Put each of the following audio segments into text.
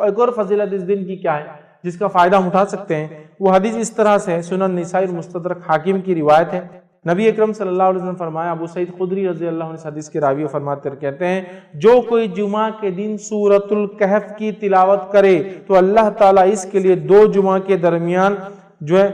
ایک اور فضیلت اس دن کی کیا ہے جس کا فائدہ ہم اٹھا سکتے ہیں، وہ حدیث اس طرح سے ہے، سنن نسائی اور مستدرک حاکم کی روایت ہے۔ نبی اکرم صلی اللہ علیہ وسلم فرمایا، ابو سعید خدری رضی اللہ عنہ اس حدیث کے راوی فرماتے کہتے ہیں، جو کوئی جمعہ کے دن سورۃ الکہف کی تلاوت کرے تو اللہ تعالیٰ اس کے لیے 2 جمعہ کے درمیان جو ہے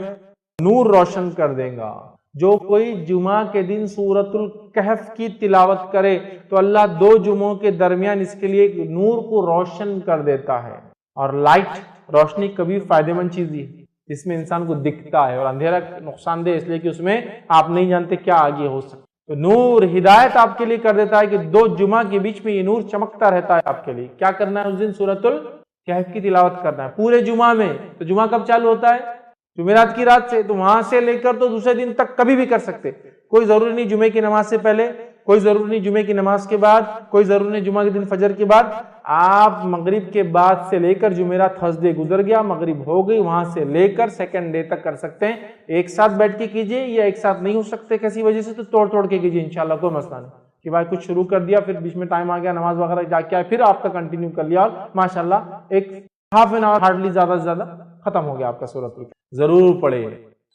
نور روشن کر دے گا۔ جو کوئی جمعہ کے دن سورۃ الکہف کی تلاوت کرے تو اللہ 2 جمعوں کے درمیان اس کے لیے نور کو روشن کر دیتا ہے۔ اور لائٹ، روشنی کبھی فائدہ مند چیز ہے، جس میں انسان کو دکھتا ہے، اور اندھیرا نقصان دہ اس لیے کہ اس میں آپ نہیں جانتے کیا آگے ہو سکتا۔ تو نور ہدایت آپ کے لیے کر دیتا ہے کہ 2 جمعہ کے بیچ میں یہ نور چمکتا رہتا ہے آپ کے لیے۔ کیا کرنا ہے اس دن؟ سورۃ الکہف کی تلاوت کرنا ہے پورے جمعہ میں۔ تو جمعہ کب چالو ہوتا ہے؟ جمعرات کی رات سے، تو وہاں سے لے کر تو دوسرے دن تک کبھی بھی کر سکتے، کوئی ضروری نہیں جمعے کی نماز سے پہلے، کوئی ضروری نہیں جمعے کی نماز کے بعد، کوئی ضروری نہیں جمعہ کے دن فجر کے بعد۔ آپ مغرب کے بعد سے لے کر جمعرات تھرسڈے گزر گیا، مغرب ہو گئی، وہاں سے لے کر سیکنڈ ڈے تک کر سکتے ہیں۔ ایک ساتھ بیٹھ کے کیجئے، یا ایک ساتھ نہیں ہو سکتے کسی وجہ سے تو توڑ کے کیجئے، انشاءاللہ کوئی مسئلہ نہیں کہ بھائی کچھ شروع کر دیا پھر بیچ میں ٹائم آ گیا، نماز وغیرہ جا کے پھر آپ کا کنٹینیو کر لیا، اور ماشاءاللہ ایک ہاف این آور ہارڈلی زیادہ سے زیادہ ختم ہو گیا آپ کا سورۃ الکہف۔ ضرور پڑھے۔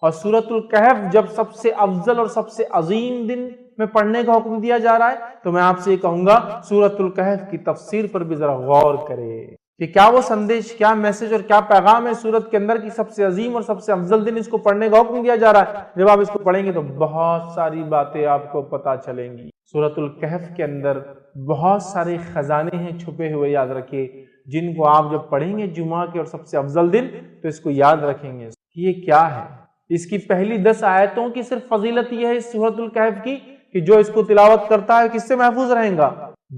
اور سورۃ الکہف جب سب سے افضل اور سب سے عظیم دن میں پڑھنے کا حکم دیا جا رہا ہے تو میں آپ سے یہ کہوں گا سورۃ الکہف کی تفسیر پر بھی ذرا غور کرے کہ کیا وہ سندیش، کیا میسج اور کیا پیغام ہے سورت کے اندر کی سب سے عظیم اور سب سے افضل دن اس کو پڑھنے کا حکم دیا جا رہا ہے۔ جب آپ اس کو پڑھیں گے تو بہت ساری باتیں آپ کو پتہ چلیں گی۔ سورۃ الکہف کے اندر بہت سارے خزانے ہیں چھپے ہوئے، یاد رکھیے، جن کو آپ جب پڑھیں گے جمعہ کے اور سب سے افضل دن تو اس کو یاد رکھیں گے کہ یہ کیا ہے۔ اس کی پہلی 10 آیتوں کی صرف فضیلت یہ ہے اس سورۃ الکہف کی کہ جو اس کو تلاوت کرتا ہے کس سے محفوظ رہیں گا؟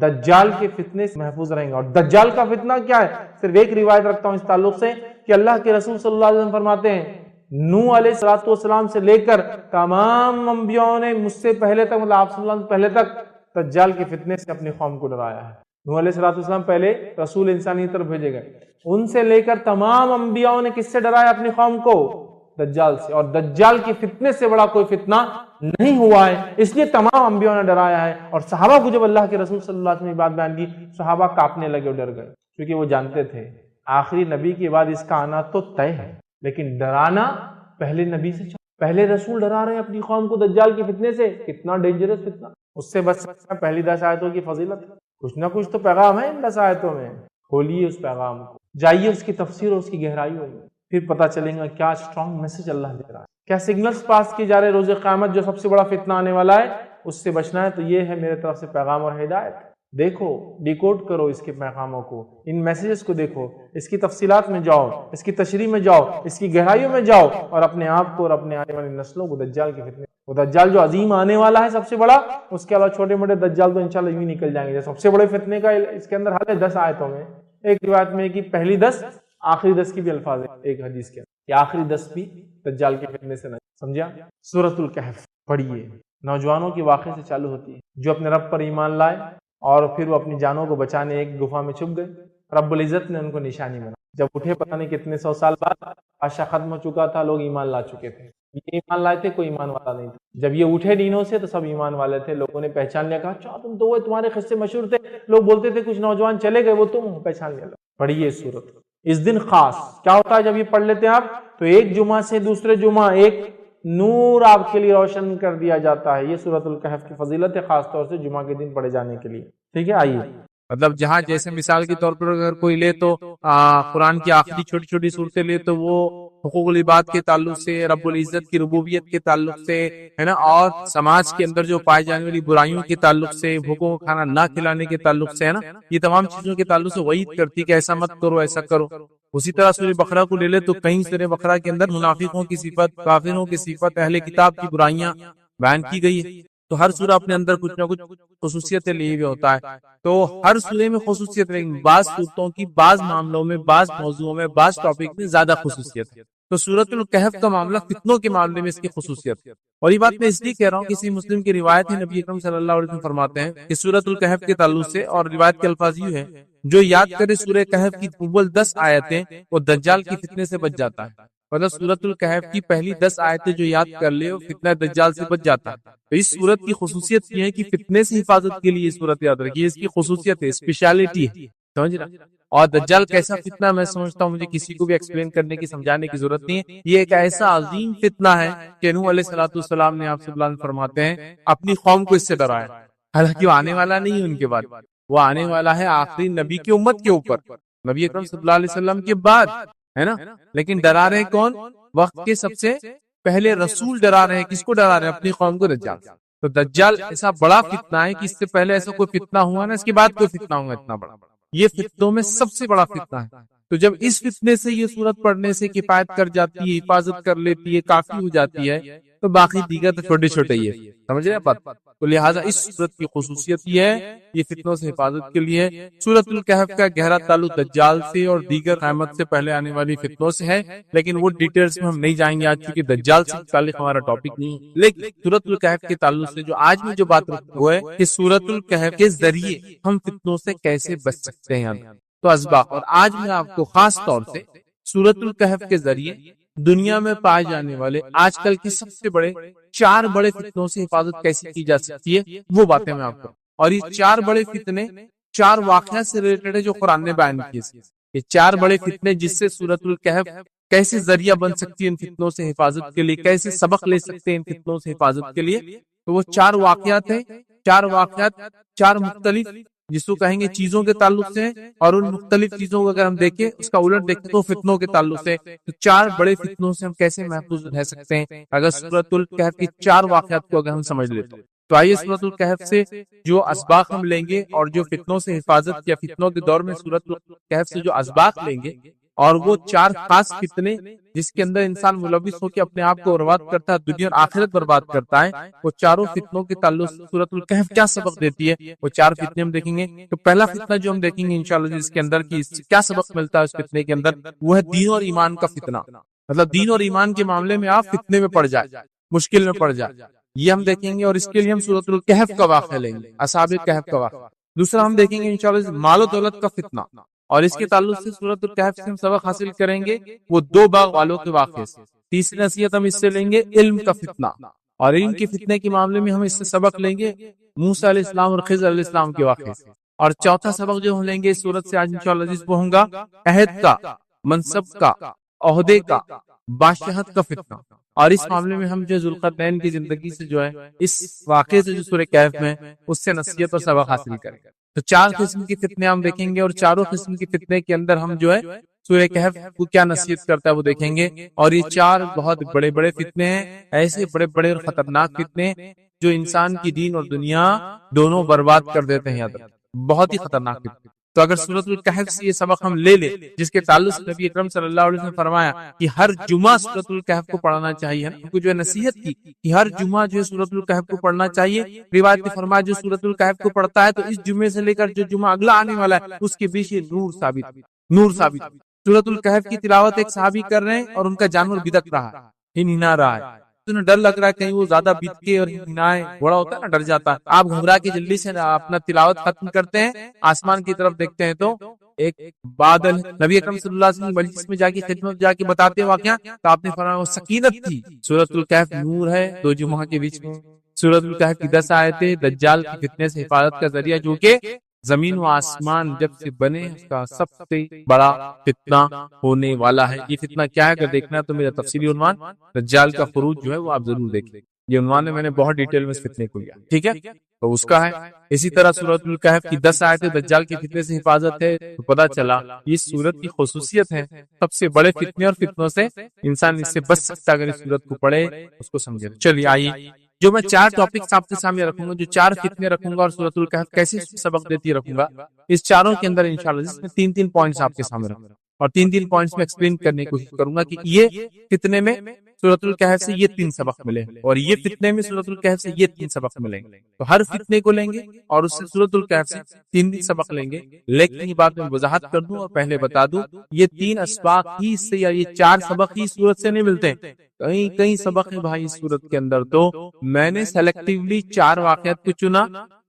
دجال کے فتنے سے محفوظ رہیں گا۔ اور دجال کا فتنہ کیا ہے؟ صرف ایک روایت رکھتا ہوں اس تعلق سے کہ اللہ کے رسول صلی اللہ علیہ وسلم فرماتے ہیں، نوح علیہ السلام سے لے کر تمام انبیاءوں نے مجھ سے پہلے تک، مطلب آپ صلی اللہ علیہ وسلم پہلے تک دجال کے فتنے سے اپنی قوم کو ڈرایا ہے۔ نوح علیہ السلام پہلے رسول انسانی طرف بھیجے گئے، ان سے لے کر تمام انبیاءوں نے کس سے ڈرایا اپنی قوم کو؟ دجال سے۔ اور دجال کے فتنے سے بڑا کوئی فتنہ نہیں ہوا ہے، اس لیے تمام انبیاءوں نے ڈرایا ہے۔ اور صحابہ کو جب اللہ کے رسول صلی اللہ علیہ وسلم نے بات بیان کی، صحابہ کانپنے لگے اور ڈر گئے، کیونکہ وہ جانتے تھے آخری نبی کے بعد اس کا آنا تو طے ہے، لیکن ڈرانا پہلے نبی سے پہلے رسول ڈرا رہے ہیں اپنی قوم کو دجال کے فتنے سے، کتنا ڈینجرس فتنہ، اس سے بچ سکتا ہے۔ پہلی 10 آیتوں کی فضیلت، کچھ نہ کچھ تو پیغام ہے ان 10 آیتوں میں، کھولیے اس پیغام کو، جائیے اس کی تفسیر اور اس کی گہرائیوں میں، پھر پتہ چلیں گا کیا اسٹرانگ میسج اللہ دے رہا ہے، کیا سگنلز پاس کیے جا رہے روز قیامت جو سب سے بڑا فتنہ آنے والا ہے اس سے بچنا ہے۔ تو یہ ہے میرے طرف سے پیغام اور ہدایت، دیکھو، ڈیکوڈ کرو اس کے پیغاموں کو، ان میسیجز کو دیکھو، اس کی تفصیلات میں جاؤ، اس کی تشریح میں جاؤ، اس کی گہرائیوں میں جاؤ، اور اپنے آپ کو اور اپنے آنے والی نسلوں کو دجال کے فتنے، وہ دجال جو عظیم آنے والا ہے سب سے بڑا، اس کے علاوہ چھوٹے موٹے دجال تو انشاءاللہ یوں ہی نکل جائیں گے۔ سب سے بڑے فتنے کا اس کے اندر حل ہے 10 آیتوں میں۔ ایک روایت میں کہ پہلی 10 آخری 10 کی بھی الفاظ ہے ایک حدیث کے اندر کہ آخری 10 بھی دجال کے فتنے سے نہ، سمجھا؟ سورۃ الکہف پڑھیے، نوجوانوں کے واقعے سے چالو ہوتی ہے جو اپنے رب پر ایمان لائے اور پھر وہ اپنی جانوں کو بچانے ایک گفا میں چھپ گئے، رب العزت نے ان کو نشانی بنا، جب اٹھے پتہ نہیں کتنے 100 سال بعد بادشاہ ختم ہو چکا تھا، لوگ ایمان لا چکے تھے، یہ ایمان لائے تھے، کوئی ایمان والا نہیں تھا، جب یہ اٹھے دینوں سے تو سب ایمان والے تھے، لوگوں نے پہچان لیا، کہا اچھا تم تو وہ، تمہارے قصے مشہور تھے، لوگ بولتے تھے کچھ نوجوان چلے گئے وہ تم ہو، پہچان لیا۔ پڑھیے سورت، اس دن خاص کیا ہوتا ہے جب یہ پڑھ لیتے ہیں آپ تو ایک جمعہ سے دوسرے جمعہ ایک نور آپ کے لیے روشن کر دیا جاتا ہے۔ یہ سورۃ الکہف کی فضیلت ہے خاص طور سے جمعہ کے دن پڑھے جانے کے لیے، ٹھیک ہے؟ آئیے، مطلب جہاں جیسے مثال کے طور پر اگر کوئی لے تو قرآن کی آخری چھوٹی چھوٹی صورتیں لے تو وہ حقوق العباد کے تعلق سے، رب العزت کی ربوبیت کے تعلق سے ہے نا، اور سماج کے اندر جو پائے جانے والی برائیوں کے تعلق سے، بھوکوں کو کھانا نہ کھلانے کے تعلق سے ہے نا، یہ تمام چیزوں کے تعلق سے وعید کرتی کہ ایسا مت کرو، ایسا کرو۔ اسی طرح سورہ بقرہ کو لے لے تو کہیں سورہ بقرہ کے اندر منافقوں کی صفت، کافروں کی صفت، اہل کتاب کی برائیاں بیان کی گئی ہے۔ تو ہر سورہ اپنے اندر کچھ نہ کچھ خصوصیتیں لیے ہوئے ہوتا ہے، تو ہر سورے میں خصوصیت ہے، بعض صورتوں کی بعض معاملوں میں، بعض موضوعوں میں، بعض ٹاپک میں زیادہ خصوصیت ہے۔ تو سورۃ الکہف کا معاملہ فتنوں کے معاملے میں اس کی خصوصیت ہے، اور یہ بات میں اس لیے کہہ رہا ہوں، کسی مسلم کی روایت ہے، نبی اکرم صلی اللہ علیہ وسلم فرماتے ہیں کہ سورۃ الکہف کے تعلق سے، اور روایت کے الفاظ یہ ہے، جو یاد کرے سورہ کہف کی اول 10 آیتیں وہ دجال کی فتنے سے بچ جاتا ہے۔ مطلب سورۃ الکہف کی پہلی 10 آیتیں جو یاد کر لے وہ فتنہ دجال سے بچ جاتا ہے۔ تو اس سورت کی خصوصیت یہ ہے کہ فتنے سے حفاظت کے لیے یہ سورت یاد رکھیے، اس کی خصوصیت ہے، اسپیشلٹی ہے۔ سمجھ رہا؟ اور دجال کیسا فتنہ میں سمجھتا ہوں مجھے کسی کو بھی ایکسپلین کرنے کی سمجھانے کی ضرورت نہیں ہے. یہ ایک ایسا عظیم فتنہ ہے کہ نوح علیہ الصلوۃ والسلام نے آپ صلی اللہ علیہ وسلم فرماتے ہیں اپنی قوم کو اس سے ڈرایا. حالانکہ وہ آنے والا نہیں ہے ان کے بعد، وہ آنے والا ہے آخری نبی کی امت کے اوپر، نبی اکرم صلی اللہ علیہ وسلم کے بعد، ہے نا. لیکن ڈرا رہے کون؟ وقت کے سب سے پہلے رسول ڈرا رہے ہیں. کس کو ڈرا رہے ہیں؟ اپنی قوم کو، دجال. تو دجال ایسا بڑا فتنہ ہے کہ اس سے پہلے ایسا کوئی فتنہ ہوا نا، اس کے بعد کوئی فتنہ ہوا اتنا بڑا. یہ فتنوں میں سب سے بڑا فتنہ ہے. تو جب اس فتنے سے یہ سورت پڑھنے سے کفایت کر جاتی ہے، حفاظت کر لیتی ہے، کافی ہو جاتی ہے، تو باقی دیگر تو چھوٹے چھوٹے ہی ہے. سمجھ رہے ہیں بات؟ تو لہٰذا اس سورت کی خصوصیت یہ ہے، یہ فتنوں سے حفاظت کے لیے. سورت الکہف کا گہرا تعلق دجال سے اور دیگر قیامت سے پہلے آنے والی فتنوں سے ہے، لیکن وہ ڈیٹیلز میں ہم نہیں جائیں گے آج، چونکہ دجال سے متعلق ہمارا ٹاپک نہیں ہے. لیکن سورت الکہف کے تعلق سے جو آج میں جو بات وہ ہے کہ سورت الکہف کے ذریعے ہم فتنوں سے کیسے بچ سکتے ہیں. تو اسباق، اور آج میں آپ کو خاص طور سے سورت الکہف کے ذریعے دنیا میں پائے جانے والے آج کل کے سب سے بڑے 4 بڑے فتنوں سے حفاظت کیسے کی جا سکتی ہے وہ باتیں میں آپ کو. اور یہ 4 بڑے فتنے 4 واقعات سے ریلیٹڈ ہے جو قرآن نے بیان کیے. یہ 4 بڑے فتنے جس سے سورت الکہف کیسے ذریعہ بن سکتی ہے ان فتنوں سے حفاظت کے لیے، کیسے سبق لے سکتے ہیں ان فتنوں سے حفاظت کے لیے. تو وہ 4 واقعات ہیں. 4 واقعات 4 مختلف جس کو کہیں گے چیزوں کے تعلق سے، اور ان مختلف چیزوں کو اگر ہم دیکھیں اس کا الٹ دیکھیں تو فتنوں کے تعلق سے. تو 4 بڑے فتنوں سے ہم کیسے محفوظ رہ سکتے ہیں اگر سورۃ الکہف کی 4 واقعات کو اگر ہم سمجھ لیتے. تو آئیے سورۃ الکہف سے جو اسباق ہم لیں گے اور جو فتنوں سے حفاظت یا فتنوں کے دور میں سورۃ الکہف سے جو اسباق لیں گے، اور وہ 4 خاص فتنے جس کے اندر انسان ملوث ہو کے اپنے آپ کو برباد کرتا ہے، دنیا اور آخرت برباد کرتا ہے، وہ چاروں فتنوں کے تعلق سے سورۃ الکہف کیا سبق دیتی ہے وہ 4 فتنے ہم دیکھیں گے. تو پہلا فتنہ جو ہم دیکھیں گے انشاءاللہ جس کے اندر کی کیا سبق ملتا ہے اس فتنے کے اندر، وہ ہے دین اور ایمان کا فتنہ. مطلب دین اور ایمان کے معاملے میں آپ فتنے میں پڑ جائے، مشکل میں پڑ جائے، یہ ہم دیکھیں گے. اور اس کے لیے ہم سورۃ الکہف کا واقعہ لیں گے، اصحاب کہف کا واقعہ. دوسرا ہم دیکھیں گے انشاءاللہ مال و دولت کا فتنہ، اور اس کے تعلق سے سورۃ الکہف سے ہم سبق حاصل کریں گے وہ 2 باغ والوں کے واقعے سے. تیسری نصیحت ہم اس سے لیں گے علم کا فتنہ، اور علم کے فتنے کے معاملے میں ہم اس سے سبق لیں گے موسیٰ علیہ السلام اور خضر علیہ السلام کے واقعے سے. اور چوتھا سبق جو ہم لیں گے اس سورت سے آج انشاءاللہ جس وہ ہوگا عہد کا، منصب کا، عہدے کا، بادشاہت کا فتنہ. اور اس معاملے میں ہم جو ذوالقرنین کی زندگی سے جو ہے اس واقعے سے جو سورہ کہف میں اس سے نصیحت اور سبق حاصل کریں گے. تو 4 قسم کی فتنے ہم دیکھیں گے، اور چاروں قسم کی فتنے کے اندر ہم جو ہے سورہ کہف کو کیا نصیحت کرتا ہے وہ دیکھیں گے. اور یہ 4 بہت بڑے بڑے فتنے ہیں، ایسے بڑے بڑے اور خطرناک فتنے جو انسان کی دین اور دنیا دونوں برباد کر دیتے ہیں. یاد رکھیں بہت ہی خطرناک فتنے. تو اگر سورۃ الکہف سے یہ سبق ہم لے لیں جس کے تعلق سے نبی اکرم صلی اللہ علیہ وسلم نے فرمایا کہ ہر جمعہ سورۃ الکہف کو پڑھنا چاہیے، ہم کو جو ہے نصیحت کی کہ ہر جمعہ جو ہے سورۃ الکہف کو پڑھنا چاہیے. روایت میں فرمایا جو سورۃ الکہف کو پڑھتا ہے تو اس جمعے سے لے کر جو جمعہ اگلا آنے والا ہے اس کے پیچھے نور ثابت. سورۃ الکہف کی تلاوت ایک صحابی کر رہے ہیں اور ان کا جانور بدک رہا ہے، ہنہنا رہا ہے. انہیں ڈر لگ رہا ہے کہیں وہ زیادہ بدکے اور ہنائے، بڑا ہوتا ہے نا ڈر جاتا ہے. آپ گھبرا کے جلدی سے اپنا تلاوت ختم کرتے ہیں، آسمان کی طرف دیکھتے ہیں تو ایک بادل. نبی اکرم صلی اللہ علیہ وسلم مجلس میں جا کے خدمت جا کے بتاتے ہیں واقعہ، تو آپ نے فرمایا وہ سکینت تھی. سورۃ الکہف نور ہے 2 جمعہ کے بیچ میں. سورۃ الکہف کی 10 آیتیں دجال کی فتنے سے حفاظت کا ذریعہ، جو کہ زمین و آسمان جب سے بنے اس کا سب سے بڑا فتنہ ہونے والا ہے. یہ فتنہ کیا ہے اگر دیکھنا ہے تو میرا تفصیلی عنوان دجال کا خروج جو ہے وہ آپ ضرور دیکھیں. یہ عنوان میں نے بہت ڈیٹیل میں اس فتنے کو لیا، ٹھیک ہے تو اس کا ہے. اسی طرح سورۃ الکہف کی 10 آیتیں دجال کے فتنے سے حفاظت ہے. تو پتہ چلا یہ سورت کی خصوصیت ہے، سب سے بڑے فتنے اور فتنوں سے انسان اس سے بچ سکتا اگر اس سورت کو پڑھے اس کو سمجھے. چلیے آئیے جو میں 4 ٹاپکس آپ کے سامنے رکھوں گا، جو 4 فتنے رکھوں گا اور سورۃ الکہف کیسے سبق دیتی رکھوں گا، اس چاروں کے اندر انشاءاللہ جس میں 3 پوائنٹس آپ کے سامنے رکھوں گا اور 3 پوائنٹس میں ایکسپلین کرنے کی کوشش کروں گا کہ یہ فتنے میں سورۃ الکہف سے یہ 3 سبق ملے اور یہ فتنے میں سورۃ الکہف سے یہ 3 سبق ملیں گے. تو ہر فتنے کو لیں گے اور اس سے سورۃ الکہف سے 3 سبق لیں گے. لیکن یہ بات میں وضاحت کر دوں اور پہلے بتا دوں یہ 3 اسباق ہی سے یا یہ 4 سبق ہی سورت سے نہیں ملتے، کئی سبق ہیں بھائی اس سورت کے اندر. تو میں نے سیلیکٹیولی 4 واقعات کو چنا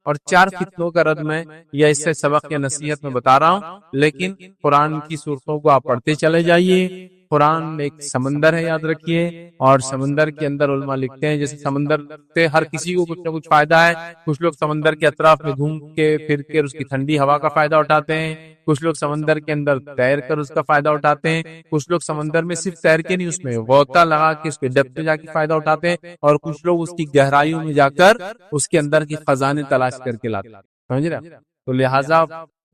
اور 4 فتنوں کا رد میں یا اس سے سبق یا نصیحت میں بتا رہا ہوں. لیکن قرآن کی صورتوں کو آپ پڑھتے چلے جائیے، قرآن ایک سمندر ہے، یاد رکھیے، اور سمندر کے اندر علماء لکھتے ہیں جیسے سمندر سے ہر کسی کو کچھ نہ کچھ فائدہ ہے. کچھ لوگ سمندر کے اطراف میں گھوم کے پھر کے اس کی ٹھنڈی ہوا کا فائدہ اٹھاتے ہیں، کچھ لوگ سمندر کے اندر تیر کر اس کا فائدہ اٹھاتے ہیں، کچھ لوگ سمندر میں صرف تیر کے نہیں، اس میں غوطہ لگا کے اس کے ڈیپتھ پہ جا کے فائدہ اٹھاتے ہیں، اور کچھ لوگ اس کی گہرائیوں میں جا کر اس کے اندر کی خزانے تلاش کر کے لاتے ہیں. سمجھ رہے ہیں؟ تو لہٰذا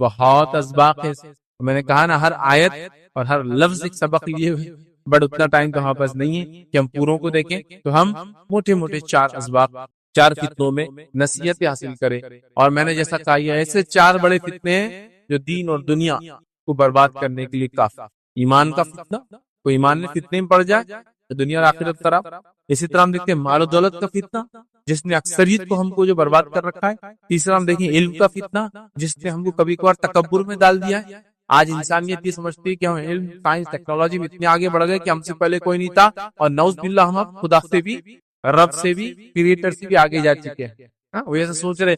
بہت اسباق ہے. میں نے کہا نا ہر آیت اور ہر لفظ ایک سبق لیے ہوئے، بٹ اتنا ٹائم تو ہمارے پاس نہیں ہے کہ ہم پوروں کو دیکھیں. تو ہم موٹے موٹے 4 اسباق، 4 فتنوں میں نصیحت حاصل کریں. اور میں نے جیسا کہا یہ ایسے 4 بڑے فتنے ہیں جو دین اور دنیا کو برباد کرنے کے لیے کافی. ایمان کا فتنہ، کوئی ایمان میں فتنے میں پڑ جائے تو دنیا اور آخرت خراب. اسی طرح ہم دیکھتے ہیں مال و دولت کا فتنہ جس نے اکثریت کو ہم کو جو برباد کر رکھا ہے. تیسرا ہم دیکھیں علم کا فتنہ جس نے ہم کو کبھی کبھار تکبر میں ڈال دیا ہے. آج انسانیت یہ سمجھتی ہے کہ ہم علم، سائنس، ٹیکنالوجی میں اتنے آگے بڑھ گئے کہ ہم سے پہلے کوئی نہیں تھا، اور نعوذ باللہ ہم اب خدا سے بھی، رب سے بھی، کریٹر سے بھی آگے جا چکے ہیں. وہ ایسا سوچ رہے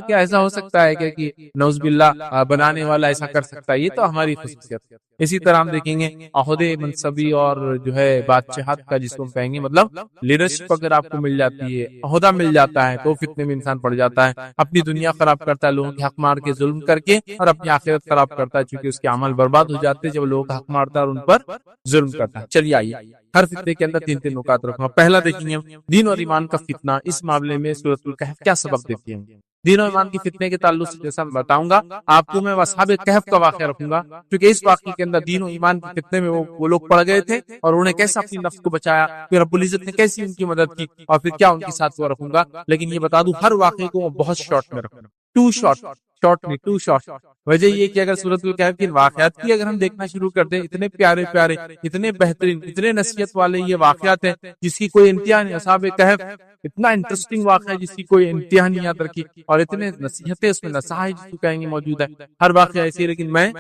کیا ایسا ہو سکتا ہے کہ نعوذ باللہ بنانے والا ایسا کر سکتا ہے. یہ تو ہماری خصوصیت. اسی طرح ہم دیکھیں گے عہدے، منصبی اور جو ہے بادشاہت کا جس کو ہم کہیں گے، مطلب لیڈرشپ اگر آپ کو مل جاتی ہے، عہدہ مل جاتا ہے، تو فتنے میں انسان پڑ جاتا ہے. اپنی دنیا خراب کرتا ہے لوگوں کے حق مار کے، ظلم کر کے، اور اپنی آخرت خراب کرتا ہے چونکہ اس کے عمل برباد ہو جاتے ہیں جب لوگوں کا حق مارتا ہے اور ان پر ظلم کرتا ہے. چلیے آئیے ہر فتنے کے اندر 3 نکات رکھوں گا. پہلا دیکھیں گے دین اور ایمان کا فتنہ. اس معاملے میں سورۃ الکہف کیا سبق دیتی ہے. دین و ایمان کی فتنے کے تعلق سے جیسا میں بتاؤں گا آپ کو، میں اصحاب کہف کا واقعہ رکھوں گا، کیونکہ اس واقعے کے اندر دین و ایمان کے فتنے میں وہ لوگ پڑ گئے تھے اور انہوں نے کیسا اپنی نفس کو بچایا، پھر رب العزت نے کیسی ان کی مدد کی، اور پھر کیا ان کے ساتھ وہ رکھوں گا. لیکن یہ بتا دوں ہر واقعے کو بہت شارٹ میں رکھوں گا. 2 شارٹ. وجہ یہ کہ اگر سورۃ الکہف کے واقعات کی اگر ہم دیکھنا شروع کر دیں، اتنے پیارے پیارے، اتنے بہترین، اتنے نصیحت والے یہ واقعات ہیں جس کی کوئی انتہا نہیں. اصحاب کہف اتنا انٹرسٹنگ واقعہ ہے جس کی کوئی انتہا نہیں یاد رکھی، اور اتنے نصیحتیں اس میں، نصائح جس کو کہیں گے موجود ہے. ہر واقعہ ایسی ہے، لیکن میں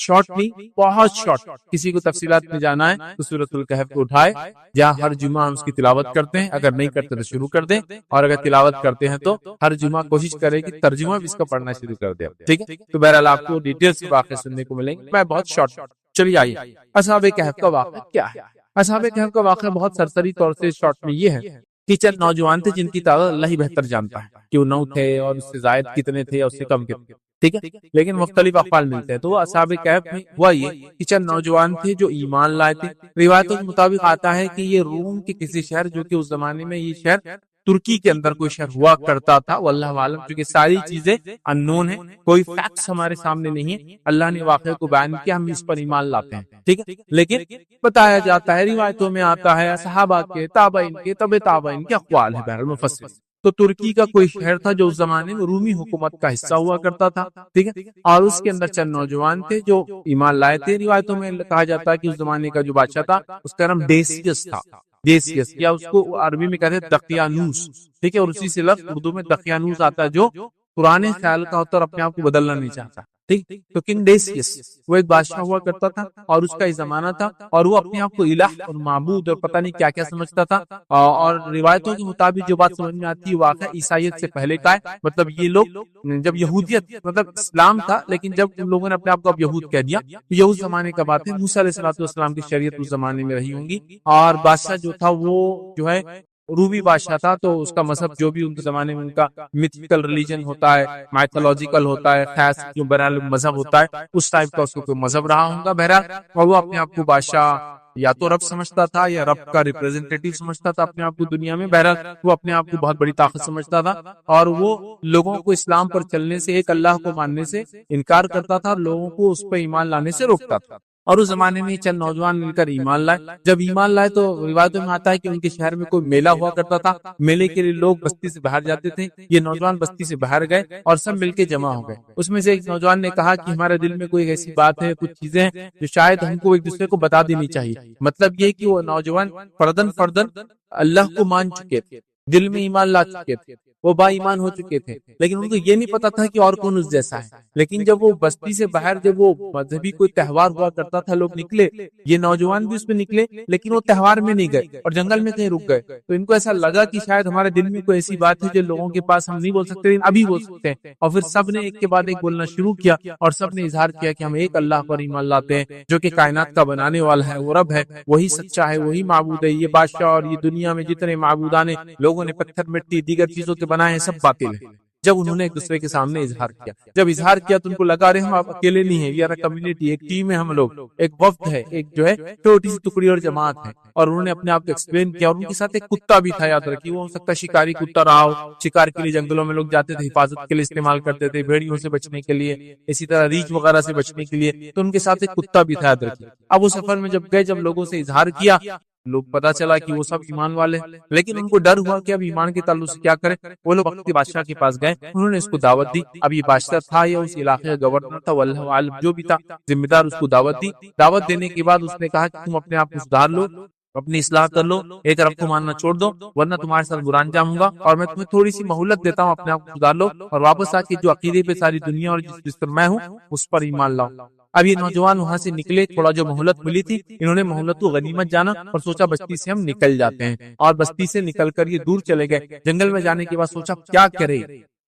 شارٹ نہیں، بہت شارٹ. کسی کو تفصیلات میں جانا ہے تو سورۃ الکہف کو اٹھائے، جہاں ہر جمعہ ہم اس کی تلاوت کرتے ہیں. اگر نہیں کرتے تو شروع کر دیں، اور اگر تلاوت کرتے ہیں تو ہر جمعہ کوشش کریں کہ ترجمہ بھی اس کا پڑھنا شروع کر دیں. ٹھیک ہے؟ تو بہرحال آپ کو ڈیٹیل سے واقعے سننے کو ملیں گے. میں بہت شارٹ. چلیے آئیے اصحاب کہف کا واقعہ کیا ہے. اصحاب کہف کا واقعہ بہت سرسری طور سے شارٹ میں یہ ہے کہ چند نوجوان تھے جن کی تعداد اللہ ہی بہتر جانتا ہے کہ وہ 9 تھے اور اس سے زائد کتنے تھے اور اس سے کم کتنے. ٹھیک ہے، لیکن مختلف اقوال ملتے ہیں. تو وہ اصحاب کہف میں ہوا یہ کہ چند نوجوان تھے جو ایمان لائے تھے. روایتوں کے مطابق آتا ہے کہ یہ روم کے کسی شہر، جو کہ اس زمانے میں یہ شہر ترکی کے اندر کوئی شہر ہوا کرتا تھا، واللہ عالم، کیونکہ ساری چیزیں اننون ہیں، کوئی فیکٹس ہمارے سامنے نہیں ہے. اللہ نے واقعے کو بیان کیا، ہم اس پر ایمان لاتے ہیں. ٹھیک ہے، لیکن بتایا جاتا ہے، روایتوں میں آتا ہے، صحابہ کے، تابعین کے، تبع تابعین کے اقوال ہے بہرحال مفسر. تو ترکی کا کوئی شہر تھا جو اس زمانے میں رومی حکومت کا حصہ ہوا کرتا تھا. ٹھیک ہے، اور اس کے اندر چند نوجوان تھے جو ایمان لائے تھے. روایتوں میں کہا جاتا ہے کہ اس زمانے کا جو بادشاہ تھا اس کا نام ڈیسیس تھا. ڈیسیس، یا اس کو عربی میں کہتے ہیں دقیانوس. ٹھیک ہے، اور اسی سے لفظ اردو میں دقیانوس آتا ہے جو پرانے خیال کا ہوتا اور اپنے آپ کو بدلنا نہیں چاہتا. ٹھیک، تو کنگ ڈیسیس وہ ایک بادشاہ ہوا کرتا تھا اور اس کا ایک زمانہ تھا، اور وہ اپنے آپ کو الہ اور معبود اور پتہ نہیں کیا کیا سمجھتا تھا. اور روایتوں کے مطابق جو بات سمجھ میں آتی ہے واقعہ عیسائیت سے پہلے کا ہے. مطلب یہ لوگ جب یہودیت، مطلب اسلام تھا لیکن جب ان لوگوں نے اپنے آپ کو اب یہود کہہ دیا، تو یہ اس زمانے کا بات ہے. موسیٰ علیہ السلام کی شریعت اس زمانے میں رہی ہوں گی، اور بادشاہ جو تھا وہ جو ہے رومی بادشاہ تھا. تو اس کا مذہب جو بھی ان کے زمانے میں ان کا میتھیکل ریلیجن ہوتا ہے، مائتھولوجیکل ہوتا ہے، خاص جو بہرحال مذہب ہوتا ہے اس ٹائپ کا اس کو کوئی مذہب رہا ہوں گا بہرحال. اور وہ اپنے آپ کو بادشاہ یا تو رب سمجھتا تھا یا رب کا ریپرزینٹیٹیو سمجھتا تھا اپنے آپ کو دنیا میں. بہرحال وہ اپنے آپ کو بہت بڑی طاقت سمجھتا تھا، اور وہ لوگوں کو اسلام پر چلنے سے، ایک اللہ کو ماننے سے انکار کرتا تھا، اور لوگوں کو اس پہ ایمان لانے سے روکتا تھا. اور اس زمانے میں چند نوجوان مل کر ایمان لائے. جب ایمان لائے تو روایتوں میں آتا ہے کہ ان کے شہر میں کوئی میلہ ہوا کرتا تھا. میلے کے لیے لوگ بستی سے باہر جاتے تھے. یہ نوجوان بستی سے باہر گئے اور سب مل کے جمع ہو گئے. اس میں سے ایک نوجوان نے کہا کہ ہمارے دل میں کوئی ایسی بات ہے، کچھ چیزیں ہیں جو شاید ہم کو ایک دوسرے کو بتا دینی چاہیے. مطلب یہ کہ وہ نوجوان فردن اللہ کو مان چکے تھے، دل میں ایمان لا چکے تھے، وہ با ایمان ہو چکے تھے، لیکن ان کو یہ نہیں پتا تھا کہ اور کون اس جیسا ہے۔ لیکن جب وہ بستی سے باہر جب وہ مذہبی کوئی تہوار ہوا کرتا تھا، لوگ نکلے، یہ نوجوان بھی اس میں نکلے، لیکن وہ تہوار میں نہیں گئے اور جنگل میں کہیں رک گئے، تو ان کو ایسا لگا کہ شاید ہمارے دل میں کوئی ایسی بات ہے جو لوگوں کے پاس ہم نہیں بول سکتے لیکن ابھی بول سکتے ہیں، اور پھر سب نے ایک کے بعد ایک بولنا شروع کیا اور سب نے اظہار کیا کہ ہم ایک اللہ پر ایمان لاتے ہیں جو کہ کائنات کا بنانے والا ہے، وہ رب ہے، وہی سچا ہے، وہی معبود ہے، یہ بادشاہ اور یہ دنیا میں جتنے معبودان ہیں لوگوں نے پتھر مٹی دیگر چیزوں کے بنائے ہیں سب باطل ہیں۔ جب انہوں نے ایک دوسرے کے سامنے اظہار کیا، جب اظہار کیا تو ان کو لگا رہے ہم آپ اکیلے نہیں ہیں، وی آر اے کمیونٹی، ایک ٹیم ہے، ہم لوگ ایک وفد ہے، ایک جو ہے چھوٹی سی ٹکڑی اور جماعت ہے، اور انہوں نے اپنے آپ کو ایکسپلین کیا، اور ان کے ساتھ ایک کتا بھی تھا، یاد رکھیے، وہ ہو سکتا ہے شکاری کتا رہا ہو، شکار کے لیے جنگلوں میں لوگ جاتے تھے، حفاظت کے لیے استعمال کرتے تھے، بھیڑیوں سے بچنے کے لیے، اسی طرح ریچھ وغیرہ سے بچنے کے لیے، تو ان کے ساتھ ایک کتا بھی تھا، یاد رکھیے۔ اب وہ سفر میں جب گئے، جب لوگوں سے اظہار کیا، لوگ پتا چلا کہ وہ سب ایمان والے، لیکن ان کو ڈر ہوا کہ اب ایمان کے تعلق سے کیا کریں۔ وہ لوگ وقت کے بادشاہ کے پاس گئے، انہوں نے اس کو دعوت دی، اب یہ بادشاہ تھا یا اس علاقے کا گورنر تھا، واللہ عالم، جو بھی تھا ذمہ دار، اس کو دعوت دی۔ دعوت دینے کے بعد اس نے کہا کہ تم اپنے آپ کو سدھار لو، اپنی اصلاح کر لو، ایک رب کو ماننا چھوڑ دو، ورنہ تمہارے ساتھ برا انجام ہوگا، اور میں تمہیں تھوڑی سی مہلت دیتا ہوں، اپنے آپ کو سدھار لو اور واپس آ کے جو عقیدے پہ ساری دنیا اور جس پر میں ہوں اس پر ایمان لاؤ۔ اب یہ نوجوان وہاں سے نکلے، تھوڑا جو مہلت ملی تھی انہوں نے مہلت کو غنیمت جانا اور سوچا بستی سے ہم نکل جاتے ہیں، اور بستی سے نکل کر یہ دور چلے گئے۔ جنگل میں جانے کے بعد سوچا کیا کرے،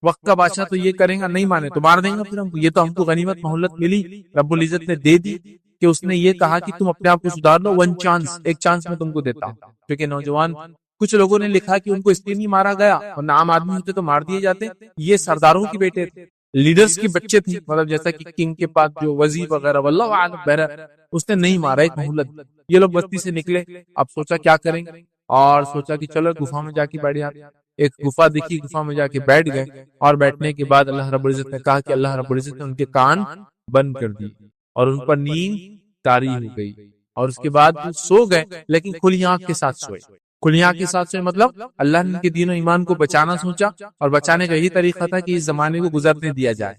وقت کا بادشاہ تو یہ کریں گا، نہیں مانے تو مار دیں گا، پھر ہم کو، یہ تو ہم کو غنیمت مہلت ملی، رب العزت نے دے دی کہ اس نے یہ کہا کہ تم اپنے آپ کو سدھار لو، ون چانس، ایک چانس میں تم کو دیتا ہوں۔ کیونکہ نوجوان، کچھ لوگوں نے لکھا کہ ان کو اس لیے نہیں مارا گیا، اور عام آدمی ہوتے تو مار دیے جاتے، یہ سرداروں کے بیٹے تھے، لیڈرز کے بچے تھے، مطلب جیسا کہ کنگ کے پاس جو وزیر وغیرہ، واللہ اعلم، بہرحال اس نے نہیں مارا، ایک مہلت۔ یہ لوگ بستی سے نکلے، اب سوچا کیا کریں گے، اور سوچا کہ چلو گفا میں جا کے بیٹھ جاتے، ایک گفا دیکھی، گفا میں جا کے بیٹھ گئے، اور بیٹھنے کے بعد اللہ رب العزت نے کہا کہ اللہ رب العزت نے ان کے کان بند کر دی اور ان پر نیند طاری ہو گئی، اور اس کے بعد وہ سو گئے، لیکن کھلی آنکھ کے ساتھ سوئے۔ کھلی آنکھ کے ساتھ سوئے مطلب اللہ نے ان کے دین و ایمان کو بچانا سوچا، اور بچانے کا یہی طریقہ تھا کہ اس زمانے کو گزرنے دیا جائے۔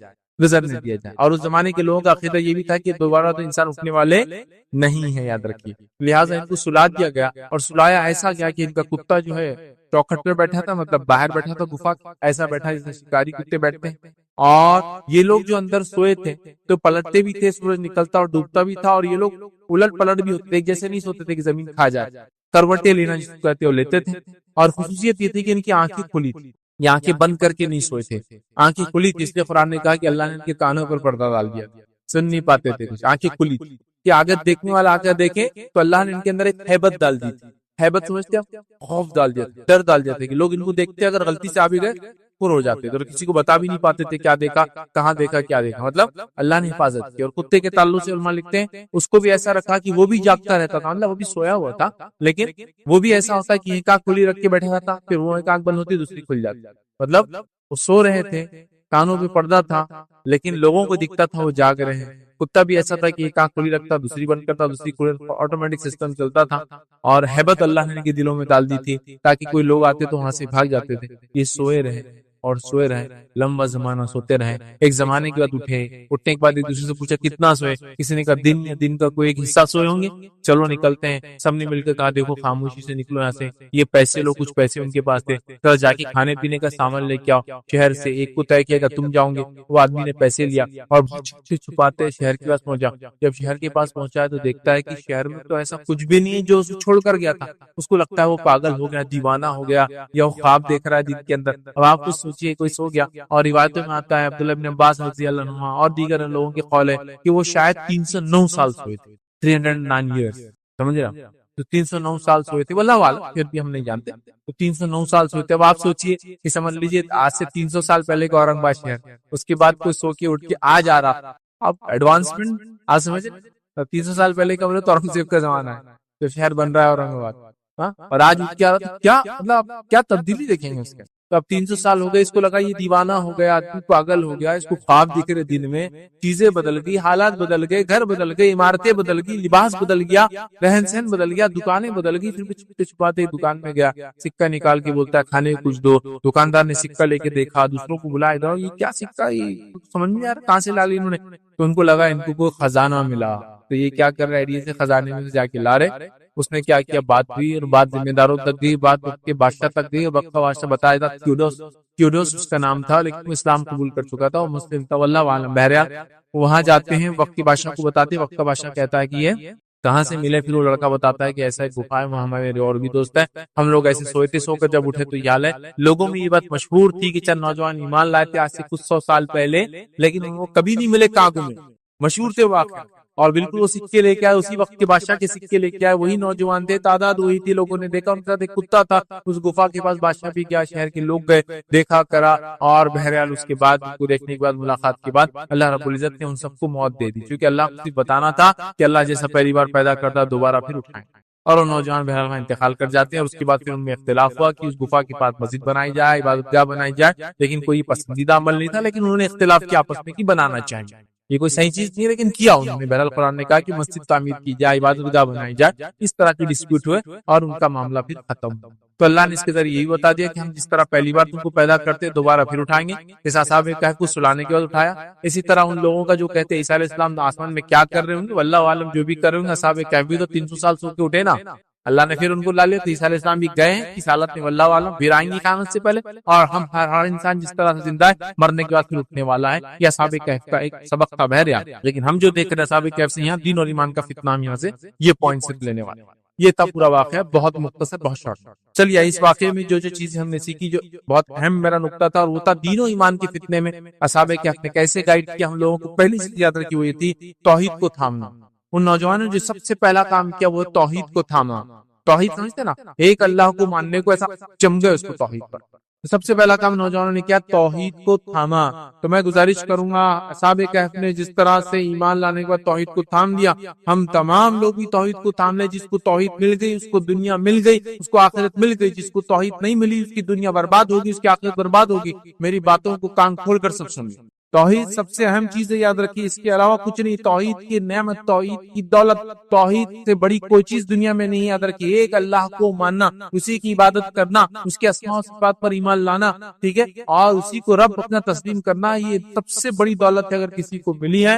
اور اس زمانے کے لوگوں کا عقیدہ یہ بھی تھا کہ دوبارہ تو انسان اٹھنے والے نہیں ہے، یاد رکھیے، لہٰذا ان کو سلا دیا گیا، اور سلایا ایسا گیا کہ ان کا کتا جو ہے چوکھٹ پہ بیٹھا تھا، مطلب باہر بیٹھا تھا گفا، ایسا بیٹھا جیسے شکاری کتے بیٹھتے ہیں، اور یہ لوگ جو اندر سوئے تھے تو پلٹتے بھی تھے، سورج نکلتا اور ڈوبتا بھی تھا، اور یہ لوگ الٹ پلٹ بھی ہوتے تھے، ایک جیسے نہیں سوتے تھے کہ زمین کھا جائے، کروٹیں لینا جس کو کہتے ہیں وہ لیتے تھے، اور خصوصیت یہ تھی کہ ان کی آنکھیں کھلی تھی، یہ آنکھیں بند کر کے نہیں سوئے تھے، آنکھیں کھلی تھی، اس لیے قرآن نے کہا کہ اللہ نے ان کے کانوں پر پردہ ڈال دیا، سن نہیں پاتے تھے کچھ، آنکھیں کھلی تھی کہ اگر دیکھنے والا آ کر دیکھے تو اللہ نے ان کے اندر ایک ہیبت ڈال دی تھی، ہیبت سمجھتے ہیں، خوف ڈال دیا، ڈر ڈال دیا تھا کہ لوگ ان کو دیکھتے اگر غلطی سے آ بھی گئے پر ہو جاتے تھے، اور کسی کو بتا بھی نہیں پاتے تھے کیا دیکھا، کہاں دیکھا، کیا دیکھا، مطلب اللہ نے حفاظت کی۔ اور کتے کے تعلق سے علماء لکھتے ہیں اس کو بھی ایسا رکھا کہ وہ بھی جاگتا رہتا تھا، مطلب وہ بھی سویا ہوا تھا، لیکن وہ بھی ایسا ہوتا کہ ایک آنکھ کھلی رکھ کے بیٹھا ہوا تھا، پھر وہ ایک آنکھ بند ہوتی دوسری کھل جاتی، مطلب وہ سو رہے تھے، کانوں پہ پردہ تھا، لیکن لوگوں کو دکھتا تھا وہ جاگ رہے ہیں۔ کتا بھی ایسا تھا کہ ایک آنکھ کھلی رکھتا، دوسری بند کرتا، دوسری کھلی، آٹومیٹک سسٹم چلتا تھا، اور ہیبت اللہ نے ان کے دلوں میں ڈال دی تھی تاکہ کوئی لوگ آتے تو وہاں سے بھاگ جاتے تھے۔ یہ سوئے رہے اور سوئے رہے، لمبا زمانہ سوتے رہے، ایک زمانے کے بعد اٹھے، اٹھنے کے بعد ایک دوسرے سے پوچھا کتنا سوئے، کسی نے کہا دن یا دن کا کوئی ایک حصہ سوئے ہوں گے، چلو نکلتے ہیں، سب نے مل کے کہا دیکھو خاموشی سے نکلو یہاں سے، یہ پیسے لو، کچھ پیسے ان کے پاس تھے، کل جا کے کھانے پینے کا سامان لے کے آؤ شہر سے، ایک کو طے کیا کہ تم جاؤ گے، وہ آدمی نے پیسے لیا اور چھپاتے شہر کے پاس پہنچا۔ جب شہر کے پاس پہنچا ہے تو دیکھتا ہے کہ شہر میں تو ایسا کچھ بھی نہیں ہے جو اسے چھوڑ کر گیا تھا، اس کو لگتا ہے وہ پاگل ہو گیا، دیوانہ ہو گیا، یا وہ خواب دیکھ رہا ہے دن کے اندر۔ اب آپ کچھ سوچئے کوئی سو گیا، اور روایتوں میں آتا ہے عبداللہ بن عباس رضی اللہ عنہ اور دیگر لوگوں کے قول ہے کہ وہ شاید 309 سال سوئے تھے، 309 ایئرز، سمجھ رہے ہیں، تو 309 سال سوئے تھے، واللہ اعلم، پھر بھی ہم نہیں جانتے، تو 309 سال سوئے تھے۔ اب آپ سوچئے کہ سمجھ لیجئے آج سے 300 سال پہلے کا اورنگ آباد شہر، اس کے بعد کوئی سو کے اٹھ کے آج آ رہا، اب ایڈوانسمنٹ آپ سمجھے، 300 سال پہلے کا بولے تو اورنگزیب کا زمانہ ہے، تو شہر بن رہا ہے اورنگ آباد، اور آج کیا مطلب کیا تبدیلی دیکھیں گے اس کے۔ تو اب 300 سال ہو گئے، اس کو لگا یہ دیوانہ ہو گیا، آدمی پاگل ہو گیا، اس کو خواب دکھ رہے دن میں، چیزیں بدل گئی، حالات بدل گئے، گھر بدل گئے، عمارتیں بدل گئی، لباس بدل گیا، رہن سہن بدل گیا، دکانیں بدل گئی۔ پھر چھپتے چھپاتے دکان میں گیا، سکہ نکال کے بولتا ہے کھانے کچھ دو، دکاندار نے سکہ لے کے دیکھا، دوسروں کو بلایا، ادھر یہ کیا سکہ، یہ سمجھ نہیں آ رہا کہاں سے لا لی انہوں نے، تو ان کو لگا ان کو کوئی خزانہ ملا، تو یہ کیا کر رہا ہے، ایڈی سے خزانے میں سے جا کے لا رہے. اس نے کیا کیا، بات ہوئی اور بات ذمہ داروں تک گئی، بات وقت کے بادشاہ تک گئی، اور وقت کا بادشاہ بتایا تھا کیوڈوس اس کا نام تھا، لیکن وہ اسلام قبول کر چکا تھا اور مسلم تھا، واللہ عالم. بہرحال وہاں جاتے ہیں، وقت کے بادشاہ کو بتاتے ہیں. وقت کا بادشاہ کہتا ہے کہ یہ کہاں سے ملے. پھر وہ لڑکا بتاتا ہے کہ ایسا ایک گفا ہے، وہاں میرے اور بھی دوست ہیں، ہم لوگ ایسے سو کر جب اٹھے تو یہ حال ہے. لوگوں میں یہ بات مشہور تھی کہ چند نوجوان ایمان لائے تھے آج سے کچھ 100 سال پہلے، لیکن وہ کبھی نہیں ملے کاغذ میں. مشہور تھے واقعہ. اور بالکل وہ سکے لے کے آئے، اسی وقت کے بادشاہ کے سکے لے کے آئے، وہی نوجوان تھے، تعداد وہی تھی. لوگوں نے دیکھا ان کے ساتھ ایک کتا تھا اس گفا کے پاس. بادشاہ بھی گیا، شہر کے لوگ گئے، دیکھا کرا، اور بہرحال اس کے بعد کو دیکھنے کے بعد، ملاقات کے بعد اللہ رب العزت نے ان سب کو موت دے دی، کیونکہ اللہ کو صرف بتانا تھا کہ اللہ جیسا پہلی بار پیدا کرتا دوبارہ پھر اٹھائیں. اور وہ نوجوان بہرحال وہاں انتقال کر جاتے ہیں. اور اس کے بعد پھر ان میں اختلاف ہوا کہ اس گفا کے پاس مسجد بنائی جائے، عبادت گاہ بنائی جائے، لیکن کوئی پسندیدہ عمل نہیں تھا. لیکن انہوں نے اختلاف کیا آپس میں کہ بنانا چاہیے، یہ کوئی صحیح چیز نہیں ہے، لیکن کیا انہوں نے. بہرحال قرآن نے کہا کہ مسجد تعمیر کی جائے، عبادت گاہ بنائی جائے. اس طرح کی ڈسپیوٹ ہوئے اور ان کا معاملہ پھر ختم. تو اللہ نے اس کے ذریعے یہی بتا دیا کہ ہم جس طرح پہلی بار تم کو پیدا کرتے دوبارہ پھر اٹھائیں گے. اس اصحاب کہف کو سلانے کے بعد اٹھایا. اسی طرح ان لوگوں کا جو کہتے ہیں عیسیٰ علیہ السلام آسمان میں کیا کر رہے ہوں گے، واللہ عالم، جو بھی کر رہے ہوں گے. اصحاب کہف بھی تو 300 سال سو کے اٹھے نا، اللہ نے پھر ان کو لا لیا. تو عیسیٰ علیہ السلام بھی گئے ہیں اس حالت میں، واللہ عالم، پھر آئیں گے قیامت سے پہلے. اور ہم ہر انسان جس طرح سے زندہ ہے مرنے کے بعد پھر اٹھنے والا ہے. یہ اصحاب کہف کا ایک سبق تھا بہرحال. لیکن ہم جو دیکھ رہے ہیں اصحاب کہف سے یہاں دین اور ایمان کا فتنہ، ہم یہاں سے یہ پوائنٹ صرف لینے والے. یہ تھا پورا واقعہ، بہت مختصر، بہت شارٹ. چلیے اس واقعے میں جو چیزیں ہم نے سیکھی، جو بہت اہم میرا نقطہ تھا، اور وہ تھا دین و ایمان کے فتنے میں اصحاب کہف نے کیسے گائیڈ کیا ہم لوگوں کو. پہلی چیز یاد رکھی وہ یہ تھی توحید کو تھامنا. ان نوجوانوں نے جو سب سے پہلا کام کیا وہ توحید کو تھاما. توحید سمجھتے نا، ایک اللہ کو ماننے کو، ایسا جم گئے اس کو توحید پر. سب سے پہلا کام نوجوانوں نے کیا، توحید کو تھاما. تو میں گزارش کروں گا اصحاب کہف نے جس طرح سے ایمان لانے کے بعد توحید کو تھام لیا، ہم تمام لوگ بھی توحید کو تھام لیں. جس کو توحید مل گئی اس کو دنیا مل گئی، اس کو آخرت مل گئی. جس کو توحید نہیں ملی اس کی دنیا برباد ہوگی، اس کی آخرت برباد ہوگی. میری باتوں کو کان کھول کر سب سنیے. توحید سب سے اہم چیز ہے، یاد رکھیے، اس کے علاوہ کچھ نہیں. توحید کی نعمت، توحید کی دولت، توحید سے بڑی کوئی چیز دنیا میں نہیں. یاد رکھیے، ایک اللہ کو ماننا، اسی کی عبادت کرنا، اس کے اسماء و صفات پر ایمان لانا، ٹھیک ہے، اور اسی کو رب اپنا تسلیم کرنا، یہ سب سے بڑی دولت ہے. اگر کسی کو ملی ہے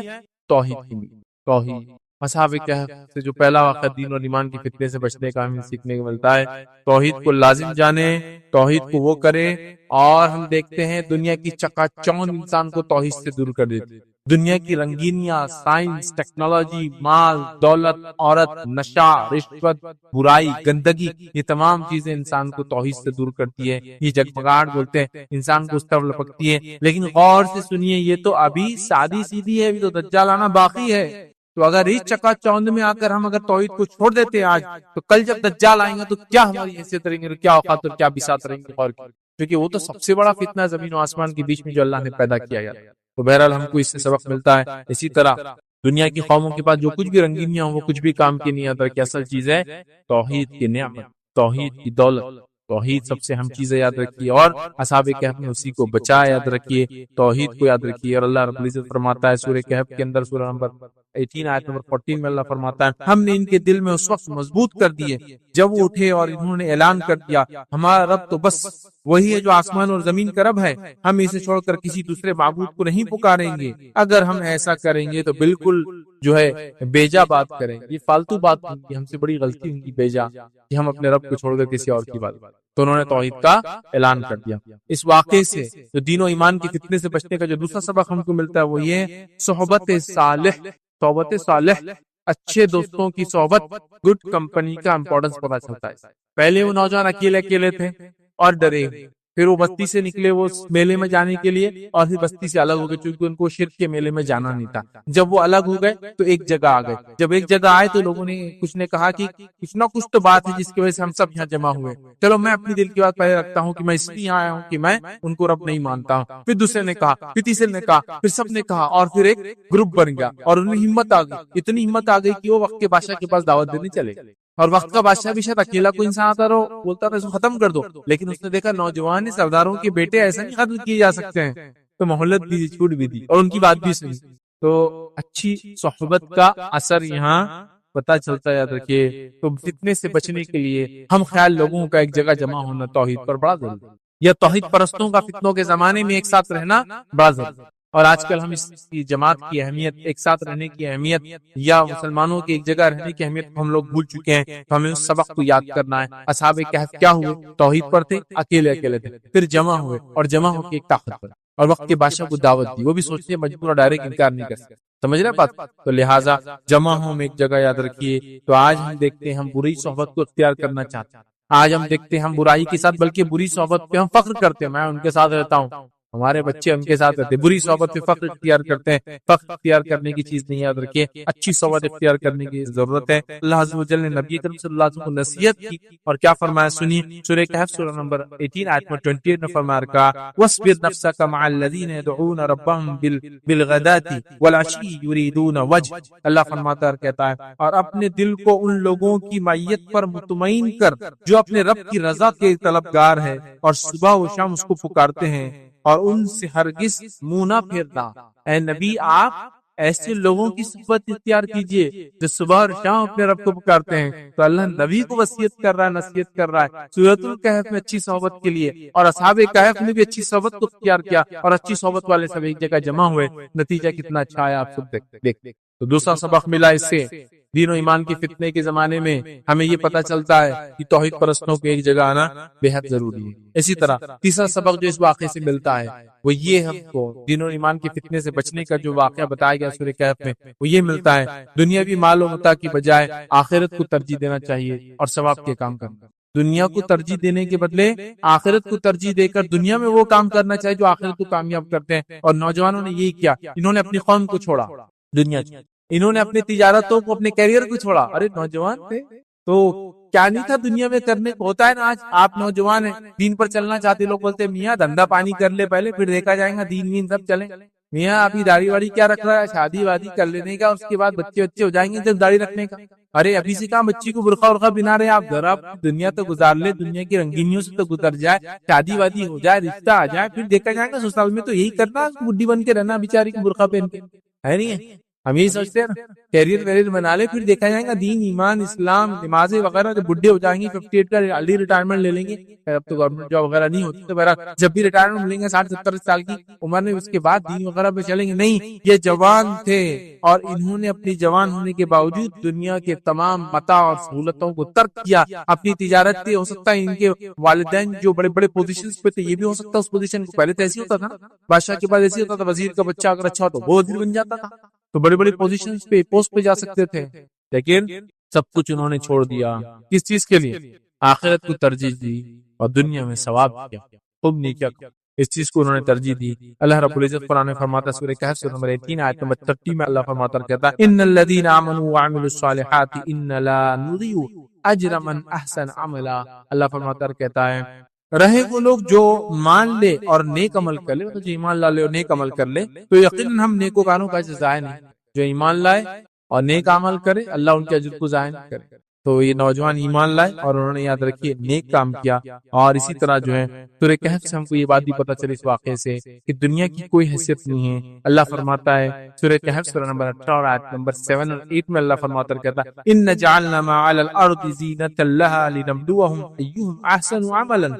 توحید کی ملی. توحید اصحاب کہف سے جو پہلا واقعہ دین اور ایمان کی فتنے سے بچنے کا ہمیں سیکھنے کو ملتا ہے، توحید کو لازم جانے، توحید کو وہ کرے. اور ہم دیکھتے ہیں دنیا کی چکا چوند انسان کو توحید سے دور کر دیتی. دنیا کی رنگینیاں، سائنس، ٹیکنالوجی، مال، دولت، عورت، نشہ، رشوت، برائی، گندگی، یہ تمام چیزیں انسان کو توحید سے دور کرتی ہے. یہ جگمگاہٹ بولتے ہیں، انسان کو اس طرف لپکتی ہے. لیکن غور سے سنیے، یہ تو ابھی سادی سیدھی ہے، ابھی تو دجال آنا باقی ہے. تو اگر اس چکا چوند میں آ کر ہم اگر توحید کو چھوڑ دیتے آج، تو کل جب دجال آئیں گے تو کیا ہماری حیثیت رہیں گے، کیا اوقات اور کیا بساط رہیں گے. اور کیونکہ وہ تو سب سے بڑا فتنہ زمین و آسمان کے بیچ میں جو اللہ نے پیدا کیا ہے. تو بہرحال ہم کو اس سے سبق ملتا ہے. اسی طرح دنیا کی قوموں کے پاس جو کچھ بھی رنگینیاں ہوں وہ کچھ بھی کام کی نہیں آتا. کہ اصل چیز ہے توحید کی نعمت، توحید کی دولت. توحید سب سے اہم چیز ہے، یاد رکھیے. اور اصحاب کہف نے اسی کو بچایا، یاد رکھیے، توحید کو یاد رکھیے. اور اللہ رب العزت فرماتا ہے سورہ کہف کے اندر، سورہ نمبر 18 آیت نمبر 14 میں اللہ فرماتا ہے، ہم نے ان کے دل میں اس وقت مضبوط کر دیے جب وہ اٹھے اور انہوں نے اعلان کر دیا ہمارا رب تو بس وہی ہے جو آسمان اور زمین کا رب ہے، ہم اسے چھوڑ کر کسی دوسرے معبود کو نہیں پکاریں گے. اگر ہم ایسا کریں گے تو بالکل جو ہے بیجا بات کریں، یہ فالتو بات ہوگی، ہم سے بڑی غلطی ہوگی بیجا کہ ہم اپنے رب کو چھوڑ کر کسی اور کی بات. تو انہوں نے توحید کا اعلان کر دیا. اس واقعے سے جو دین و ایمان کی فتنے سے بچنے کا جو دوسرا سبق ہم کو ملتا ہے وہ یہ صحبت صالح. صحبت صالح، اچھے دوستوں کی صحبت، گڈ کمپنی کا امپورٹنس پتا چلتا ہے. پہلے وہ نوجوان اکیلے اکیلے تھے اور ڈرے، پھر وہ بستی سے نکلے وہ میلے میں جانے کے لیے، اور پھر بستی سے الگ ہو گئے کیونکہ ان کو شرک کے میلے میں جانا نہیں تھا. جب وہ الگ ہو گئے تو ایک جگہ آ گئے. جب ایک جگہ آئے تو لوگوں نے کچھ نے کہا کہ کچھ نہ کچھ تو بات ہے جس کی وجہ سے ہم سب یہاں جمع ہوئے. چلو میں اپنی دل کی بات پہلے رکھتا ہوں کہ میں اس لیے آیا ہوں کہ میں ان کو رب نہیں مانتا ہوں. پھر دوسرے نے کہا، پھر تیسرے نے کہا، پھر سب نے کہا، اور پھر ایک گروپ بن گیا. اور انہیں ہمت آ گئی، اتنی ہمت آ گئی کہ وہ وقت کے بادشاہ کے پاس دعوت دینے چلے. اور وقت کا بادشاہ بھی شاید اکیلا کوئی انسان آتا رہو بولتا تھا اس کو ختم کر دو، لیکن اس نے دیکھا نوجوان سرداروں کے بیٹے ایسا نہیں ختم کیے جا سکتے ہیں، تو مہلت دی، چھوٹ بھی دی اور ان کی بات بھی سنی. تو اچھی صحبت کا اثر یہاں پتا چلتا ہے، یاد رکھیے. تو فتنے سے بچنے کے لیے ہم خیال لوگوں کا ایک جگہ جمع ہونا توحید پر بڑا ضروری ہے، یا توحید پرستوں کا فتنوں کے زمانے میں ایک ساتھ رہنا بڑا ضروری ہے. اور آج کل ہم اس کی جماعت کی اہمیت، ایک ساتھ رہنے کی اہمیت، یا مسلمانوں کی ایک جگہ رہنے کی اہمیت کو ہم لوگ بھول چکے ہیں. تو ہمیں اس سبق کو یاد کرنا ہے. اصحاب کہف کیا ہوئے؟ توحید پر تھے، اکیلے تھے، پھر جمع ہوئے اور جمع ہو کے ایک طاقت پر، اور وقت کے بادشاہ کو دعوت دی. وہ بھی سوچتے ہیں مجبور اور ڈائریکٹ انکار نہیں کر سکتے. سمجھ رہے بات؟ تو لہٰذا جمع ہوں ایک جگہ، یاد رکھیے. تو آج ہم دیکھتے ہیں ہم بری صحبت کو اختیار کرنا چاہتے ہیں. آج ہم دیکھتے ہیں ہم برائی کے ساتھ، بلکہ بری صحبت پہ ہم فخر کرتے ہیں. میں ان کے ساتھ رہتا ہوں، ہمارے بچے ان کے ساتھ رہتے ہیں. بری صحبت پہ فخر اختیار کرتے ہیں. فخر اختیار کرنے کی چیز نہیں، یاد رکھیے اچھی صحبت اختیار کرنے کی ضرورت ہے. اللہ عز و جل نے نبی کریم صلی اللہ علیہ وسلم کو نصیحت کی اور کیا فرمایا سنیے. سورہ کہف سورہ نمبر 18 آیت نمبر 28 میں فرمایا رکھا وَاصْبِرْ نَفْسَكَ مَعَ الَّذِينَ يَدْعُونَ رَبَّهُمْ بِالْغَدَاةِ وَالْعَشِيِّ يُرِيدُونَ وَجْهَهُ. اللہ فرماتا کہتا ہے اور اپنے دل کو ان لوگوں کی معیت پر مطمئن کر جو اپنے رب کی رضا کے طلبگار ہے اور صبح و شام اس کو پکارتے ہیں اور ان سے ہرگز منہ نہ پھیرنا. اے نبی آپ ایسے لوگوں کی صحبت اختیار کیجئے جو صبح اور شام اپنے رب کو پکارتے ہیں. تو اللہ نبی کو وصیت کر رہا ہے، نصیحت کر رہا ہے سورۃ الکہف میں اچھی صحبت کے لیے. اور اصحاب کہف نے بھی اچھی صحبت کو اختیار کیا اور اچھی صحبت والے سب ایک جگہ جمع ہوئے. نتیجہ کتنا اچھا ہے آپ سب دیکھتے. تو دوسرا سبق ملا اس سے، دین و ایمان کے فتنے کے زمانے میں ہمیں یہ پتہ چلتا ہے کہ توحید پرستوں کو ایک جگہ آنا بے حد ضروری ہے. اسی طرح تیسرا سبق جو اس واقعے سے ملتا ہے وہ یہ ہم کو دین و ایمان کے فتنے سے بچنے کا جو واقعہ بتایا گیا سورہ کہف میں، وہ یہ ملتا ہے دنیاوی مال و متاع کی بجائے آخرت کو ترجیح دینا چاہیے اور ثواب کے کام کرنا. دنیا کو ترجیح دینے کے بدلے آخرت کو ترجیح دے کر دنیا میں وہ کام کرنا چاہیے جو آخرت کو کامیاب کرتے ہیں. اور نوجوانوں نے یہی کیا، انہوں نے اپنی قوم کو چھوڑا دنیا کی، انہوں نے اپنی تجارتوں کو، اپنے کیریئر کو چھوڑا. ارے نوجوان تھے تو کیا نہیں تھا دنیا میں کرنے کو. ہوتا ہے نا آج آپ نوجوان ہیں، دین پر چلنا چاہتے، لوگ بولتے ہیں میاں دھندا پانی کر لے پہلے پھر دیکھا جائے گا، دین وین سب چلیں. میاں ابھی داڑھی واڑی کیا رکھ رہا ہے، شادی وادی کر لینے کا، اس کے بعد بچے ہو جائیں گے جب داڑھی رکھنے کا. ارے ابھی سے کہاں بچی کو برقع ورقع بنا رہے آپ، ذرا دنیا تو گزار لے، دنیا کی رنگینیوں سے تو گزر جائے، شادی وادی ہو جائے، رشتہ آ جائے، پھر دیکھا جائے گا. سسرال میں تو یہی کرنا، بڈھی بن کے رہنا بیچاری کو برقع پہن کے، ہے نہیں ہے؟ ہم یہی سوچتے ہیں نا، کیریئر ویریئر بنا لے، پھر دیکھا جائے گا دین ایمان اسلام نمازیں وغیرہ. جب بڈھے ہو جائیں گے 58 کا ارلی ریٹائرمنٹ لے لیں گے، اب تو گورنمنٹ جاب وغیرہ نہیں ہوتی، تو بہرحال جب بھی ریٹائرمنٹ ملیں گے 60-70 سال کی عمر میں، اس کے بعد دین وغیرہ پہ چلیں گے. نہیں، یہ جوان تھے اور انہوں نے اپنی جوان ہونے کے باوجود دنیا کے تمام متاع اور سہولتوں کو ترک کیا. اپنی تجارت تھی، ہو سکتا ہے ان کے والدین جو بڑے بڑے پوزیشنز پہ تھے، یہ بھی ہو سکتا ہے اس پوزیشن کو پہلے تو ایسے ہوتا تھا، بادشاہ کے بعد ایسے ہوتا تھا، وزیر کا بچہ اگر اچھا ہو تو وہ وزیر بن جاتا تھا، تو بڑے بڑے پوزیشنز پہ پوسٹ پہ جا سکتے تھے. لیکن سب کچھ انہوں نے چھوڑ دیا، کس چیز کے لیے؟ آخرت کو ترجیح دی اور دنیا میں ثواب کیا، خوب نیکیاں، اس چیز کو انہوں نے ترجیح دی. اللہ رب العزت قرآن میں فرماتا ہے سورہ کہف سورہ نمبر 18 آیت نمبر 30 میں اللہ فرماتا کہتا ہے ان الذين آمنوا وعملوا الصالحات ان لا نضيع اجر من احسن عملا. اللہ فرماتا کہتا ہے رہے وہ لوگ جو مان لے اور نیک عمل کر لے، جو ایمان لا لے اور نیک عمل کر لے، تو یقیناً ہم نیکوکاروں کا ضائع نہیں. جو ایمان لائے اور نیک عمل کرے اللہ ان کے اجر کو ضائع نہیں کرے. تو یہ نوجوان ایمان لائے اور انہوں نے یاد رکھیے نیک کام کیا. اور اسی طرح جو ہے سورہ کہف سے ہم کو یہ بات بھی پتہ چلی اس واقعے سے کہ دنیا کی کوئی حیثیت نہیں ہے. اللہ فرماتا ہے سورہ کہف سورہ نمبر 18 اور آیت نمبر 7 اور 8 میں اللہ فرماتا کہتا ہے ان جعلنا ما علی الارض زینۃ لها لنبلوهم ایہم احسن عملا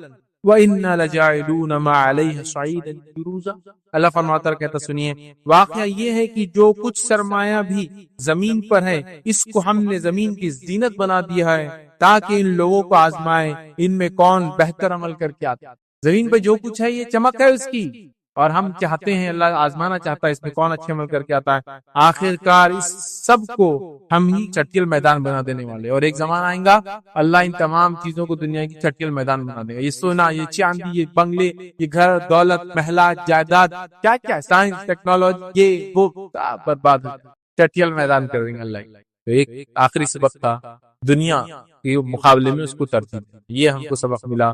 وَإِنَّا لَجَاعِلُونَ مَا عَلَيْهَ صَعِيدًا جُرُوزًا. اللہ فرماتا کہتا سنیے واقعہ یہ ہے کہ جو کچھ سرمایہ بھی زمین پر ہے اس کو ہم نے زمین کی زینت بنا دیا ہے تاکہ ان لوگوں کو آزمائے ان میں کون بہتر عمل کر کے آتا. زمین پہ جو کچھ ہے یہ چمک ہے اس کی، اور ہم چاہتے ہیں اللہ آزمانا چاہتا ہے اس میں کون اچھے عمل کر کے آتا ہے. آخر کار اس سب کو ہم ہی چٹیل میدان بنا دینے والے، اور ایک زمانہ آئے گا اللہ ان تمام چیزوں کو دنیا کی چٹیل میدان بنا دے گا. یہ سونا، یہ چاندی، یہ بنگلے، یہ گھر، دولت، محلات، جائیداد، کیا کیا سائنس ٹیکنالوجی، یہ وہ برباد چٹیل میدان کر دیں گے اللہ. تو ایک آخری سبق تھا دنیا کے مقابلے میں اس کو ترجیح، یہ ہم کو سبق ملا.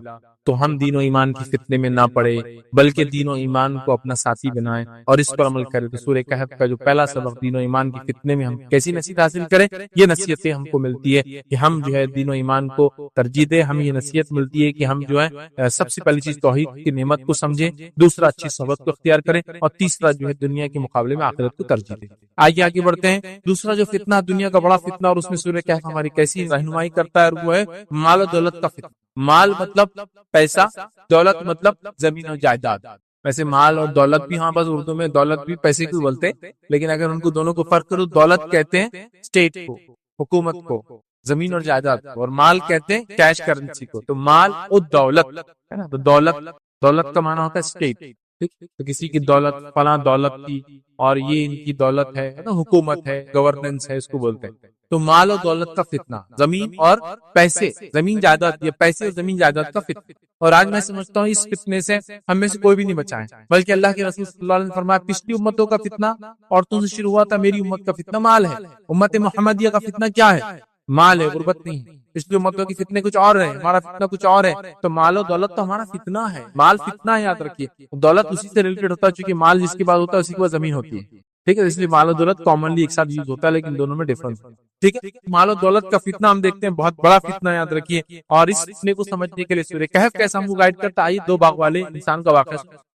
تو ہم دین و ایمان کی فتنے میں نہ پڑے بلکہ دین و ایمان کو اپنا ساتھی بنائیں اور اس پر عمل کریں. تو سورہ کہف کا جو پہلا سبق دین و ایمان کی فتنے میں ہم کیسی نصیحت حاصل کریں، یہ نصیحتیں ہم کو ملتی ہے کہ ہم جو ہے دین و ایمان کو ترجیح دیں. ہمیں یہ نصیحت ملتی ہے کہ ہم جو ہے سب سے پہلی چیز توحید کی نعمت کو سمجھیں، دوسرا اچھی صحبت کو اختیار کریں، اور تیسرا جو ہے دنیا کے مقابلے میں آخرت کو ترجیح دیں. آئیے آگے بڑھتے ہیں. دوسرا جو فتنہ دنیا کا بڑا فتنہ، اور اس میں سورہ کہف ہماری کیسی رہنمائی کرتا ہے، وہ ہے مال و دولت کا فتنہ. مال مطلب پیسہ، دولت مطلب زمین و جائیداد. ویسے مال اور دولت بھی، ہاں بس اردو میں دولت بھی پیسے کو بولتے ہیں، لیکن اگر ان کو دونوں کو فرق کرو، دولت کہتے ہیں اسٹیٹ کو، حکومت کو، زمین اور جائیداد کو، اور مال کہتے ہیں کیش کرنسی کو. تو مال اور دولت ہے نا، تو دولت کا معنی ہوتا ہے اسٹیٹ. ٹھیک، تو کسی کی دولت فلاں دولت کی، اور یہ ان کی دولت ہے نا، حکومت ہے، گورننس ہے، اس کو بولتے ہیں. تو مال اور دولت کا فتنہ، زمین اور پیسے، زمین جائیداد، یہ پیسے اور زمین جائیداد کا فتنہ. اور آج میں سمجھتا ہوں اس فتنے سے ہم میں سے کوئی بھی نہیں بچا ہے، بلکہ اللہ کے رسول صلی اللہ علیہ وسلم نے فرمایا پچھلی امتوں کا فتنہ عورتوں سے شروع ہوا تھا، میری امت کا فتنہ مال ہے. امت محمدیہ کا فتنہ کیا ہے؟ مال ہے، غربت نہیں ہے. پچھلی امتوں کی فتنے کچھ اور ہے، ہمارا فتنہ کچھ اور ہے. تو مال و دولت تو ہمارا فتنہ ہے، مال فتنہ ہے، یاد رکھیے. دولت اسی سے ریلیٹڈ ہوتا ہے، چونکہ مال جس کے بعد ہوتا ہے اسی کے بعد زمین ہوتی ہے. ٹھیک ہے، اس لیے مال و دولت کامنلی ایک ساتھ یوز ہوتا ہے، لیکن دونوں میں ڈفرنس. ٹھیک ہے، مال و دولت کا فتنہ ہم دیکھتے ہیں، بہت بڑا فتنہ، یاد رکھیے. اور اس فتنے کو سمجھنے کے لیے سورہ کہف کیسا ہم کو گائیڈ کرتا ہے. دو باغ والے انسان کا واقعہ.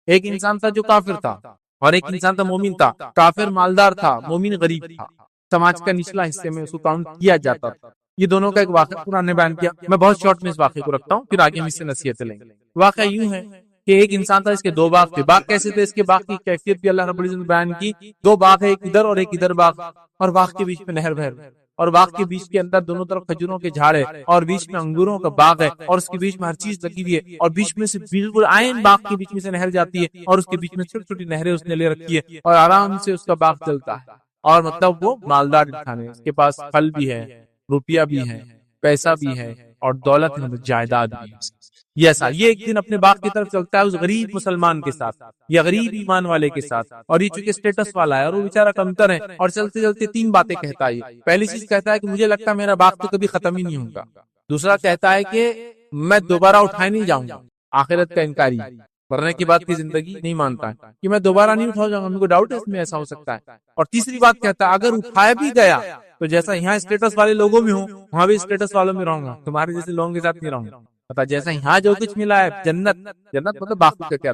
ایک انسان تھا جو کافر تھا، اور ایک انسان تھا مومن تھا. کافر مالدار تھا، مومن غریب تھا، سماج کا نچلا حصے میں اس کو کاؤنٹ کیا جاتا تھا. یہ دونوں کا ایک واقعہ قرآن نے بیان کیا. میں بہت شارٹ میں اس واقعے کو رکھتا ہوں، پھر آگے ہم اس سے نصیحتیں لیں گے. واقعہ یوں ہے کہ ایک انسان تھا، اس کے دو باغ تھے. باغ کیسے تھے؟ اس کے باغ کی کیفیت بھی اللہ رب العزت نے بیان کی. دو باغ ہے، ایک ادھر اور ایک ادھر باغ، اور باغ کے بیچ میں نہر بہہ رہی ہے، اور باغ کے بیچ کے اندر دونوں طرف کھجوروں کے جھاڑ ہے، اور بیچ میں انگوروں کا باغ ہے، اور اس کے بیچ میں ہر چیز لگی ہوئی ہے، اور بیچ میں سے بالکل عین باغ کے بیچ میں سے نہر جاتی ہے، اور اس کے بیچ میں چھوٹی چھوٹی نہریں اس نے لے رکھی ہے، اور آرام سے اس کا باغ چلتا ہے. اور مطلب وہ مالدار انسان ہے، اس کے پاس پھل بھی ہے، روپیہ بھی ہے، پیسہ بھی ہے، اور دولت ہے، جائیداد بھی ہے. یہ ایک دن اپنے باغ کی طرف چلتا ہے اس غریب مسلمان کے ساتھ یا غریب ایمان والے کے ساتھ، اور یہ چونکہ اسٹیٹس والا ہے اور وہ بیچارہ کمتر ہے. اور چلتے چلتے تین باتیں کہتا ہے. پہلی چیز کہتا ہے کہ مجھے لگتا ہے میرا باغ تو کبھی ختم ہی نہیں ہوگا. دوسرا کہتا ہے کہ میں دوبارہ اٹھائے نہیں جاؤں گا، آخرت کا انکاری، مرنے کے بعد کی زندگی نہیں مانتا ہے کہ میں دوبارہ نہیں اٹھاؤں گا. ان کو ڈاؤٹ ہے اس میں ایسا ہو سکتا ہے. اور تیسری بات کہتا ہے اگر اٹھایا بھی گیا تو جیسا یہاں اسٹیٹس والے لوگوں میں ہوں وہاں بھی اسٹیٹس والوں میں رہوں گا، تمہارے جیسے لوگوں کے ساتھ نہیں رہوں گا. پتا جیسا یہاں جو کچھ ملا ہے، جنت مطلب باغ کا کیا،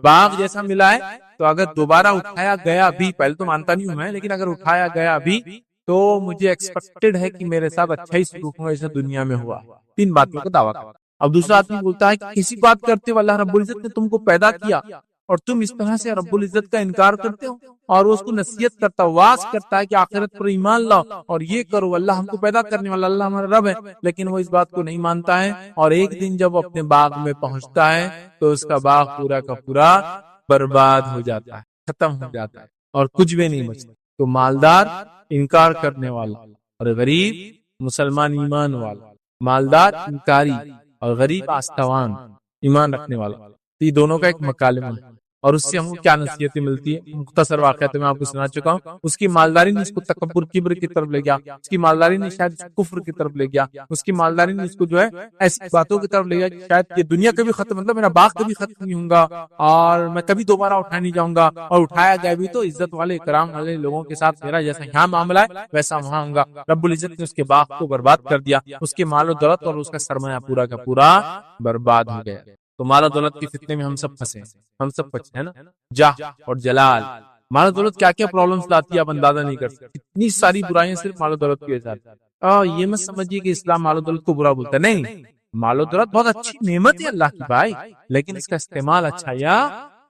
باغ جیسا ملا ہے، تو اگر دوبارہ اٹھایا گیا بھی، پہلے تو مانتا نہیں ہوں میں، لیکن اگر اٹھایا گیا بھی تو مجھے ایکسپیکٹڈ ہے کہ میرے ساتھ اچھا ہی سلوک ہوگا جیسا دنیا میں ہوا. تین باتوں کا دعویٰ کرتا. اب دوسرا آدمی بولتا ہے کہ کسی بات کرتے ہو، اللہ رب العزت نے تم کو پیدا کیا اور تم اس طرح سے رب العزت کا انکار کرتے ہو. اور وہ اس کو نصیحت کرتا، واز کرتا ہے کہ آخرت پر ایمان لاؤ اور یہ کرو، اللہ ہم کو پیدا کرنے والا، اللہ ہمارا رب ہے. لیکن وہ اس بات کو نہیں مانتا ہے، اور ایک دن جب وہ اپنے باغ میں پہنچتا ہے تو اس کا باغ پورا کا پورا برباد ہو جاتا ہے، ختم ہو جاتا ہے، اور کچھ بھی نہیں بچتا. تو مالدار انکار کرنے والا اور غریب مسلمان ایمان والا، مالدار انکاری اور غریب آستوان ایمان رکھنے والا. یہ دونوں کا ایک مکالمہ ہے. اور اس سے ہم کو کیا نصیحتیں ملتی ہے؟ مختصر واقعہ تو میں آپ کو سنا چکا ہوں. اس کی مالداری نے اس کو تکبر کبر کی طرف لے گیا، اس کی مالداری نے شاید کفر کی طرف لے گیا، اس کی مالداری نے اس کو جو ہے ایسی باتوں کی طرف لے گیا کہ شاید یہ دنیا کبھی ختم، مطلب میرا باغ کبھی ختم نہیں ہوگا، اور میں کبھی دوبارہ اٹھایا نہیں جاؤں گا، اور اٹھایا گیا بھی تو عزت والے کرام والے لوگوں کے ساتھ میرا جیسا یہاں معاملہ ہے ویسا وہاں ہوگا. رب العزت نے اس کے باغ کو برباد کر دیا، اس کے مال و دولت اور اس کا سرمایہ پورا کا پورا برباد ہو گیا. تو مال و دولت کے فتنے میں ہم سب پھنسے، ہم سب پھنسے ہیں نا. جاہ اور جلال، مال و دولت کیا کیا پرابلمز لاتی ہے آپ اندازہ نہیں کر سکتے. اتنی ساری برائیاں صرف مال و دولت کی وجہ سے. یہ مت سمجھیے کہ اسلام مال و دولت کو برا بولتا ہے، نہیں. مال و دولت بہت اچھی نعمت ہے اللہ کی بھائی، لیکن اس کا استعمال اچھا یا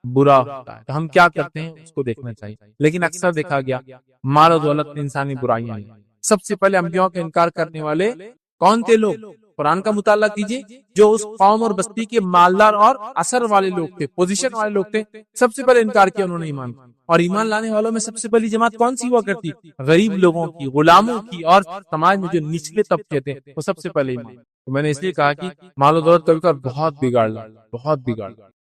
برا ہوتا ہے. تو ہم کیا کرتے ہیں اس کو دیکھنا چاہیے. لیکن اکثر دیکھا گیا مال و دولت انسانی برائیاں ہیں. سب سے پہلے انبیاء کا انکار کرنے والے کون تھے لوگ؟ قرآن کا مطالعہ کیجیے. جو اس قوم اور بستی کے مالدار اور اثر والے لوگ تھے، پوزیشن والے لوگ تھے، سب سے پہلے انکار کیا انہوں نے ایمان کا. اور ایمان لانے والوں میں سب سے پہلی جماعت کون سی ہوا کرتی؟ غریب لوگوں کی، غلاموں کی، اور سماج میں جو نچلے طبقے تھے وہ سب سے پہلے ایمان. تو میں نے اس لیے کہا کہ مال و دولت کا بہت بگاڑ،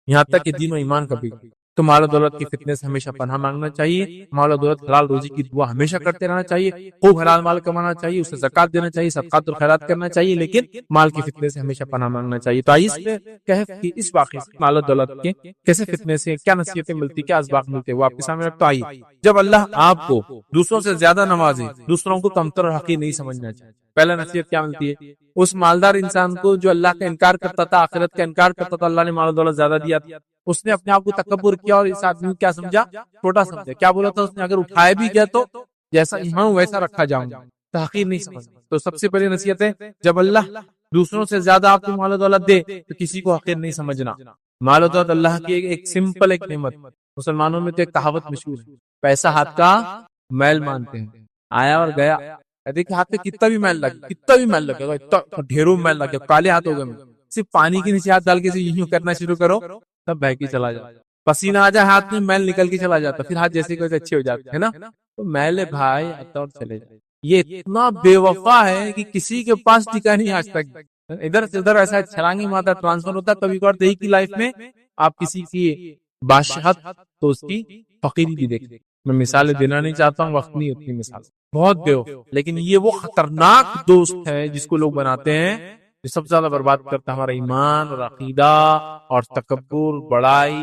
یہاں تک کہ دین و ایمان کا بگاڑ. تو مال و دولت کی فتنے سے ہمیشہ پناہ مانگنا چاہیے. مال و دولت حلال روزی کی دعا ہمیشہ کرتے رہنا چاہیے. خوب حلال مال کمانا چاہیے، اسے زکات دینا چاہیے، صدقات اور خیرات کرنا چاہیے، لیکن مال کی فتنے سے ہمیشہ پناہ مانگنا چاہیے. تو آئیے کہف کی اس واقعے سے مال و دولت کے کیسے فتنے سے کیا نصیحتیں ملتی، کیا اسباق ملتے وہ آپ کے سامنے رکھتا. آئیے، جب اللہ آپ کو دوسروں سے زیادہ نوازے، دوسروں کو کمتر اور حقیر نہیں سمجھنا چاہیے. پہلا نصیحت کیا ملتی ہے؟ اس مالدار انسان کو جو اللہ کا انکار کرتا تھا، آخرت کا انکار کرتا تھا، اللہ نے مال و دولت زیادہ دیا تھا، اس نے اپنے آپ کو تکبر کیا اور اس آدمی کو کیا سمجھا؟ چھوٹا سمجھا. کیا بولا تھا اس نے؟ اگر اٹھایا بھی گیا تو جیسا یہاں ویسا رکھا جاؤں گا، تحقیر نہیں سمجھ. تو سب سے پہلی نصیحت ہے جب اللہ دوسروں سے زیادہ آپ کو مال و دولت دے تو کسی کو حقیر نہیں سمجھنا. مال و دولت اللہ کی ایک سمپل ایک نعمت. مسلمانوں میں تو ایک کہاوت مشہور ہے، پیسہ ہاتھ کا میل مانتے ہیں. آیا اور گیا، دیکھیں ہاتھ میں کتنا بھی میل لگے، کتنا بھی میل لگے گا، اتنا ڈھیروں میل لگے، کالے ہاتھ ہو گئے، صرف پانی کے نیچے ہاتھ ڈال کے یوں کرنا شروع کرو تب بہ کے چلا جائے. پسینہ آ جائے ہاتھ میں، میل نکل کے چلا جاتا، پھر ہاتھ جیسے کوئی اچھے ہو جاتے ہے نا. تو میل بھائی آتا اور چلے جائے. یہ اتنا بے وفا ہے کہ کسی کے پاس ٹکا نہیں آج تک. ادھر سے ادھر ایسا چھلانگی مارتا ٹرانسفر ہوتا. کبھی کبھار دیہی کی لائف میں آپ کسی کی بادشاہت تو اس کی فقیری بھی دیکھتے. میں مثالیں دینا نہیں چاہتا ہوں، وقت نہیں اتنی مثال، بہت بے وفا. لیکن یہ وہ خطرناک دوست ہے جس کو لوگ بناتے ہیں جو سب سے زیادہ برباد کرتا ہے ہمارا ایمان اور عقیدہ اور تکبر، بڑائی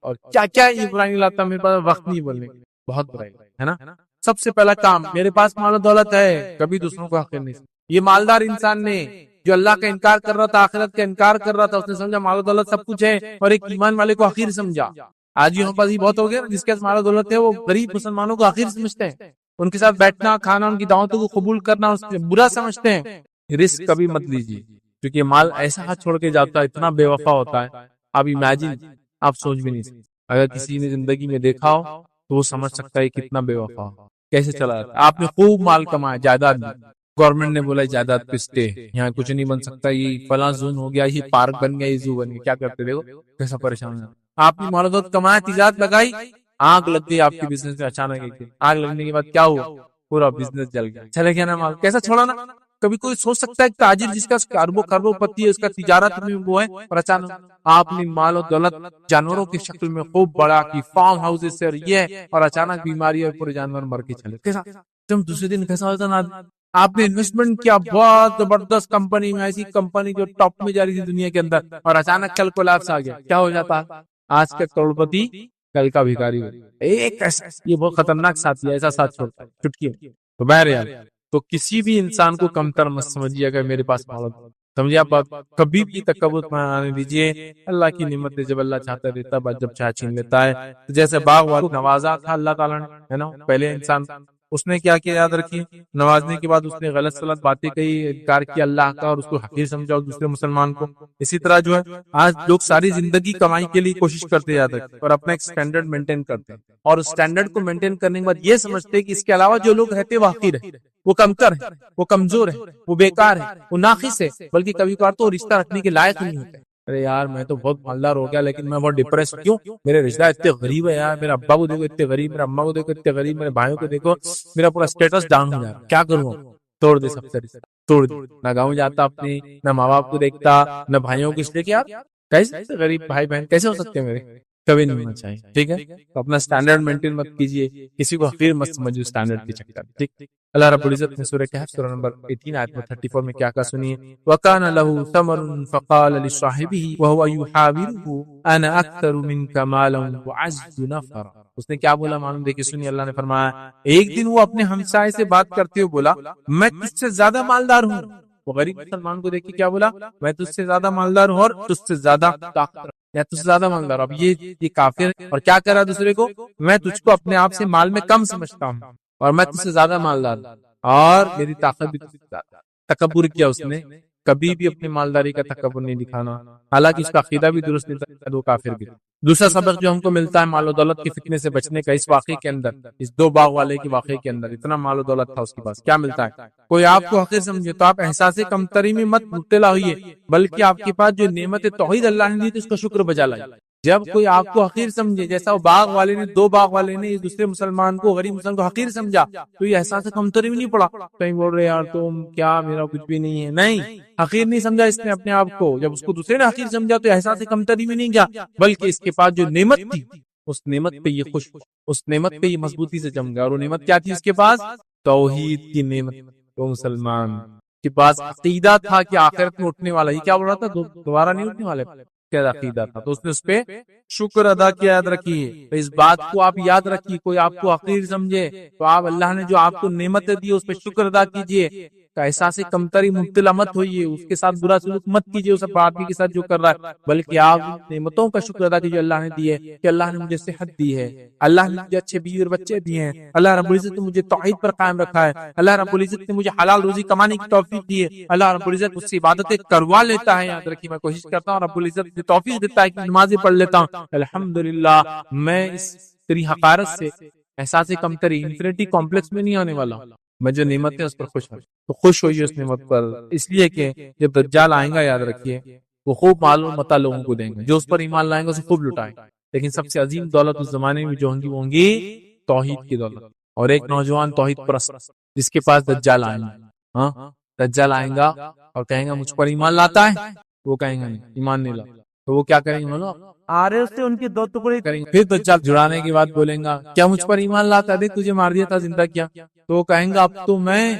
اور کیا کیا یہ برائی لاتا. میرے پاس وقت نہیں بولنے، بہت برائی ہے نا. سب سے پہلا کام، میرے پاس مال و دولت ہے، کبھی دوسروں کو حقیر نہیں سمجھا. یہ مالدار انسان نے جو اللہ کا انکار کر رہا تھا، آخرت کا انکار کر رہا تھا، اس نے سمجھا مال و دولت سب کچھ ہے اور ایک ایمان والے کو حقیر سمجھا. آج یہاں پر بہت ہو گیا، جس کے پاس مال و دولت ہے وہ غریب مسلمانوں کو حقیر سمجھتے ہیں، ان کے ساتھ بیٹھنا کھانا، ان کی دعوتوں کو قبول کرنا اس سے برا سمجھتے ہیں. رسک کبھی مت لیجیے، کیونکہ مال ایسا ہاتھ چھوڑ کے جاتا ہے، اتنا بے وفا ہوتا ہے. آپ امیجن، آپ سوچ بھی نہیں سکتے. اگر کسی نے زندگی میں دیکھا ہو تو وہ سمجھ سکتا ہے کتنا بے وفا ہو، کیسے چلا جاتا ہے. آپ نے خوب مال کمایا، جائیداد میں، گورنمنٹ نے بولا جائیداد پہ اسٹے، یہاں کچھ نہیں بن سکتا، یہ فلاں زون ہو گیا، یہ پارک بن گیا، یہ زو بن گیا. کیا کرتے دیکھو کیسا پریشان ہے. آپ نے مال و دولت کمایا، تجارت لگائی، آگ لگ گئی آپ کے بزنس میں. اچانک ایک دن آگ لگنے کے بعد کیا ہوا؟ پورا بزنس جل گیا، چلے گیا نا مال. کیسا چھوڑا نا. کبھی کوئی سوچ سکتا ہے کہ تاجر جس کا کروڑ پتی ہے، اس کا تجارت میں وہ ہے، اور اچانک آپ نے مال و دولت جانوروں کی شکل میں خوب بڑا کی، فارم ہاؤس سے، اور یہ، اور اچانک بیماری اور پورے جانور مر کے چلے. کیسا تم دوسرے دن کیسا ہوتا نا. آپ نے انویسٹمنٹ کیا بہت زبردست کمپنی میں، ایسی کمپنی جو ٹاپ میں جا رہی تھی دنیا کے اندر، اور اچانک کل کولیپس آ گیا. کیا ہو جاتا؟ آج کا کروڑ پتی کل کا بھکاری ہو. ایک ایسا، یہ بہت خطرناک ساتھی ہے، ایسا ساتھ چھوڑتا ہے چٹکی میں. تو بہرحال، تو کسی بھی انسان کو کمتر مت سمجھیے. اگر میرے پاس مال سمجھے آپ، کبھی بھی تکبر نہ آنے دیجیے. اللہ کی نعمت ہے، جب اللہ چاہتا دیتا ہے، جب چاہے چھین لیتا ہے. جیسے باغ والوں کو نوازا تھا اللہ تعالیٰ نے، ہے نا. پہلے انسان اس نے کیا یاد رکھیے، نوازنے کے بعد اس نے غلط سلط باتیں کہی، انکار کیا اللہ کا، اور اس کو حقیر سمجھا دوسرے مسلمان کو. اسی طرح جو ہے آج لوگ ساری زندگی کمائی کے لیے کوشش کرتے یاد رکھتے اور اپنا ایک سٹینڈرڈ مینٹین کرتے ہیں، اور اس سٹینڈرڈ کو مینٹین کرنے کے بعد یہ سمجھتے کہ اس کے علاوہ جو لوگ رہتے وہ حقیر ہے، وہ کمتر ہے، وہ کمزور ہے، وہ بیکار ہے، وہ ناقص ہے، بلکہ کبھی کبھار تو رشتہ رکھنے کے لائق نہیں ہوتے. ارے یار میں تو بہت مالدار ہو گیا لیکن میں بہت ڈپریس کیوں، میرے رشتہ اتنے غریب ہے یار. میرے ابا کو دیکھو اتنے غریب، میرے اماں کو دیکھو اتنے غریب، میرے بھائیوں کو دیکھو، میرا پورا اسٹیٹس ڈاؤن ہو جا رہا ہے. کیا کروں؟ توڑ دے سب سے رشتہ، توڑ دے. نہ گاؤں جاتا اپنے، نہ ماں باپ کو دیکھتا، نہ بھائیوں کو. اس لیے کہ یار کیسے غریب بھائی بہن کیسے ہو سکتے ہیں میرے؟ کبھی نہیں ہونا چاہیے. ٹھیک ہے، تو اپنا سٹینڈرڈ مینٹین مت کیجیے، کسی کو حقیر مت سمجھو سٹینڈرڈ کے چکر. ٹھیک. اللہ رب العزت نے سورہ کہف سورہ نمبر 18 آیت 34 میں کیا کہا سنیے. وَكَانَ لَهُ ثَمَرٌ فَقَالَ لِصَاحِبِهِ وَهُوَ يُحَاوِرُهُ أَنَا أَكْثَرُ مِنْكَ مَالًا وَأَعَزُّ نَفَرًا. اس نے کیا بولا معلوم دیکھیے سنیے. اللہ نے فرمایا ایک دن وہ اپنے ہمسائے سے بات کرتے ہوئے بولا میں تجھ سے زیادہ مالدار ہوں. وہ غریب مسلمان کو دیکھ کے کیا بولا؟ میں تجھ سے زیادہ مالدار ہوں اور تجھ سے زیادہ طاقت یا تجھ سے زیادہ مالدار. اب یہ کافر اور کیا کہہ رہا دوسرے کو؟ میں تجھ کو اپنے آپ سے مال میں کم سمجھتا ہوں اور میں تجھ سے زیادہ مالدار اور میری طاقت بھی تجھ سے زیادہ. تکبر کیا اس نے، کبھی بھی اپنی مالداری کا تکبر نہیں دکھانا، حالانکہ اس کا عقیدہ بھی درست نہیں تھا، وہ کافر بھی. دوسرا سبق جو ہم کو ملتا ہے مال و دولت کے فتنے سے بچنے کا، اس واقعے کے اندر، اس دو باغ والے کے واقعے کے اندر اتنا مال و دولت تھا اس کے پاس، کیا ملتا ہے؟ کوئی آپ کو حقیر سمجھے تو آپ احساس کمتری میں مت مبتلا ہوئیے، بلکہ آپ کے پاس جو نعمت توحید اللہ نے دی تو اس کا شکر بجا لائے. جب کوئی آپ کو حقیر سمجھے، جیسا وہ باغ والے نے، دو باغ والے نے دوسرے مسلمان کو، غریب مسلمان کو حقیر سمجھا، تو یہ احساس کمتری میں نہیں پڑا. کہیں بول رہے یار تم کیا، میرا کچھ بھی نہیں ہے. نہیں، حقیر نہیں سمجھا اس نے اپنے آپ کو. جب اس کو دوسرے نے حقیر سمجھا تو احساس کمتری میں نہیں گیا، بلکہ اس کے پاس جو نعمت تھی اس نعمت پہ یہ خوش، اس نعمت پہ یہ مضبوطی سے جم گیا. اور وہ نعمت کیا تھی اس کے پاس؟ توحید کی نعمت. تو مسلمان کے پاس عقیدہ تھا کہ آخرت میں اٹھنے والا. یہ کیا بول رہا تھا؟ دوبارہ نہیں اٹھنے والے. کیا عقیدہ تھا تو اس نے اس پہ شکر ادا کیا. یاد رکھیے اس بات کو، آپ یاد رکھیے. کوئی آپ کو حقیر سمجھے تو آپ، اللہ نے جو آپ کو نعمت دی اس پہ شکر ادا کیجئے. کا احساس کمتری مبتلا مت ہوئیے، اس کے ساتھ برا سلوک مت کیجیے اس آدمی کے ساتھ جو کر رہا ہے، بلکہ آپ نعمتوں کا شکر ادا کیجیے اللہ نے دی ہے، کہ اللہ نے مجھے صحت دی ہے، اللہ نے مجھے اچھے بیوی اور بچے دیے ہیں، اللہ رب العزت نے مجھے توحید پر قائم رکھا ہے، اللہ رب العزت نے مجھے حلال روزی کمانے کی توفیق دی ہے، اللہ رب العزت مجھ سے عبادتیں کروا لیتا ہے، یاد رکھیے میں کوشش کرتا ہوں، رب العزت مجھے توفیق دیتا ہے کہ نمازیں پڑھ لیتا ہوں، الحمدللہ میں اس تیری حقارت سے احساس کمتری انفینٹی کمپلیکس میں نہیں آنے والا ہوں، میں جو نعمت ہے اس پر خوش ہوں، تو خوش ہوئیے اس نعمت پر، اس لیے کہ جب دجال آئیں گا یاد رکھیے وہ خوب مال و متاع لوگوں کو دیں گے، جو اس پر ایمان لائیں گے اسے خوب لٹائیں گے، لیکن سب سے عظیم دولت اس زمانے میں جو ہوں گی وہ ہوں گی توحید کی دولت، اور ایک نوجوان توحید پرست جس کے پاس دجال آئیں گا، ہاں دجال آئیں گا اور کہیں گا مجھ پر ایمان لاتا ہے، وہ کہیں گا نہیں ایمان نہیں لاتا، تو وہ کیا کریں گے بولو آرے اس سے ان کے دو ٹکڑے کریں گے، پھر دجال جڑانے کے بعد بولیں گا کیا مجھ پر ایمان لاتا ہے، تجھے مار دیا تھا زندہ کیا، تو وہ کہیں گا اب تو میں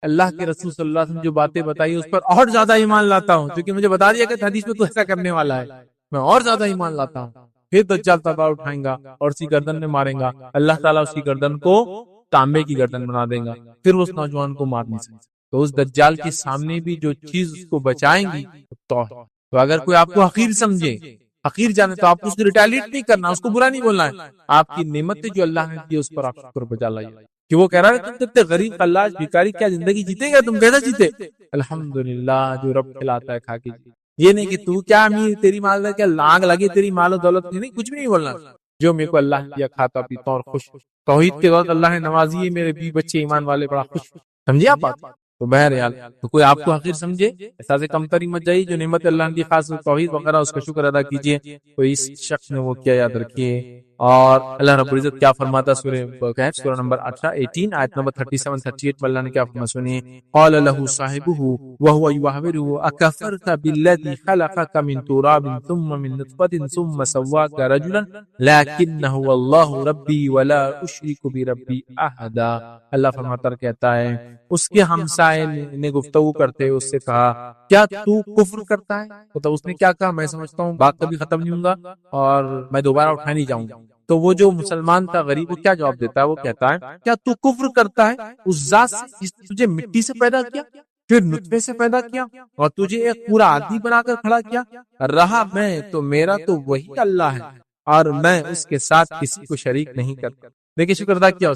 اللہ کے رسول صلی اللہ علیہ وسلم جو باتیں بتائی اس پر اور زیادہ ایمان لاتا ہوں، کیونکہ مجھے بتا دیا کہ حدیث میں تو ایسا کرنے والا ہے، میں اور زیادہ ایمان لاتا ہوں، پھر دجال تلوار اٹھائیں گا اور اسی گردن میں ماریں گا، اللہ تعالیٰ اس کی گردن کو تانبے کی گردن بنا دیں گا، پھر وہ اس نوجوان کو مار نہیں سکتے، تو اس دجال کے سامنے بھی جو چیز اس کو بچائیں گی تو اگر کوئی آپ کو حقیر سمجھے حقیر جانے تو آپ اس کو ریٹیلیٹ نہیں کرنا، اس کو برا نہیں بولنا ہے، آپ کی نعمت جو اللہ نے دی اس پر آپ شکر بجا لائیے، کہ وہ کہہ رہا ہے تم کتنے غریب فلاش بھکاری کیا زندگی جیتے گا، تم کیسا جیتے، الحمدللہ جو رب کھلاتا ہے کھا کے، یہ نہیں کہ تو کیا امیر تیری مال کیا لانگ لگے تیری مال و دولت نہیں، کچھ بھی نہیں بولنا، جو میرے کو اللہ نے دیا کھاتا پیتا اور خوش، توحید کے بعد اللہ نے نوازی ہے میرے بیوی بچے ایمان والے بڑا خوش، سمجھے آپ بات، تو بہرحال تو کوئی آپ کو حقیر سمجھے احساس کمتری مت جائیے، جو نعمت اللہ نے دی خاص توحید وغیرہ اس کا شکر ادا کیجیے، تو اس شخص نے وہ کیا یاد رکھیے، اور اللہ رب العزت کیا فرماتا سورہ کہف سورہ نمبر 18 آیت نمبر 37-38 میں اللہ نے کیا فرمایا سنیے، قال له صاحبه وهو يحاوره اكفرت بالذي خلقك من تراب ثم من نطفة ثم سواك رجلا لكن هو الله ربي ولا اشرك بربي احدا، اللہ فرماتا کہتا ہے اس کے ہمسائے نے گفتگو کرتے اس سے کہا کیا تو کفر کرتا ہے، تو اس نے کیا کہا میں سمجھتا ہوں بات کبھی ختم نہیں ہوگا اور میں دوبارہ اٹھا نہیں جاؤں گا، تو وہ جو مسلمان تھا غریب وہ کیا جواب دیتا ہے، وہ کہتا ہے کیا تو کفر کرتا ہے اس ذات سے جس نے تجھے مٹی سے پیدا کیا پھر نطفے سے پیدا کیا اور تجھے ایک پورا آدمی بنا کر کھڑا کیا، رہا میں تو میرا تو وہی اللہ ہے اور میں اس کے ساتھ کسی کو شریک نہیں کرتا، دیکھیں شکر ادا کیا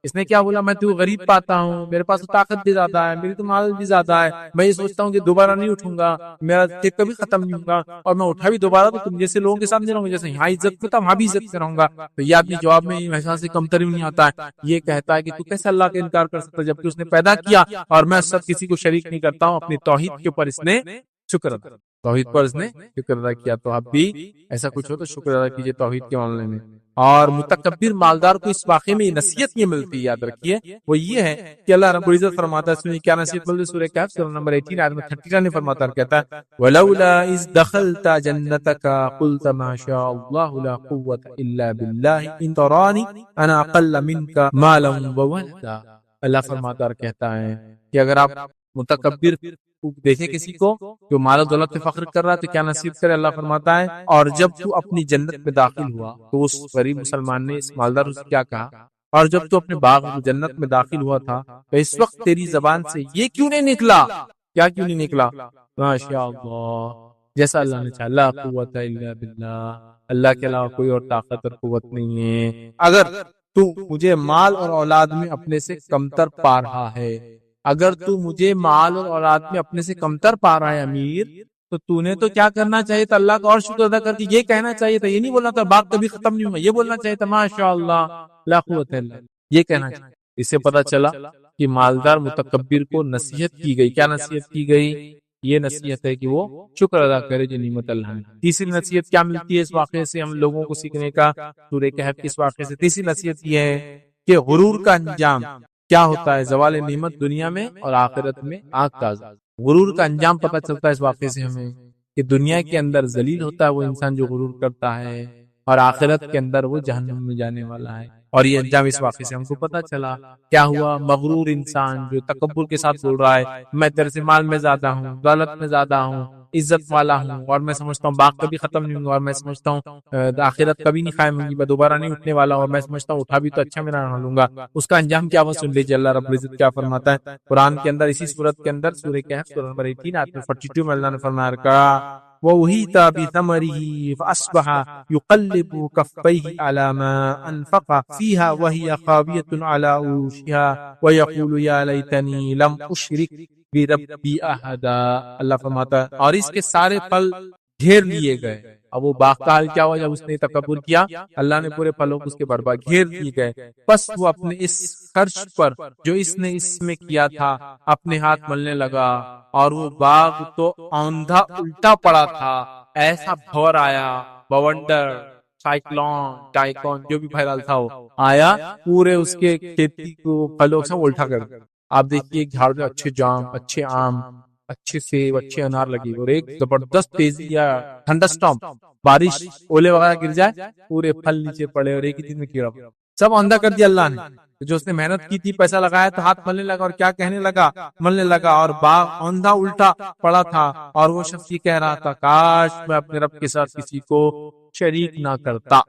اس نے کیا بولا، میں تو غریب پاتا ہوں، میرے پاس طاقت بھی زیادہ ہے، میری تو مال بھی زیادہ ہے، میں یہ سوچتا ہوں کہ دوبارہ نہیں اٹھوں گا، میرا ٹھیک کبھی ختم نہیں ہوگا، اور میں اٹھا بھی دوبارہ تو تم جیسے لوگوں کے سامنے رہوں گا، جیسے یہاں عزت کرتا وہاں بھی عزت کروں گا، تو یہ آدمی جواب میں احساس کمتری نہیں آتا ہے، یہ کہتا ہے کہ تو کیسے اللہ کا انکار کر سکتا جبکہ اس نے پیدا کیا اور میں سب کسی کو شریک نہیں کرتا ہوں، اپنی توحید کے اوپر اس نے شکر ادا توحید پر اس نے شکر ادا کیا، تو آپ بھی ایسا کچھ ہو تو شکر ادا کیجیے توحید کے معاملے میں، اور متکبر مالدار کو اس واقعے میں نصیحت یہ ملتی ہے یاد رکھیے، وہ یہ ہے کہ اللہ رب العزت فرماتا ہے اس میں کیا نصیحت ملتی ہے، سورہ کہف سورہ نمبر 18 آیت میں 39 نے فرماتا ہے کہتا ہے ولولا اذ دخلت جنتك قلت ما شاء الله لا قوة الا بالله ان تراني انا اقل منك مالا وولدا، اللہ فرماتا ہے کہتا ہے کہ اگر آپ متکبر دیکھیں کسی کو جو مال و دولت پہ فخر کر رہا ہے تو کیا نصیب کرے، اللہ فرماتا ہے اور جب تو اپنی جنت میں داخل ہوا تو اس غریب مسلمان نے اس مالدار سے کیا کہا، اور جب تو اپنے باغ جنت میں داخل ہوا تھا تو اس وقت تیری زبان سے یہ کیوں نہیں نکلا، کیا کیوں نہیں نکلا، ماشاء اللہ جیسا اللہ نے چاہا، لا قوت الا باللہ، اللہ کے علاوہ کوئی اور طاقت اور قوت نہیں ہے، اگر تو مجھے مال اور اولاد میں اپنے سے کمتر پا رہا ہے، اگر تو مجھے مال اور اولاد میں اپنے سے کمتر پا رہا ہے امیر، تو تو نے تو کیا کرنا چاہیے تھا، اللہ کا اور شکر ادا کر کے یہ کہنا چاہیے تھا، یہ نہیں بولنا تھا باغ کبھی ختم نہیں ہوگا، یہ بولنا چاہیے تھا ماشاء اللہ لا قوت الا باللہ، یہ کہنا چاہیے، اس سے پتا چلا کہ مالدار متکبر کو نصیحت کی گئی، کیا نصیحت کی گئی، یہ نصیحت ہے کہ وہ شکر ادا کرے جو نعمت اللہ نے۔ تیسری نصیحت کیا ملتی ہے اس واقعے سے ہم لوگوں کو سیکھنے کا، سورہ کہف کے اس واقعے سے تیسری نصیحت یہ ہے کہ غرور کا انجام کیا ہوتا ہے، زوال نعمت دنیا میں اور آخرت میں آگ کا عذاب۔ غرور کا انجام پتہ چلتا ہے اس واقعے سے ہمیں کہ دنیا کے اندر ذلیل ہوتا ہے وہ انسان جو غرور کرتا ہے، اور آخرت کے اندر وہ جہنم میں جانے والا ہے، اور یہ انجام اس واقعے سے ہم کو پتہ چلا۔ کیا ہوا، مغرور انسان جو تکبر کے ساتھ بول رہا ہے میں تیرے سے مال میں زیادہ ہوں، دولت میں زیادہ ہوں، عزت والا ہوں، اور میں سمجھتا ہوں باغ کبھی ختم نہیں ہوگا، اور میں سمجھتا ہوں آخرت کبھی نہیں قائم ہوگی، میں دوبارہ نہیں اٹھنے والا ہوں، اور میں سمجھتا ہوں اٹھا بھی تو اچھا میرا نہ لوں گا، اس کا انجام کیا وہ سن لیجیے۔ اللہ رب العزت کیا فرماتا ہے قرآن کے اندر، اسی سورت کے اندر، سورہ کہف سورہ نمبر 18 آیت 42 میں اللہ نے فرمایا وَأُحِيطَ بِثَمَرِهِ فَأَصْبَحَ يُقَلِّبُ كَفَّيْهِ عَلَى مَا أَنفَقَ فِيهَا وَهِيَ خَاوِيَةٌ عَلَى عُرُوشِهَا وَيَقُولُ يَا لَيْتَنِي لَمْ أُشْرِكْ بِرَبِّي أَحَدًا۔ اللہ فرماتا ہے اور اس کے سارے پھل گھیر لیے گئے۔ اب وہ باغ کا حال کیا ہوا جب اس نے تکبر کیا، اللہ نے پورے پھلوں کو اس کے برباد گھیر دیے گئے، بس وہ اپنے اس خرچ پر جو اس نے اس میں کیا تھا اپنے ہاتھ ملنے لگا، اور وہ باغ تو آندھا الٹا پڑا تھا، ایسا بھور آیا، بونڈر، سائیکلون، ٹائیکون، جو بھی پھیلال تھا وہ آیا، پورے اس کے کھیتی کو پھلوں سے الٹا کر دیا۔ آپ دیکھیے جھاڑ میں اچھے جام، اچھے آم، اچھے سیب، اچھے انار لگے، اور ایک زبردست تیزی یا تھنڈر اسٹارم، بارش، اولے وغیرہ گر جائے، پورے پھل نیچے پڑے، اور ایک ہی دن میں کیڑا سب اندھا کر دیا اللہ نے۔ جو اس نے محنت کی تھی، پیسہ لگایا تو ہاتھ ملنے لگا، اور کیا کہنے لگا، ملنے لگا، اور باغ اندھا الٹا پڑا تھا، اور وہ شخص یہ کہہ رہا تھا کاش میں اپنے رب کے ساتھ کسی کو شریک نہ کرتا۔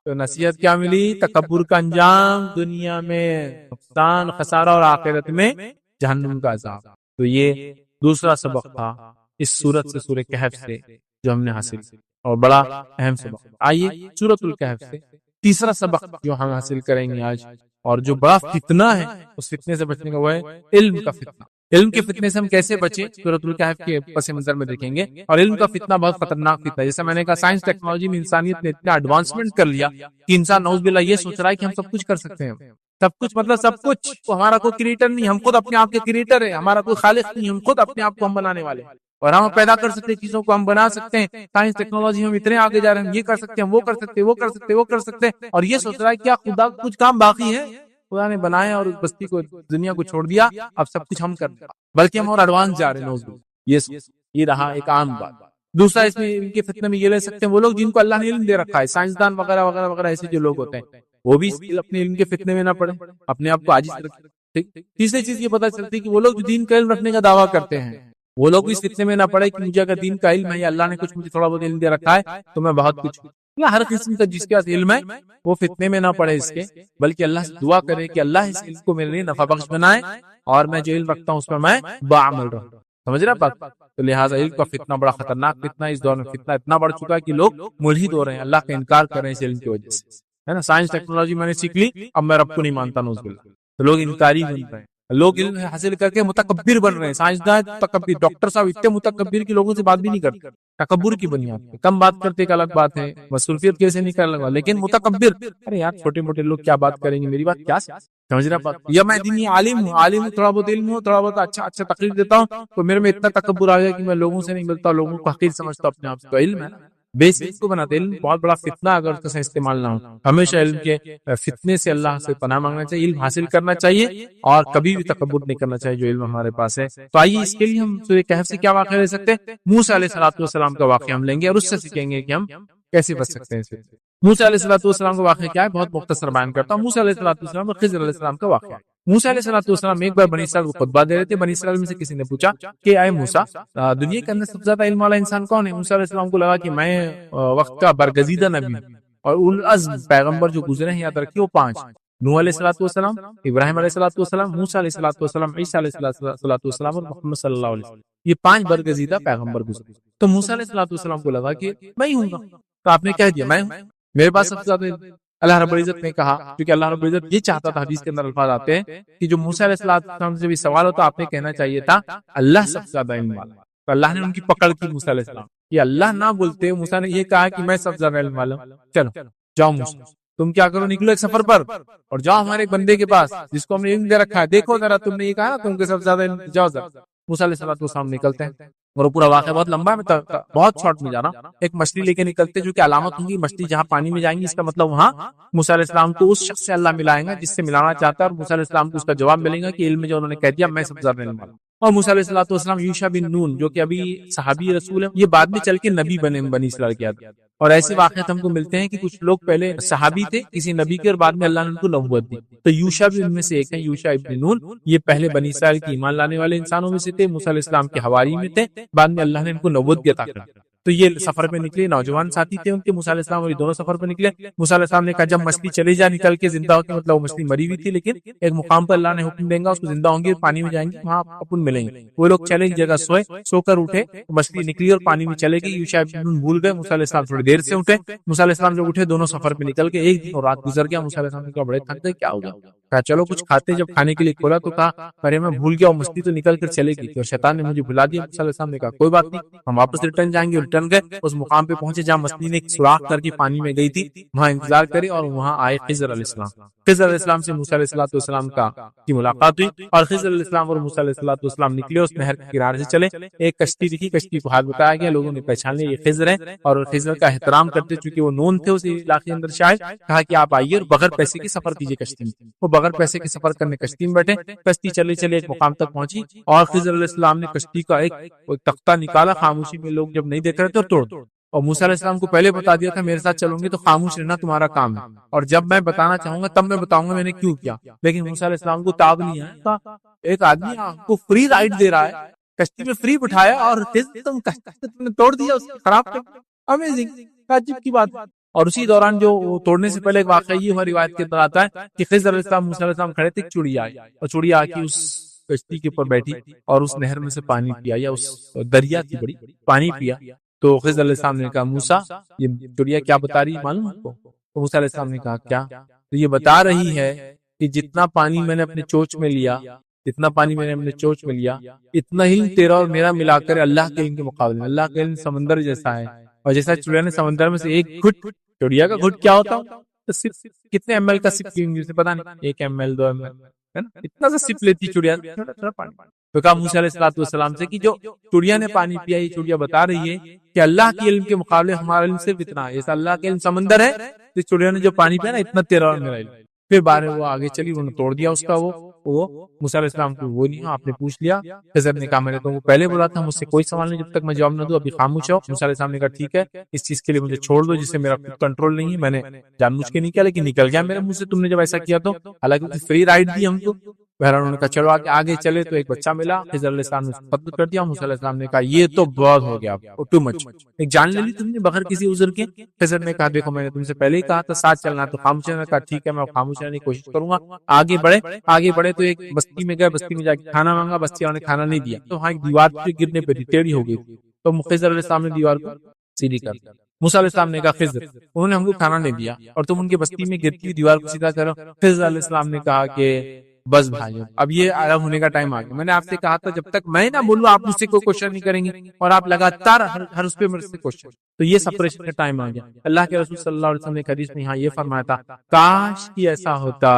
تو نصیحت کیا ملی؟ تکبر کا انجام دنیا میں نقصان، خسارہ، اور آخرت میں جہنم کا عذاب۔ تو یہ دوسرا سبق تھا اس سورت سے، سورہ کہف سے، جو ہم نے حاصل کیا، اور بڑا اہم سبق۔ آئیے سورۃ الکہف سے تیسرا سبق جو ہم حاصل کریں گے آج، اور جو بڑا فتنہ ہے، اس فتنے سے بچنے کا وہ ہے علم کا فتنہ۔ علم کے فتنے سے ہم کیسے بچیں، سورۃ الکہف کے پس منظر میں دیکھیں گے۔ اور علم کا فتنہ بہت خطرناک فتنہ ہے، جیسا میں نے کہا سائنس ٹیکنالوجی میں انسانیت نے اتنا ایڈوانسمنٹ کر لیا کہ انسان نعوذ باللہ یہ سوچ رہا ہے کہ ہم سب کچھ کر سکتے ہیں، سب کچھ مطلب سب کچھ، ہمارا کوئی کریٹر نہیں، ہم خود اپنے آپ کے کریٹر ہیں، ہمارا کوئی خالق نہیں، ہم خود اپنے آپ کو ہم بنانے والے ہیں، اور ہم پیدا کر سکتے ہیں چیزوں کو، ہم بنا سکتے ہیں، سائنس ٹیکنالوجی ہم اتنے آگے جا رہے ہیں، ہم یہ کر سکتے ہیں، وہ کر سکتے ہیں، وہ کر سکتے ہیں، وہ کر سکتے ہیں، اور یہ سوچ رہا ہے کیا خدا کچھ کام باقی ہے؟ خدا نے بنایا اور اس بستی کو، دنیا کو چھوڑ دیا، اب سب کچھ ہم کر دیا، بلکہ ہم اور ایڈوانس جا رہے ہیں۔ یہ رہا ایک عام بات۔ دوسرا اس میں ان کے فتنے میں یہ لے سکتے ہیں وہ لوگ جن کو اللہ نے علم دے رکھا ہے، سائنسدان وغیرہ وغیرہ وغیرہ، ایسے جو لوگ ہوتے ہیں وہ بھی اپنے علم کے فتنے میں نہ پڑے، اپنے آپ کو عاجز رکھیں۔ تیسری چیز یہ پتہ چلتی ہے کہ وہ لوگ جو دین کا علم رکھنے کا دعویٰ کرتے ہیں، وہ لوگ اس فتنے میں نہ پڑے کہ مجھے اگر دین کا علم ہے یا اللہ نے کچھ مجھے تھوڑا بہت علم دے رکھا ہے تو میں بہت کچھ ہوں۔ ہر قسم کا جس کے پاس علم ہے وہ فتنے میں نہ پڑے اس کے، بلکہ اللہ سے دعا کرے کہ اللہ اس علم کو میرے لیے نفع بخش بنائے، اور میں جو علم رکھتا ہوں اس پر میں بعمل رہوں۔ سمجھ رہا بات؟ تو لہٰذا علم کا فتنہ بڑا خطرناک فتنہ ہے۔ اس دور میں فتنہ اتنا بڑھ چکا ہے کہ لوگ ملحد ہو رہے ہیں، اللہ کا انکار کر رہے ہیں اس علم کی وجہ سے، ہے نا۔ سائنس ٹیکنالوجی میں نے سیکھ لی، اب میں رب کو نہیں مانتا، نعوذ باللہ۔ تو لوگ انکاری بن رہے ہیں، لوگ علم حاصل کر کے متکبر بن رہے ہیں، سائنسدان متکبر، ڈاکٹر صاحب اتنے متکبر کی لوگوں سے بات بھی نہیں کرتے، تکبر کی بنیاد پہ کم بات کرتے ایک الگ بات ہے، مصروفیت کیسے نہیں کرنے لگا، لیکن متکبر، ارے یار چھوٹے موٹے لوگ کیا بات کریں گے، میری بات کیا سمجھ رہا بات؟ یا میں دینی عالم ہوں، عالم ہوں، تھوڑا بہت علم ہوں، تھوڑا بہت اچھا تقریر دیتا ہوں، تو میرے میں اتنا تکبر آ گیا کہ میں لوگوں سے نہیں ملتا، لوگوں کو حقیر سمجھتا اپنے آپ سے۔ تو علم ہے نا، بیس کو بناتے، علم بہت بڑا فتنہ اگر اس کا استعمال نہ ہو۔ ہمیشہ علم کے فتنے سے اللہ سے پناہ مانگنا چاہیے، علم حاصل کرنا چاہیے، اور کبھی بھی تکبر نہیں کرنا چاہیے جو علم ہمارے پاس ہے۔ تو آئیے اس کے لیے ہم سورہ کہف سے کیا واقعہ لے سکتے ہیں؟ موسیٰ علیہ الصلوۃ والسلام کا واقعہ ہم لیں گے، اور اس سے سیکھیں گے کہ ہم کیسے بچ سکتے ہیں۔ موسیٰ علیہ الصلوۃ والسلام کا واقعہ کیا ہے؟ بہت مختصر بیان کرتا ہوں۔ موسیٰ علیہ الصلوۃ والسلام اور خضر علیہ السلام کا واقعہ۔ موسیٰ علیہ الصلوۃ والسلام ایک بار بنی اسرائیل کو خطبہ دے رہے تھے، بنی اسرائیل میں سے کسی نے پوچھا کہ اے موسیٰ، دنیا کے اندر سب سے زیادہ علم والا انسان کون ہے؟ موسیٰ علیہ السلام کو لگا کہ میں وقت کا برگزیدہ نبی ہوں، اور اولو العزم پیغمبر جو گزرے ہیں یاد رکھیے وہ 5: نوح علیہ الصلوۃ والسلام، ابراہیم علیہ الصلوۃ والسلام، موسیٰ علیہ الصلوۃ والسلام، عیسیٰ علیہ الصلوۃ والسلام، اور محمد صلی اللہ علیہ وسلم۔ یہ 5 برگزیدہ پیغمبر گزرے۔ تو موسیٰ علیہ الصلوۃ والسلام کو لگا کہ میں ہی ہوں گا، تو آپ نے کہہ دیا میں ہوں، میرے پاس سب سے زیادہ علم۔ اللہ رب العزت نے کہا، کیونکہ اللہ رب العزت یہ چاہتا تھا، حدیث کے اندر الفاظ آتے ہیں کہ جو موسیٰ علیہ السلام سے بھی سوال ہوتا آپ نے کہنا چاہیے تھا اللہ سب سے زیادہ علم والا۔ تو اللہ نے ان کی پکڑ کی موسیٰ علیہ السلام، یہ اللہ نہ بولتے، موسیٰ نے یہ کہا کہ میں سب سے زیادہ علم والا ہوں، چلو جاؤ موسیٰ، تم کیا کرو، نکلو ایک سفر پر اور جاؤ ہمارے ایک بندے کے پاس جس کو ہم نے علم دے رکھا ہے، دیکھو ذرا تم نے یہ کہا نا تم کے سب سے زیادہ علم، جاؤ ذرا۔ موسیٰ علیہ السلام نکلتے ہیں، اور پورا واقعہ بہت لمبا ہے، میں بہت شارٹ میں جا رہا ہوں۔ ایک مچھلی لے کے نکلتے جو کہ علامت ہوں گی، مچھلی جہاں پانی میں جائیں گی اس کا مطلب وہاں موسیٰ علیہ السلام کو اس شخص سے اللہ ملائے گا جس سے ملانا چاہتا ہے، اور موسیٰ علیہ السلام کو اس کا جواب ملے گا کہ علم میں جو انہوں نے کہہ دیا میں سب سے زیادہ علم والا ہوں۔ اور موسیٰ علیہ الصلوۃ والسلام یوشع بن نون جو کہ ابھی صحابی رسول ہیں، یہ بعد میں چل کے نبی بنے بنی اسرائیل کے آدمی. اور ایسے واقعات ہم کو ملتے ہیں کہ کچھ لوگ پہلے صحابی تھے کسی نبی کے، اور بعد میں اللہ نے ان کو نبوت دی. تو یوشع بھی ان میں سے ایک ہے، یوشع ابن نون. یہ پہلے بنی اسرائیل کی ایمان لانے والے انسانوں میں سے تھے، موسیٰ علیہ السلام کے حواری میں تھے، بعد میں اللہ نے ان کو نبوت بھی عطا کر دی. تو یہ سفر پہ نکلے، نوجوان ساتھی تھے ان کے، موسیٰ علیہ السلام اور یہ دونوں سفر پہ نکلے. موسیٰ علیہ السلام نے کہا جب مچھلی چلی جا نکل کے زندہ ہو کے، مطلب وہ مچھلی مری ہوئی تھی لیکن ایک مقام پر اللہ نے حکم دیں گا اس کو زندہ ہوں گے، پانی میں جائیں گے، وہاں اپن ملیں گے. وہ لوگ چلے ایک جگہ سوئے، سو کر اٹھے، مچھلی نکلی اور پانی میں چلے گئی. یوشع بن نون بھول گئے، موسیٰ علیہ السلام تھوڑی دیر سے اٹھے. موسیٰ علیہ السلام جب اٹھے دونوں سفر پہ نکل کے، ایک دن اور رات گزر گیا. موسیٰ علیہ السلام نے کہا بڑے تھک گئے، کیا ہو گیا؟ کہا چلو کچھ کھاتے. جب کھانے کے لیے کھولا تو کہا ارے میں بھول گیا، مچھلی تو نکل کر چلے گئی تھی اور شیطان نے مجھے بھلا دیا. موسیٰ علیہ السلام نے کہا کوئی بات نہیں، ہم واپس ریٹرن جائیں گے. ریٹرن گئے، اس مقام پہ پہنچے جہاں مچھلی نے ایک سوراخ کر کے پانی میں گئی تھی، وہاں انتظار کرے اور وہاں آئے خضر علیہ السلام. خضر علیہ السلام سے موسیٰ علیہ السلام کی ملاقات ہوئی اور خضر علیہ السلام اور موسیٰ علیہ السلام نکلے، اس نہر کے کنارے سے چلے. ایک کشتی دکھی، کشتی کو ہاتھ بتایا گیا، لوگوں نے پہچان لیا یہ خضر ہے اور خضر کا احترام کرتے چونکہ وہ نون تھے اس علاقے کے اندر. شاید کہا کہ آپ آئیے اور بغیر پیسے کے سفر کیجیے کشتی میں. وہ بغیر پیسے کے سفر کرنے کشتی میں بیٹھے. کشتی چلے چلے ایک مقام تک پہنچی اور خضر علیہ السلام نے کشتی کا ایک تختہ نکالا، خاموشی میں لوگ جب نہیں دیکھ رہے تھے، اور توڑ دو. اور موسیٰ علیہ السلام کو پہلے بتا دیا تھا میرے ساتھ چلوں گے تو خاموش رہنا تمہارا کام ہے، اور جب میں بتانا چاہوں گا تب میں بتاؤں گا میں نے کیوں کیا. لیکن موسیٰ علیہ السلام کو تاب نہیں ہے. ایک آدمی آپ کو فری رائڈ دے رہا ہے، کشتی میں فری بٹھایا اور تم نے توڑ دیا، اس کو خراب کر دیا. امیزنگ، عجیب کی بات. اور اسی دوران جو توڑنے سے پہلے ایک واقعہ یہ ہوا روایت کے اندر آتا ہے کہ خضر علیہ السلام موسیٰ علیہ السلام کھڑے تھے، ایک چڑیا آئی اور چڑیا آ کے اس کشتی کے اوپر بیٹھی اور اس نہر میں سے پانی پیا، یا اس دریا کی بڑی پانی پیا. تو خضر علیہ السلام نے کہا موسیٰ یہ چڑیا کیا بتا رہی ہے معلوم آپ کو؟ تو موسیٰ علیہ السلام نے کہا کیا؟ تو یہ بتا رہی ہے کہ جتنا پانی میں نے اپنے چونچ میں لیا، جتنا پانی میں نے اپنے چونچ میں لیا، اتنا ہی تیرا اور میرا ملا کر اللہ کے علم کے مقابلے میں، اللہ کا علم سمندر جیسا ہے. اور جیسا چڑیا نے سمندر میں سے ایک گھٹ، چڑیا کا گھٹ کیا ہوتا ہے؟ صرف کتنے ایم ایل کا سپ پیئیں گے پتا نہیں، 1 ml 2 ml ہے نا، اتنا سا سپ لیتی چڑیا. تو کہا موسیٰ علیہ السلام سے کہ جو چڑیا نے پانی پیا، یہ چڑیا بتا رہی ہے کہ اللہ کے علم کے مقابلے ہمارا علم صرف اتنا ہے. جیسا اللہ کے علم سمندر ہے، تو چڑیا نے جو پانی پیا نا، اتنا تیرا اور میرا علم. پھر بارے وہ آگے چلی، انہوں نے توڑ دیا اس کا وہ موسیٰ علیہ السلام کو وہ نہیں، آپ نے پوچھ لیا. خضر نے کہا میں نے تو وہ پہلے بولا تھا، مجھ سے کوئی سوال نہیں جب تک میں جواب نہ دوں، ابھی خاموش ہو. موسیٰ علیہ السلام نے کہا ٹھیک ہے، اس چیز کے لیے مجھے چھوڑ دو جس سے میرا کنٹرول نہیں ہے، میں نے جان بوجھ کے نہیں کیا لیکن نکل گیا میرے منہ سے تم نے جب ایسا کیا تو. حالانکہ فری رائڈ دی ہم کو. بہرحال انہوں نے کہا چلو آگے چلے. تو ایک بچہ ملا، خضر علیہ السلام نے قتل کر دیا. موسیٰ علیہ السلام نے کہا یہ تو بہت ہو گیا، ٹو مچ، ایک جان لے لی تم نے بغیر کسی عذر کے. خضر نے کہا دیکھو میں نے تم سے پہلے ہی کہا تھا ساتھ چلنا، تو خاموش رہنا. کہا ٹھیک ہے میں خاموش رہنے کی کوشش کروں گا. آگے بڑھے تو ایک بستی میں گئے، بستی میں جا کے کھانا مانگا، بستی والوں نے کھانا نہیں دیا. تو وہاں ایک دیوار پہ گرنے پہ ٹیڑھی ہو گئی، تو خضر علیہ السلام نے دیوار کو سیدھی کر دیا. موسیٰ علیہ السلام نے کہا خضر انہوں نے ہم کو کھانا نہیں دیا اور تم ان کی بستی میں گرتی دیوار کو سیدھا کرو. خضر علیہ السلام نے کہا کہ بس بھائی اب یہ الگ ہونے کا ٹائم آ گیا. میں نے آپ سے کہا تھا جب تک میں نہ بولوں آپ مجھ سے کوئی کوشچن نہیں کریں گے، اور آپ لگاتار ہر اس پہ میرے سے کوشچن. تو یہ سپریشن کا ٹائم آ گیا. اللہ کے رسول صلی اللہ علیہ وسلم نے حدیث میں یہاں یہ فرمایا تھا کاش کہ ایسا ہوتا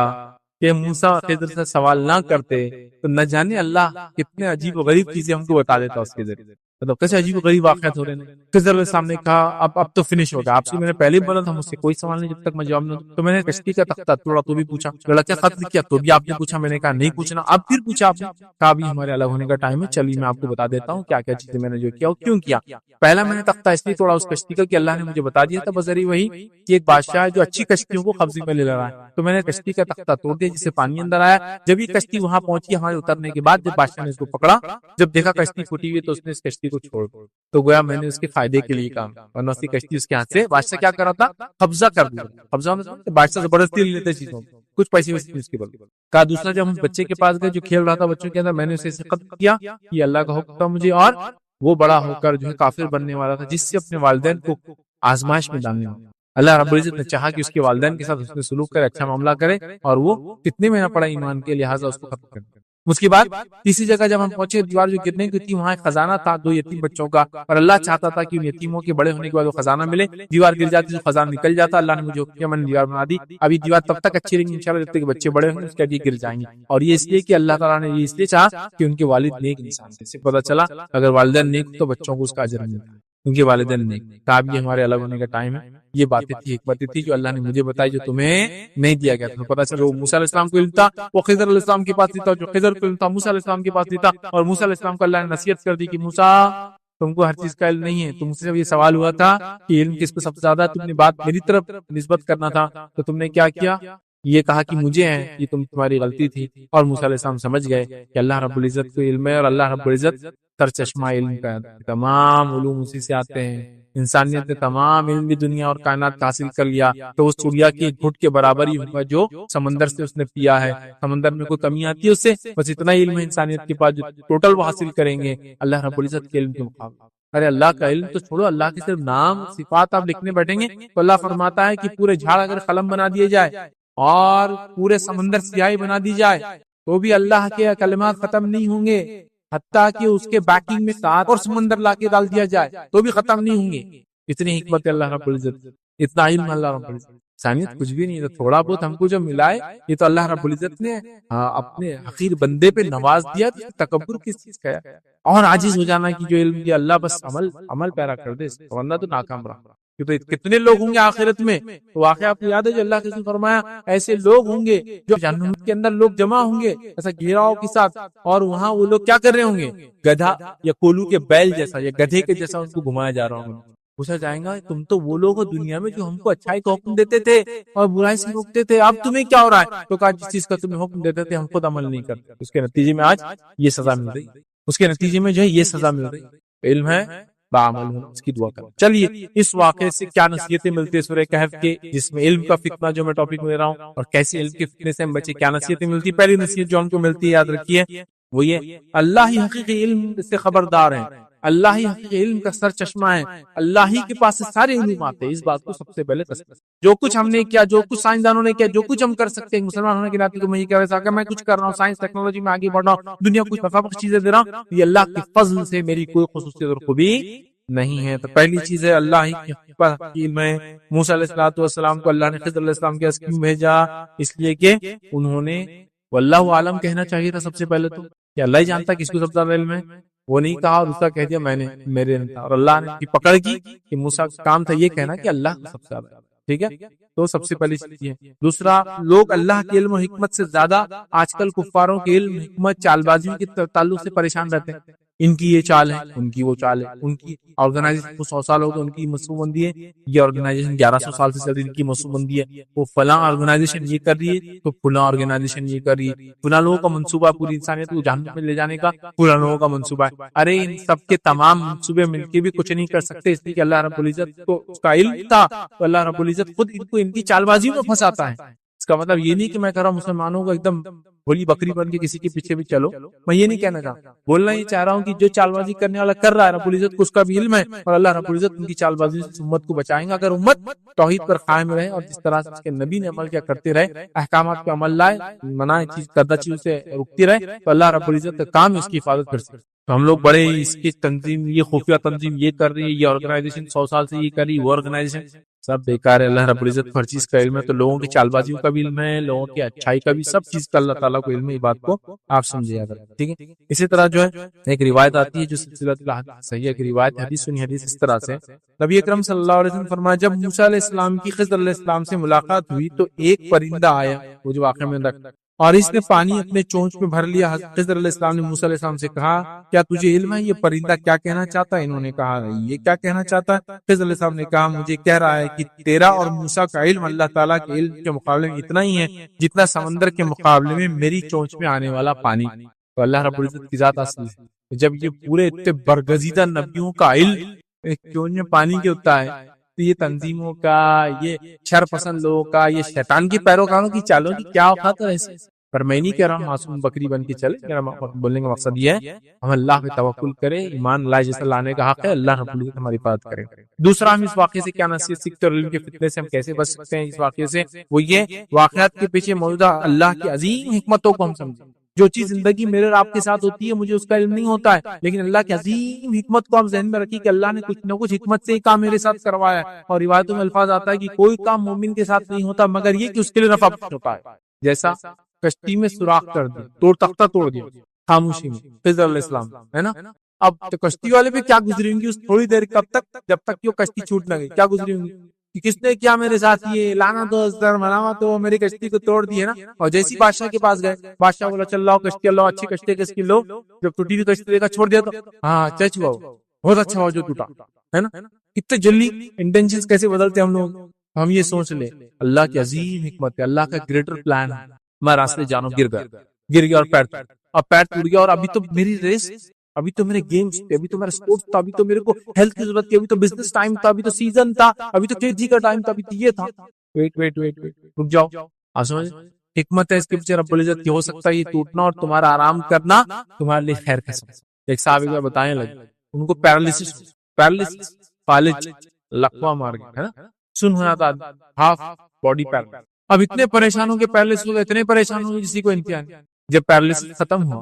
کہ موسیٰ خضر سے سوال نہ کرتے تو نہ جانے اللہ کتنے عجیب و غریب چیزیں ہم کو بتا دیتا اس کے ذریعے. مطلب کیسے عجیب و غریب واقعات ہو رہے ہیں. خضر علیہ السلام نے کہا اب تو فنش ہو گیا، آپ سے میں نے پہلے ہی بولا تھا مجھ سے کوئی سوال نہیں جب تک میں جواب نہ دوں. تو میں نے کشتی کا تختہ توڑا تو بھی پوچھا، لڑکا قتل کیا تو بھی آپ نے پوچھا. میں نے کہا نہیں پوچھنا. اب پھر پوچھا آپ نے، کہا ابھی ہمارے الگ ہونے کا ٹائم ہے، چلیے میں آپ کو بتا دیتا ہوں کیا کیا چیزیں میں نے جو کیا اور کیوں کیا. پہلا میں نے تختہ اس لیے توڑا اس کشتی کا کہ اللہ نے مجھے بتا دیا تھا بذریعہ وہی کہ ایک بادشاہ ہے جو اچھی کشتیوں کو قبضے میں لے رہا ہے. تو میں نے کشتی کا تختہ توڑ دیا جس سے پانی اندر آیا. جب یہ کشتی وہاں پہنچی ہمارے اترنے کے بعد، جب بادشاہ نے اس کو پکڑا، جب دیکھا کشتی پھوٹی ہوئی تو اس نے اس کشتی کو چھوڑ دیا. تو گویا میں نے اس کے فائدے کے لیے کام، ورنہ اس کی کشتی اس کے ہاتھ سے بادشاہ کیا کر رہا تھا، قبضہ کر دیا. قبضہ میں بادشاہ زبردستی لے لیتے چیزوں کو، کچھ پیسے ویسے اس کے بل. کہا دوسرا جب ہم بچے کے پاس گئے جو کھیل رہا تھا بچوں کے اندر، میں نے اسے قتل کیا، یہ اللہ کا حکم تھا مجھے. اور وہ بڑا ہو کر جو ہے کافر بننے والا تھا جس سے اپنے والدین کو آزمائش میں ڈالنے والا. اللہ رب العزت نے چاہا کہ اس کے والدین کے ساتھ اس نے سلوک کرے، اچھا معاملہ کرے، اور وہ کتنے مہینہ پڑا ایمان کے، لہٰذا اس کو ختم کر دیا. اس کے بعد تیسری جگہ جب ہم پہنچے، دیوار جو گرنے کی تھی وہاں ایک خزانہ تھا 2 یتیم بچوں کا، اور اللہ چاہتا تھا کہ ان یتیموں کے بڑے ہونے کے بعد وہ خزانہ ملے. دیوار گر جاتی تو خزانہ نکل جاتا. اللہ نے مجھے حکم کیا، میں نے دیوار بنا دی. ابھی دیوار تب تک اچھی رہیں گی انشاءاللہ جب تک کہ بچے بڑے ہوں گے، اس کے بعد یہ گر جائیں گے. اور یہ اس لیے کہ اللہ تعالیٰ نے یہ اس لیے چاہا کہ ان کے والد نیک انسان تھے. اس سے پتہ چلا اگر والدین نیک تو بچوں کو اس کا اجر ملتا ہے. ان کے والدین نے کہا یہ ہمارے الگ ہونے کا ٹائم ہے. یہ باتیں تھی، حکمتیں تھی جو اللہ نے مجھے بتائی جو تمہیں نہیں دیا گیا تھا. پتا چلا وہ موسیٰ علیہ السلام کو علم تھا، وہ خضر علیہ السلام کے پاس نہیں تھا، جو خضر کو علم تھا موسیٰ علیہ السلام کے پاس نہیں تھا. اور موسیٰ علیہ السلام کو اللہ نے نصیحت کر دی کہ موسیٰ تم کو ہر چیز کا علم نہیں ہے. تم سے یہ سوال ہوا تھا کہ علم کس کو سب سے زیادہ، تم نے بات میری طرف نسبت کرنا تھا تو تم نے کیا کیا، یہ کہا کہ مجھے ہے. یہ تمہاری غلطی تھی. اور موسیٰ علیہ السلام سمجھ گئے کہ اللہ رب العزت کو علم ہے، اور اللہ رب العزت سرچشمہ علم کا تمام علوم اسی سے آتے ہیں. انسانیت نے تمام علم بھی دنیا اور کائنات کا حاصل کر لیا تو اس چڑیا کی ایک گھٹ کے برابر ہی ہوگا جو سمندر سے اس نے پیا ہے. سمندر میں کوئی کمی آتی ہے اس سے، بس اتنا ہی علم ہے انسانیت کے پاس جو ٹوٹل وہ حاصل کریں گے اللہ رب العزت کے علم کے مقابلے. ارے اللہ کا علم تو چھوڑو، اللہ کے صرف نام صفات آپ لکھنے بیٹھیں گے تو اللہ فرماتا ہے کہ پورے جھاڑ اگر قلم بنا دیے جائے اور پورے سمندر سیاہی بنا دی جائے تو بھی اللہ کے کلمات ختم نہیں ہوں گے، حتیٰ کہ اس کے بیکنگ میں 7 اور سمندر لا کے ڈال دیا جائے تو بھی ختم نہیں ہوں گے. اتنی حکمت ہے اللہ رب العزت، اتنا علم اللہ رب العزت. انسانیت کچھ بھی نہیں ہے، تھوڑا بہت ہم کو جو ملا ہے یہ تو اللہ رب العزت نے اپنے حقیر بندے پہ نواز دیا. تکبر کس چیز کا ہے اور عاجز ہو جانا کہ جو علم دیا اللہ بس عمل پیرا کر دے، ورنہ تو ناکام رہا. کتنے لوگ ہوں گے آخرت میں، تو واقعہ آپ کو یاد ہے جو اللہ کے فرمایا ایسے لوگ ہوں گے جو جہنم کے اندر لوگ جمع ہوں گے ایسا گھیراؤ کے ساتھ، اور وہاں وہ لوگ کیا کر رہے ہوں گے، گدھا یا کولو کے بیل جیسا یا گدھے کے جیسا ان کو گھمایا جا رہا ہوں. پوچھا جائے گا تم تو وہ لوگ ہو دنیا میں جو ہم کو اچھائی کا حکم دیتے تھے اور برائی سے روکتے تھے، اب تمہیں کیا ہو رہا ہے؟ تو کہا جس چیز کا تمہیں حکم دیتے تھے ہم خود عمل نہیں کرتے، اس کے نتیجے میں آج یہ سزا مل رہی، اس کے نتیجے میں جو ہے یہ سزا مل رہی. علم ہے بعمل ہونا، اس کی دعا کریں. چلیے اس واقعے سے کیا نصیحتیں ملتی ہے سورہ کہف کے، جس میں علم کا فتنہ جو میں ٹاپک لے رہا ہوں اور کیسے علم کے فتنے سے ہم بچے، کیا نصیحتیں ملتی. پہلی نصیحت جو ہم کو ملتی ہے یاد رکھیے وہ یہ، اللہ ہی حقیقی علم سے خبردار ہے، اللہ ہی حقیقی علم کا سر چشمہ ہے، اللہ ہی کے پاس سے سارے علوم آتے ہیں. اس بات کو سب سے پہلے جو کچھ ہم نے کیا، جو کچھ سائنسدانوں نے کیا، جو کچھ ہم کر سکتے ہیں مسلمان ہونے کے ناطے میں یہ کہہ رہا کہ میں کچھ کر رہا ہوں، سائنس ٹیکنالوجی میں آگے بڑھ رہا ہوں، دنیا کچھ نفع بخش چیزیں دے رہا ہوں، یہ اللہ کے فضل سے میری کوئی خصوصیت اور خوبی نہیں ہے. تو پہلی چیز ہے اللہ ہی کی علم ہے. موسیٰ علیہ السلام کو اللہ نے خضر علیہ السلام کے پاس کیوں بھیجا؟ اس لیے کہ انہوں نے واللہ عالم کہنا چاہیے تھا سب سے پہلے تو، کہ اللہ ہی جانتا کس کو سب سے زیادہ علم ہے. وہ نہیں کہا اور اس کا کہہ دیا میں نے میرے نہیں تھا، اور اللہ نے پکڑ کی کہ موسیٰ کا کام تھا یہ کہنا کہ اللہ سب سے زیادہ. ٹھیک ہے، تو سب سے پہلی چیز یہ. دوسرا، لوگ اللہ کے علم و حکمت سے زیادہ آج کل کفاروں کے علم حکمت چال بازی کے تعلق سے پریشان رہتے ہیں. ان کی یہ چال ہے، ان کی وہ چال ہے، ان کی آرگنائزیشن کو 100 سال ہو گئے ان کی منصوبہ بندی ہے، یہ آرگنائزیشن 1100 سال سے چل رہی ہے ان کی منصوبہ بندی ہے، وہ فلاں آرگنائزیشن یہ کر رہی ہے تو فلاں آرگنائزیشن یہ کر رہی ہے، فلاں لوگوں کا منصوبہ پوری انسانیت کو جہنم میں لے جانے کا فلاں لوگوں کا منصوبہ ہے. ارے ان سب کے تمام منصوبے مل کے بھی کچھ نہیں کر سکتے، اس لیے کہ اللہ رب العزت کو اس کا علم تھا، تو اللہ رب العزت خود ان کو ان کی چال بازی میں پھنساتا ہے. اس کا مطلب یہ نہیں کہ میں کہہ رہا ہوں مسلمانوں کو ایک دم بولی بکری بن کے کسی کے پیچھے بھی چلو، میں یہ نہیں کہنا چاہتا. بولنا یہ چاہ رہا ہوں کہ جو چال بازی کرنے والا کر رہا ہے رب العزت کو اس کا بھی علم ہے، اور اللہ رب العزت ان کی چال بازی سے امت کو بچائیں گا. اگر امت توحید پر قائم رہے اور جس طرح سے اس کے نبی نے عمل کیا کرتے رہے، احکامات پہ عمل لائے، منع چیز کردہ چیزوں سے رکتی رہے، تو اللہ رب العزت کا کام ہے اس کی حفاظت کر سکتے. تو ہم لوگ بڑے اس کی تنظیم، یہ خفیہ تنظیم یہ کر رہی ہے، یہ آرگنائزیشن 100 سال سے یہ کر رہی ہے، وہ آرگنائزیشن سب بیکار ہے. اللہ رب العزت ہر چیز کا علم ہے، تو لوگوں کی چال بازیوں کا بھی علم ہے، لوگوں کی اچھائی کا بھی، سب چیز کا اللہ تعالیٰ کو علم ہے. یہ بات کو آپ سمجھے یاد رکھیں. ٹھیک ہے، اسی طرح جو ہے ایک روایت آتی ہے جو سلسلہ صحیح کی روایت، حدیث سنی حدیث اس طرح سے نبی اکرم صلی اللہ علیہ وسلم فرمایا جب موسیٰ علیہ السلام کی خضر علیہ السلام سے ملاقات ہوئی تو ایک پرندہ آیا، وہ جو واقعہ میں رکھتا، اور اس نے پانی اپنے چونچ میں بھر لیا. خضر علیہ السلام نے موسیٰ علیہ السلام سے کہا کیا تجھے علم ہے یہ پرندہ کیا کہنا چاہتا ہے؟ انہوں نے کہا یہ کیا کہنا چاہتا ہے؟ خضر علیہ السلام نے کہا مجھے کہہ رہا ہے کہ تیرا اور موسیٰ کا علم اللہ تعالیٰ کے علم کے مقابلے میں اتنا ہی ہے جتنا سمندر کے مقابلے میں میری چونچ میں آنے والا پانی. تو اللہ رب العزت کی ذات اصل ہے. جب یہ پورے اتنے برگزیدہ نبیوں کا علم ایک چونچ میں پانی کے ہوتا ہے، تو یہ تنظیموں کا، یہ شر پسند لوگوں کا، یہ شیطان کے پیروکاروں کی چالوں کی کیا اوقات ہے ایسے. پر میں نہیں کہہ رہا ہوں معصوم بکری بن کے چلے، میرا بولنے کا مقصد یہ ہے ہم اللہ پہ توکل کریں، ایمان اللہ جیسا لانے کا حق ہے، اللہ رب العزت ہماری حفاظت کرے. دوسرا ہم اس واقعے سے کیا نصیحت سیکھتے اور علم کے فتنے سے ہم کیسے بچ سکتے ہیں اس واقعے سے، وہ یہ واقعات کے پیچھے موجودہ اللہ کی عظیم حکمتوں کو ہم سمجھیں. جو چیز زندگی میرے اور آپ کے ساتھ ہوتی ہے مجھے اس کا علم نہیں ہوتا ہے، لیکن اللہ کی عظیم حکمت کو ہم ذہن میں رکھیں کہ اللہ نے کچھ نہ کچھ حکمت سے ہی کام میرے ساتھ کروایا ہے. اور روایتوں میں الفاظ آتا ہے کہ کوئی کام مومن کے ساتھ نہیں ہوتا مگر یہ کہ اس کے لیے نفع ہوتا ہے. جیسا کشتی میں سوراخ کر دیا، توڑ تختہ توڑ دیا، خاموشی میں خضر علیہ السلام، ہے نا. اب تو کشتی والے پہ کیا گزری ہوں گی اس تھوڑی دیر، کب تک؟ جب تک کہ وہ کشتی چھوٹ نہ گئی. کیا گزری ہوں گی کہ کس نے کیا میرے ساتھ یہ لانا تو مناوا تو میری کشتی کو توڑ دی ہے نا. اور جیسی بادشاہ کے پاس گئے، بادشاہ بولا چل لاؤ کشتی، اللہ اچھی کشتی کس کی لو. جب ٹوٹی ہوئی کشتی دیکھا چھوڑ دیا تو ہاں چچ ہوا، بہت اچھا ہوا جو ٹوٹا، ہے نا. کتنے جلدی انٹینشنز کیسے بدلتے ہم لوگ. ہم یہ سوچ لیں اللہ کی عظیم حکمت ہے، اللہ کا گریٹر پلان ہے. میں راستے جانو گر گیا اور پیر ٹوٹ گیا، اور ابھی تو میری ریس، ابھی تو میرے گیمز تھے، ابھی تو میرا سپورٹس تھا، ابھی تو میرے کو ہیلتھ کی ضرورت تھی، ابھی تو بزنس ٹائم تھا، ابھی تو سیزن تھا، ابھی تو کھیتی کا ٹائم تھا، ابھی تو یہ تھا. ویٹ رک جاؤ. سمجھ حکمت ہے اس کے پیچھے رب العزت کی. ہو سکتا ہے یہ ٹوٹنا اور تمہارا آرام کرنا تمہارے لیے خیر کا سبب. ایک صاحب ایک بار بتانے لگے، ان کو پیرالسس فالج لقوا مار گیا، ہے نا. سن ہوا تھا، ہاف باڈی پیرالسس. اب اتنے پریشان ہو کے پیرالسس ہو گئے، اتنے پریشان ہو گئے کسی کو انتہا نہیں. جب پیرالسس ختم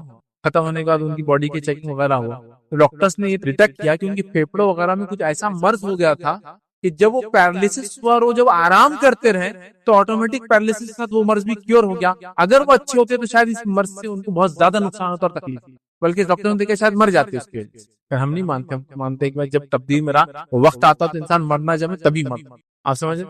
ہونے کے بعد ان کی باڈی کی چیکنگ وغیرہ ہوا تو ڈاکٹرز نے یہ ڈیٹیکٹ کیا کہ ان کی پھیپڑوں وغیرہ میں کچھ ایسا مرض ہو گیا تھا کہ جب وہ پیرالسس ہوا اور وہ جب آرام کرتے رہے تو آٹومیٹک پیرالسس کے ساتھ وہ مرض بھی کیور ہو گیا. اگر وہ اچھے ہوتے تو شاید اس مرض سے ان کو بہت زیادہ نقصان ہوتا اور تکلیف، بلکہ ڈاکٹر نے دیکھا شاید مر جاتے اس کی وجہ سے. ہم نہیں مانتے، ہم مانتے کہ جب تبدیل میں رہا وقت آتا تو انسان مرنا جب تبھی مرتا. آپ سمجھ.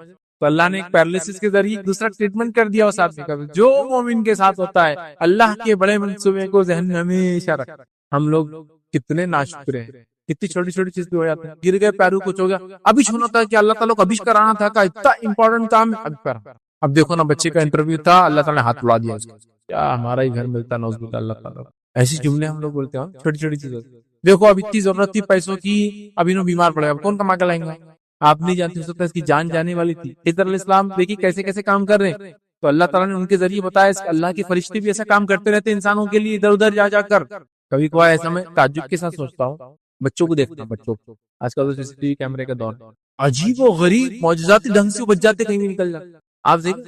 تو اللہ نے ایک پیرالسس کے ذریعے دوسرا ٹریٹمنٹ کر دیا اس آدمی کا. جو مومن کے ساتھ ہوتا ہے اللہ کے بڑے منصوبے کو ذہن میں ہمیشہ رکھ. ہم لوگ کتنے ناشکر ہیں، کتنی چھوٹی چھوٹی چیز بھی ہو جاتی ہیں. گر گئے، پیرو کچھ ہو گیا، ابھی چھونا تھا کہ اللہ تعالیٰ کو ابھی کرانا تھا کہ اتنا امپورٹنٹ کام ہے ابھی کرا. اب دیکھو نا بچے کا انٹرویو تھا، اللہ تعالیٰ نے ہاتھ اڑا دیا اس کا. کیا ہمارا ہی گھر ملتا نوز باللہ اللہ تعالیٰ. ایسی جملے ہم لوگ بولتے ہیں چھوٹی چھوٹی چیزیں. دیکھو اب اتنی ضرورت تھی پیسوں کی، ابھی نو بیمار پڑے، اب کون کما کے لائیں گے. آپ نہیں جانتے، ہو سکتا ہے اس کی جان جانے والی تھی. خضر علیہ السلام دیکھیے کیسے کیسے کام کر رہے ہیں. تو اللہ تعالیٰ نے ان کے ذریعے بتایا اللہ کے فرشتے بھی ایسا کام کرتے رہتے ہیں انسانوں کے لیے ادھر ادھر جا کر. کبھی کبھار ایسا میں تعجب کے ساتھ سوچتا ہوں، بچوں کو دیکھتا ہوں، بچوں کو آج کل تو CCTV کیمرے کا دور، عجیب و غریب معجزاتی ڈھنگ سے بچ جاتے، کہیں بھی نکل جاتے. آپ دیکھیں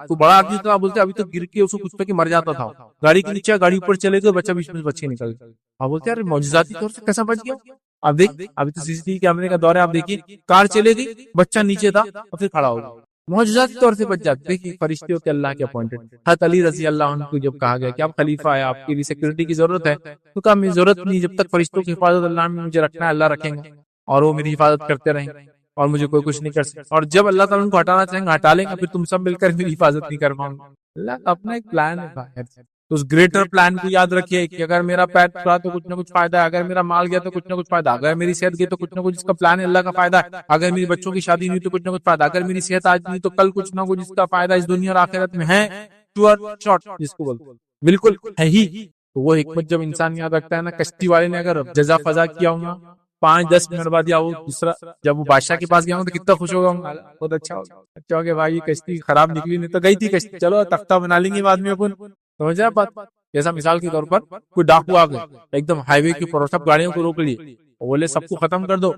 تو بڑا آدمی تو آپ بولتے ابھی تو گر کے اس کو کچھ پہ کہ مر جاتا تھا، گاڑی کے نیچے گاڑی اوپر چلے گئے، بچہ بیچ میں بچے نکل گئے. آپ بولتے ہیں معجزاتی طور سے کیسا بچ گیا. آپ دیکھ ابھی تو CCTV کیمرے کا دور ہے، آپ دیکھیے کار چلے گئی، بچہ نیچے تھا اور پھر کھڑا ہو گیا، معجزاتی طور سے بچ جاتے. دیکھیے فرشتے ہوتے اللہ کے اپوائنٹڈ. حضرت علی رضی اللہ عنہ کو جب کہا گیا کہ آپ خلیفہ ہے، آپ کی بھی سیکورٹی کی ضرورت ہے، تو کہا میری ضرورت نہیں، جب تک فرشتوں کی حفاظت اللہ نے مجھے رکھنا ہے اللہ رکھیں گے اور وہ میری حفاظت کرتے رہیں گے اور مجھے کوئی کچھ نہیں کر سکتا. اور جب اللہ تعالیٰ ان کو ہٹانا چاہیں گے ہٹا لیں گے، پھر تم سب مل کر میری حفاظت نہیں کر پاؤں گے. اللہ کا اپنا ایک پلان ہے. تو اس گریٹر پلان کو یاد رکھیے کہ اگر میرا پیر ٹوٹا تو کچھ نہ کچھ فائدہ ہے، اگر میرا مال گیا تو کچھ نہ کچھ فائدہ، اگر میری صحت گئی تو کچھ نہ کچھ اس کا پلان ہے، اللہ کا فائدہ ہے. اگر میری بچوں کی شادی نہیں تو کچھ نہ کچھ فائدہ، اگر میری صحت آج نہیں تو کل کچھ نہ کچھ اس کا فائدہ اس دنیا اور آخرت میں ہے. شارٹ جس کو بولتے بالکل ہے ہی. تو وہ حکمت جب انسان یاد رکھتا ہے نا، کشتی والے نے اگر جزا فضا کیا ہوگا 5-10 منٹ بعد یا وہ دوسرا جب وہ بادشاہ کے پاس گیا ہوں تو کتنا خوش ہوگا. بہت اچھا ہو گیا بھائی، کشتی خراب نکلی، نہیں تو گئی تھی کشتی، چلو تختہ بنا لیں گے بعد میں اپن. سمجھ رہے بات. جیسا مثال کے طور پر کوئی ڈاکو آ گئے ایک دم ہائی وے کے اوپر، سب گاڑیوں کو روک لیے، بولے سب کو ختم کر دو،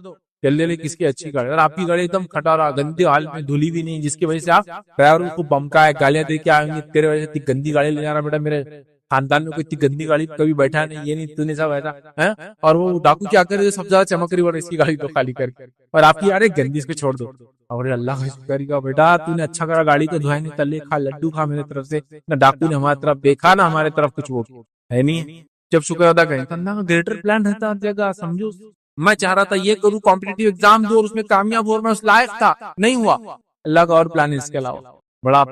جلدی کس کی اچھی گاڑی، اور آپ کی گاڑی ایک دم کھٹارا گندی حال میں، دھلی بھی نہیں، جس کی وجہ سے آپ ڈرائیور کو بمکا ہے، گالیاں دے کے آئیں گے، تیرے وجہ سے گندی گاڑی لے جا رہا بیٹا، میرے خاندان میں کوئی اتنی گندی گاڑی کبھی بیٹھا نہیں، یہ نہیں تو نہیں سب ایسا ہے. اور وہ ڈاکو کیا کرے، سب زیادہ چمک رہی اور اس کی گاڑی تو خالی کر کے، اور آپ کی یار گندی اس کو چھوڑ دو. اور اللہ کا شکر کا بیٹا تو نے اچھا کرا، گاڑی کو دھوئے نہیں، تلے کھا لڈو کھا میرے طرف سے، نہ ڈاکو نے ہماری طرف دیکھا نہ ہمارے طرف کچھ وہ ہے نہیں. جب شکر ادا کریں تو اللہ کا گریٹر پلان رہتا ہر جگہ. سمجھو میں چاہ رہا تھا یہ کروں، کمپٹیٹیو ایگزام دو اور اس میں کامیاب ہو، میں اس لائق تھا، نہیں ہوا. اللہ کا اور پلان ہے اس کے علاوہ بڑا.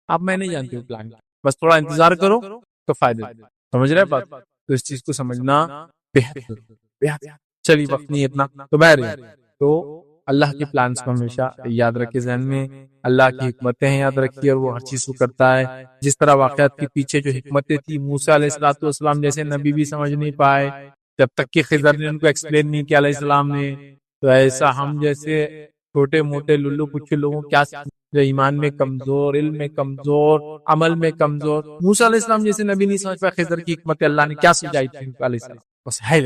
آپ میں نہیں جانتی ہوں پلان، بس تھوڑا انتظار کرو تو فائدے. سمجھ رہے بات. تو اس چیز کو سمجھنا بہت. چلیے وقت نہیں اتنا تو بہر تو اللہ کے پلانز کو ہمیشہ یاد رکھے ذہن میں، اللہ کی حکمتیں یاد رکھیے، اور وہ ہر چیز کو کرتا ہے. جس طرح واقعات کے پیچھے جو حکمتیں تھی، موسیٰ علیہ السلام جیسے نبی بھی سمجھ نہیں پائے جب تک کہ خضر نے ان کو ایکسپلین نہیں کیا علیہ السلام نے، تو ایسا ہم جیسے چھوٹے موٹے للو پچھے لوگوں کیا جو ایمان میں کمزور، علم میں کمزور، عمل میں کمزور، موسیٰ علیہ السلام جیسے نبی نہیں سمجھ پائے خضر کی حکمت اللہ نے کیا سمجھائی تھی علیہ السلام. بس ہے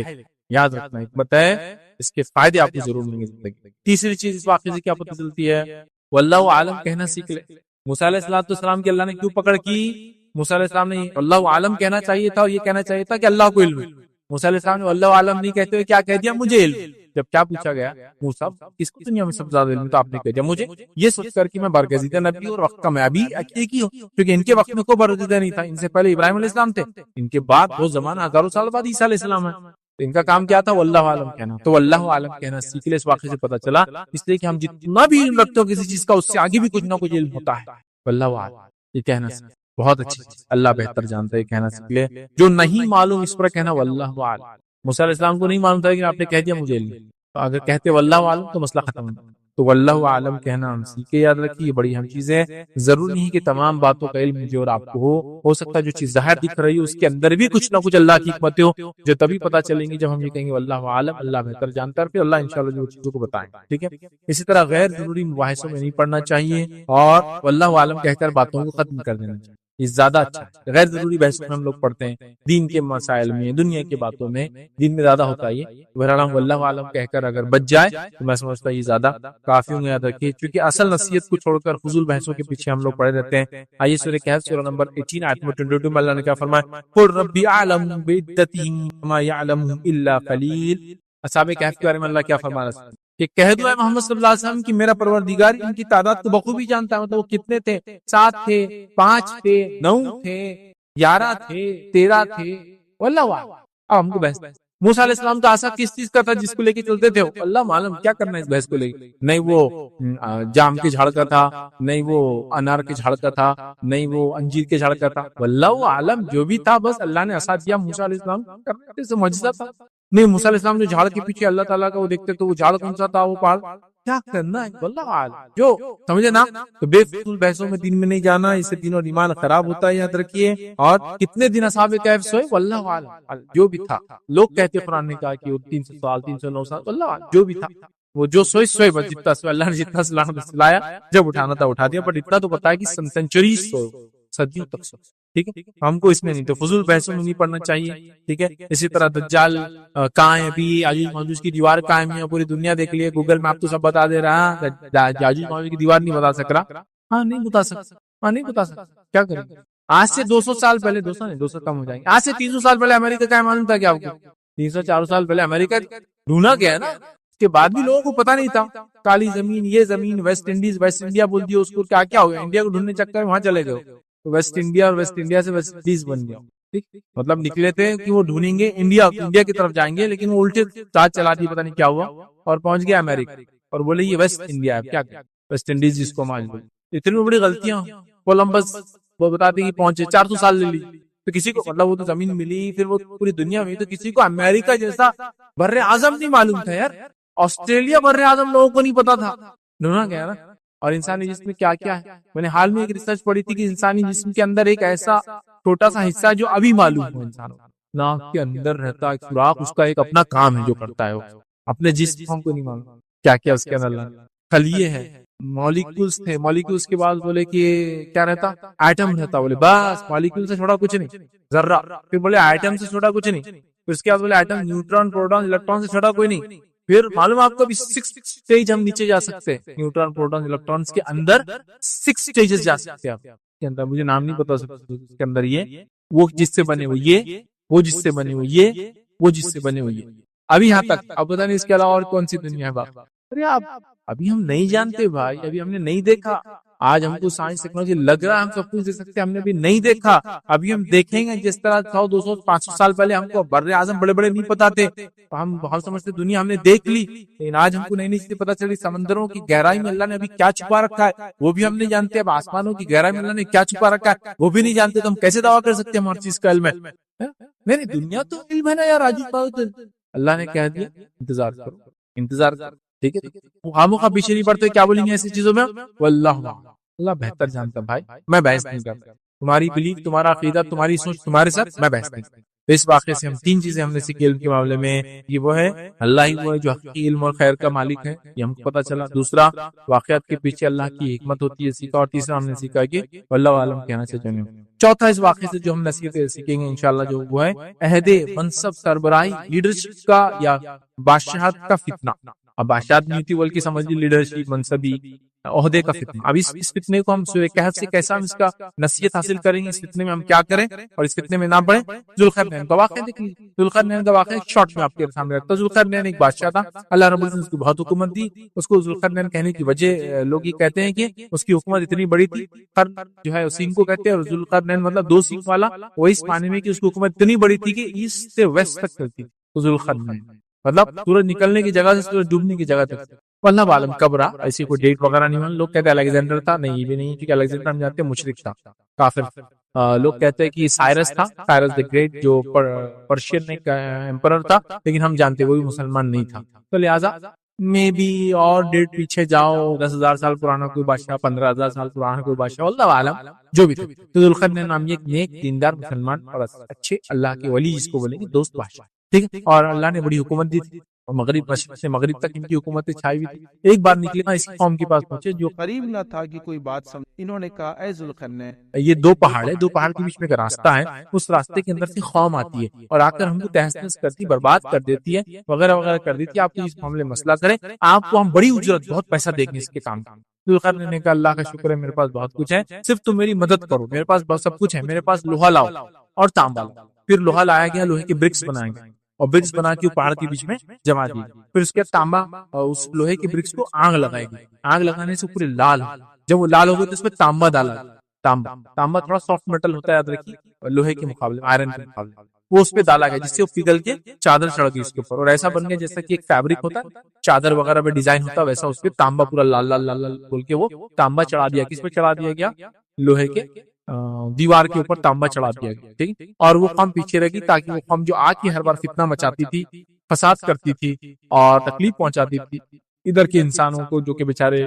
یاد رکھنا حکمت ہے، اس کے فائدے آپ کو ضرور ملیں گے زندگی. تیسری چیز اس واقعے سے کیا پتہ چلتی ہے، واللہ عالم کہنا سیکھ لے. موسیٰ علیہ السلام کی اللہ نے کیوں پکڑ کی؟ موسیٰ علیہ السلام نے اللہ عالم کہنا چاہیے تھا، اور یہ کہنا چاہیے تھا کہ اللہ کو علم ہے. موسیٰ علیہ السلام نے اللہ عالم نہیں کہتے ہوئے کیا کہہ دیا، مجھے علم. جب کیا پوچھا گیا موسیٰ کس کو دنیا میں سب سے زیادہ علم؟ تو آپ نے کہہ دیا مجھے، یہ سوچ کر کہ میں برگزیدہ نبی اور وقت کا میں ابھی ایک ہی ہوں، کیونکہ ان کے وقت میں کوئی برگزیدہ نہیں تھا، ان سے پہلے ابراہیم علیہ السلام تھے، ان کے بعد وہ زمانہ ہزاروں سال بعد عیسیٰ علیہ السلام ہے، تو ان کا کام کیا تھا؟ واللہ عالم کہنا، تو واللہ عالم کہنا سیکھ لے۔ اس واقعے سے پتہ چلا اس لیے کہ ہم جتنا بھی علم رکھتے ہو کسی چیز کا، اس سے آگے بھی کچھ نہ کچھ علم ہوتا ہے، واللہ عالم، یہ کہنا بہت اچھی چیز، اللہ بہتر جانتا ہے، کہنا سیکھ لے۔ جو نہیں معلوم اس پر کہنا واللہ عالم۔ موسیٰ علیہ السلام کو نہیں معلوم تھا لیکن آپ نے کہہ دیا مجھے علم، تو اگر کہتے واللہ عالم تو مسئلہ ختم ہوتا، تو واللہ عالم کہنا ہم سیکھے، یاد رکھیے یہ بڑی اہم چیز ہے۔ ضروری نہیں کہ تمام باتوں کا علم مجھے اور آپ کو ہو سکتا ہے جو چیز ظاہر دکھ رہی ہے اس کے اندر بھی کچھ نہ کچھ اللہ کی حکمتیں ہو، جو تبھی پتہ چلیں گی جب ہم یہ کہیں گے واللہ عالم، اللہ بہتر جانتا ہے، پھر اللہ انشاءاللہ جو چیزوں کو بتائیں، ٹھیک ہے۔ اسی طرح غیر ضروری مباحثوں میں نہیں پڑھنا چاہیے اور واللہ عالم کہہ کر باتوں کو ختم کر دینا چاہیے، یہ زیادہ اچھا ہے۔ غیر ضروری بحثوں میں ہم لوگ پڑھتے ہیں، دین کے مسائل میں، دنیا کی باتوں میں، دین میں زیادہ ہوتا ہے یہ، بہرحال ہم واللہ عالم کہہ کر اگر بچ جائے تو میں سمجھتا ہوں یہ زیادہ کافی ہوں۔ یاد رکھیے کیونکہ اصل نصیحت کو چھوڑ کر فضول بحثوں کے پیچھے ہم لوگ پڑے رہتے ہیں۔ آئیے سورہ کہف سورہ نمبر 18 آیت نمبر 22 میں اللہ نے کیا فرمایا؟ قل ربی اعلم بعدتہم وما یعلمہم الا قلیل۔ اصحاب کہف کے بارے میں اللہ کیا فرما رہا ہے کہ کہہ دو اے محمد صلی اللہ علیہ وسلم کہ میرا پروردگار ان کی تعداد کو بخوبی جانتا ہے، مطلب وہ کتنے تھے، 7 تھے، 5 تھے، 9 تھے، 11 تھے، 13 تھے، واللہ عالم۔ اب ہم کو بحث، موسیٰ علیہ السلام تو عصا کس چیز کا تھا جس کو لے کے چلتے تھے؟ اللہ معلوم، کیا کرنا ہے اس بحث کو لے کے؟ نہیں وہ جام کے جھاڑ کا تھا، نہیں وہ انار کے جھاڑ کا تھا، نہیں وہ انجیر کے جھاڑ کا تھا، واللہ عالم، جو بھی تھا بس اللہ نے عصا دیا موسیٰ علیہ السلام کرنے سے معجزہ تھا۔ نہیں موسیٰ علیہ السلام جو جھاڑ کے پیچھے اللہ تعالیٰ کا وہ دیکھتے تو وہ جھاڑ کون سا تھا، وہ پہاڑ، کیا کرنا ہے؟ واللہ عالم، جو سمجھے نا، تو بے فضول بحثوں میں دین میں نہیں جانا، اس سے دین اور ایمان خراب ہوتا ہے، یاد رکھیے۔ اور کتنے دن اصحاب کہف سوئے؟ واللہ عالم، جو بھی تھا۔ لوگ کہتے قرآن نے کہا کہ وہ 300 سال 309 سال، واللہ عالم، جو بھی تھا وہ جو سوئے بس، جتنا سوئے اللہ نے جتنا سلایا، جب اٹھانا تھا اٹھا دیا، پر اتنا تو پتا ہے کہ سینچری سو، صدیوں تک سو، ٹھیک ہے۔ ہم کو اس میں نہیں، تو فضول بحثوں میں نہیں پڑھنا چاہیے، ٹھیک ہے۔ اسی طرح دجال کہاں ہے ابھی، یاجوج ماجوج کی دیوار قائم ہے، پوری دنیا دیکھ لیے، گوگل میپ تو سب بتا دے رہا، یاجوج ماجوج کی دیوار نہیں بتا سک رہا، ہاں نہیں بتا سکتا، نہیں بتا سکتا، کیا کریں؟ آج سے 200 سال پہلے، 200 کم ہو جائیں گے، آج سے 300 سال پہلے امریکہ کا معلوم تھا کیا آپ کو؟ 300-400 سال پہلے امریکہ ڈھونڈا گیا نا، اس کے بعد بھی لوگوں کو پتا نہیں تھا، کالی زمین، یہ زمین، ویسٹ انڈیز، ویسٹ انڈیا بول دیا اس کو، کیا ہو گیا؟ انڈیا کو ڈھونڈنے چکر میں وہاں چلے گئے، تو ویسٹ انڈیا اور ویسٹ انڈیا سے ویسٹ انڈیز بن گیا، ٹھیک، مطلب نکلے تھے کہ وہ ڈھونڈیں گے انڈیا کی طرف جائیں گے، لیکن وہ الٹے چال چلا دی، پتہ نہیں کیا ہوا، اور پہنچ گیا امریکہ، اور بولے یہ ویسٹ انڈیا ہے، کیا ویسٹ انڈیز جس کو مان لو۔ اتنی بڑی غلطیاں، کولمبس وہ بتاتے کہ پہنچے 400 سال لے لی، تو کسی کو مطلب وہ تو زمین ملی، پھر وہ پوری دنیا میں، تو کسی کو امریکہ جیسا بر اعظم نہیں معلوم تھا یار، آسٹریلیا بر اعظم لوگوں کو نہیں پتا تھا، ڈھونڈا گیا نا۔ اور انسانی جسم میں کیا کیا ہے، میں نے حال میں ایک ریسرچ پڑھی تھی کہ انسانی جسم کے اندر ایک ایسا چھوٹا سا حصہ ہے جو ابھی معلوم ہو انسانوں کو، ناک کے اندر رہتا ایک سوراخ، اس کا ایک اپنا کام ہے جو کرتا ہے، وہ اپنے جسم کو نہیں معلوم کیا کیا اس کے اندر اللہ خلیے ہے، مالیکولز تھے، مالیکولز کے بعد بولے کہ کیا رہتا، ایٹم رہتا، بولے بس مالیکول سے چھوڑا کچھ نہیں، ذرہ، پھر بولے ایٹم سے چھوڑا کچھ نہیں، پھر اس کے بعد بولے ایٹم، نیوٹران، پروٹون، الیکٹران سے چھوڑا کوئی نہیں، پھر معلوم آپ کو ابھی 6 سٹیج ہم نیچے جا سکتے ہیں، نیوٹران، پروٹون، الیکٹرانز کے اندر 6 سٹیجز جا سکتے ہیں آپ کے اندر، مجھے نام نہیں پتا اس کے اندر، یہ وہ جس سے بنے ہوئے، یہ وہ جس سے بنے ہوئے، یہ وہ جس سے بنے ہوئے، ابھی یہاں تک، اب پتہ نہیں اس کے علاوہ اور کون سی دنیا ہے باقی، ارے آپ ابھی ہم نہیں جانتے بھائی، ابھی ہم نے نہیں دیکھا، آج ہم کو سائنس ٹیکنالوجی لگ رہا ہے ہم سب کچھ دیکھ سکتے ہیں، ہم نے ابھی نہیں دیکھا، ابھی ہم دیکھیں گے، جس طرح 100 200 500 سال پہلے ہم کو بر اعظم بڑے بڑے نہیں پتا تھے، ہم بہت سمجھتے دنیا ہم نے دیکھ لی، لیکن آج ہم کو نئی نئی چیزیں پتا چلی، سمندروں کی گہرائی میں اللہ نے ابھی کیا چھپا رکھا ہے وہ بھی ہم نہیں جانتے، اب آسمانوں کی گہرائی میں اللہ نے کیا چھپا رکھا ہے وہ بھی نہیں جانتے، تو ہم کیسے دعویٰ کر سکتے ہیں ہماری چیز کا علم ہے؟ نہیں، دنیا تو علم ہے نا یار، اللہ نے کہہ دیا انتظار کرو، انتظار کرو، ٹھیک ہے، خاموں کا پیچھے نہیں پڑتے، کیا بولیں گے ایسی چیزوں میں؟ واللہ اللہ بہتر جانتا بھائی، میں بحث نہیں کرتا، تمہاری بلیف، تمہارا عقیدہ، تمہاری سوچ تمہارے ساتھ، میں بحث نہیں کرتا۔ اس واقعے سے ہم 3 چیزیں ہم نے سیکھی علم کے معاملے میں، یہ وہ ہے اللہ ہی وہ ہے جو حقیقی علم اور خیر کا مالک ہے، یہ ہم کو پتا چلا، دوسرا واقعات کے پیچھے اللہ کی حکمت ہوتی ہے سیکھا، اور تیسرا ہم نے سیکھا کہ واللہ عالم کہنا چاہیے۔ چوتھا اس واقعے سے جو ہم نصیحتیں سیکھیں گے انشاءاللہ جو وہ ہے عہد منصب، سربراہی، لیڈرشپ کا یا بادشاہت کا فتنہ، اب بادشاہت نہیں ہوتی بلکہ سمجھ لی لیڈرشپ، منصبی عہدے کا فتنہ. اب اس فتنے کو ہم سورہ کہف سے کیسا ہم اس کا نصیحت حاصل کریں گے، اس فتنے میں ہم کیا کریں اور اس فتنے میں نہ پڑیں. ذوالقرنین کا واقعہ دیکھ لیجیے. ذوالقرنین کا واقعہ ایک شارٹ میں آپ کے سامنے رکھتا ہوں. ذوالقرنین ایک بادشاہ تھا، اللہ رب العزت نے اس کو بہت حکومت دی. اس کو ذوالقرنین کہنے کی وجہ لوگ یہ کہتے ہیں کہ اس کی حکومت اتنی بڑی تھی. قرن جو ہے سینگ کو کہتے ہیں اور ذوالقرنین مطلب دو سینگ والا، وہ اس معنی میں کہ اس کی حکومت اتنی بڑی تھی کہ ایسٹ سے ویسٹ تک چلتی. تو ذوالقرنین مطلب سورج نکلنے کی جگہ سے سورج ڈوبنے کی جگہ تک. واللہ عالم کب رہا، ایسی کوئی ڈیٹ وغیرہ نہیں. لوگ کہتے ہیں الیگزینڈر تھا، نہیں یہ بھی نہیں، کیونکہ الیگزینڈر ہم جانتے ہیں مشرک تھا، کافر. لوگ کہتے ہیں کہ سائرس تھا، سائرس دی گریٹ جو پرشین ایک امپرر تھا، لیکن ہم جانتے ہیں وہ بھی مسلمان نہیں تھا. تو لہٰذا میں بھی اور ڈیٹ پیچھے جاؤ، 10,000 سال پرانا کوئی بادشاہ، 15,000 سال پرانا کوئی بادشاہ، واللہ عالم جو بھی تھے. تو ذوالقرنین نام ایک نیک دیندار مسلمان اور اچھے اللہ کے ولی جس کو بولیں گے دوست بادشاہ، ٹھیک ہے. اور اللہ نے بڑی حکومت دی تھی اور مغرب مشرق سے مغرب تک ان کی حکومتیں چھائی ہوئی تھی. ایک بار نکلے نا اس قوم کے پاس پہنچے جو قریب نہ تھا کہ کوئی بات سمجھ. انہوں نے کہا اے ذوالقرنین، یہ دو پہاڑ ہے، دو پہاڑ کے بیچ میں ایک راستہ ہے، اس راستے کے اندر سے قوم آتی ہے اور آ کر ہم کو تہس نہس کرتی، برباد کر دیتی ہے وغیرہ وغیرہ کر دیتی ہے. آپ کو اس معاملے میں مسئلہ کریں، آپ کو ہم بڑی اجرت بہت پیسہ دیں گے اس کے کام کا. ذوالقرنین نے کہا اللہ کا شکر ہے میرے پاس بہت کچھ ہے، صرف تم میری مدد کرو، میرے پاس بہت سب کچھ ہے، میرے پاس لوہا لاؤ اور تانبا لاؤ. پھر لوہا لایا گیا، لوہے کے برکس بنائے گئے اور برکس بنا کے پہاڑ کے بیچ میں جما دی. پھر اس کے تانبا اور اس لوہے کے برکس کو آگ لگائے گی. آگ لگانے سے پورے لال، جب وہ لال ہو گئے تو اس میں تانبا ڈالا. تانبا تھوڑا سافٹ میٹل ہوتا ہے یاد رکھیے، لوہے کے مقابلے میں، آئرن کے مقابلے میں. وہ اس پہ ڈالا گیا جس سے وہ پگھل کے چادر چڑھ گئی اس کے اوپر اور ایسا بن گیا جیسا کہ ایک فیبرک ہوتا ہے چادر وغیرہ پہ ڈیزائن ہوتا ہے، ویسا اس پہ تانبا پورا لال لال لال لال بول کے وہ تانبا چڑھا دیا. کس پہ چڑھا دیا گیا؟ لوہے کے دیوار کے اوپر تانبا چڑھا دیا گیا. ٹھیک. اور وہ قوم پیچھے رہ گئی تاکہ وہ قوم جو آگ کی ہر بار فتنہ مچاتی تھی، فساد کرتی تھی اور تکلیف پہنچاتی تھی ادھر کے انسانوں کو جو کہ بیچارے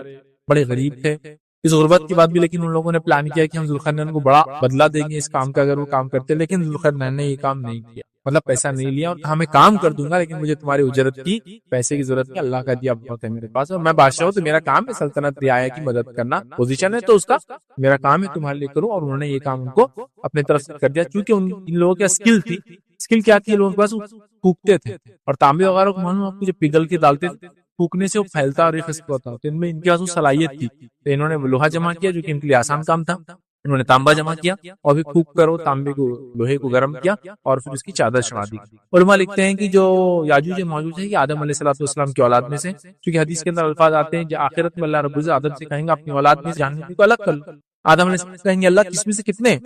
بڑے غریب تھے اس غربت کے بعد بھی. لیکن ان لوگوں نے پلان کیا کہ ہم ذوالقرنین کو بڑا بدلہ دیں گے اس کام کا اگر وہ کام کرتے. لیکن ذوالقرنین نے یہ کام نہیں کیا، مطلب پیسہ نہیں لیا اور کہا میں کام کر دوں گا لیکن مجھے تمہاری اجرت کی پیسے کی ضرورت نہیں، اللہ کا دیا بہت ہے میرے پاس اور میں بادشاہ ہوں تو میرا کام ہے سلطنت رعایا کی مدد کرنا. پوزیشن ہے تو اس کا میرا کام ہے تمہارے لیے کروں. اور انہوں نے یہ کام ان کو اپنے طرف سے کر دیا چونکہ ان لوگوں کے اسکل تھی. اسکل کیا تھی؟ لوگوں کے پاس پھونکتے تھے اور تانبے وغیرہ کو معلوم آپ کو جو پگھل کے ڈالتے تھے پھونکنے سے وہ پھیلتا اور خشک ہوتا. تو ان میں ان کے پاس وہ صلاحیت تھی. تو انہوں نے لوہا جمع کیا جو کہ ان کے لیے آسان کام تھا. انہوں نے تانبا جمع کیا اور پھر پھونک کر وہ تانبے کو لوہے کو گرم کیا اور پھر اس کی چادر چڑھا دی. علماء لکھتے ہیں کہ جو یاجوج ماجوج ہے یہ آدم علیہ الصلوۃ والسلام کی اولاد میں سے، کیونکہ حدیث کے اندر الفاظ آتے ہیں جو آخرت میں اللہ رب العزت آدم سے کہیں گے اپنی اولاد میں سے جہنمی کو الگ کر لو. آدم علیہ السلام کہیں گے اللہ کس میں سے کتنے،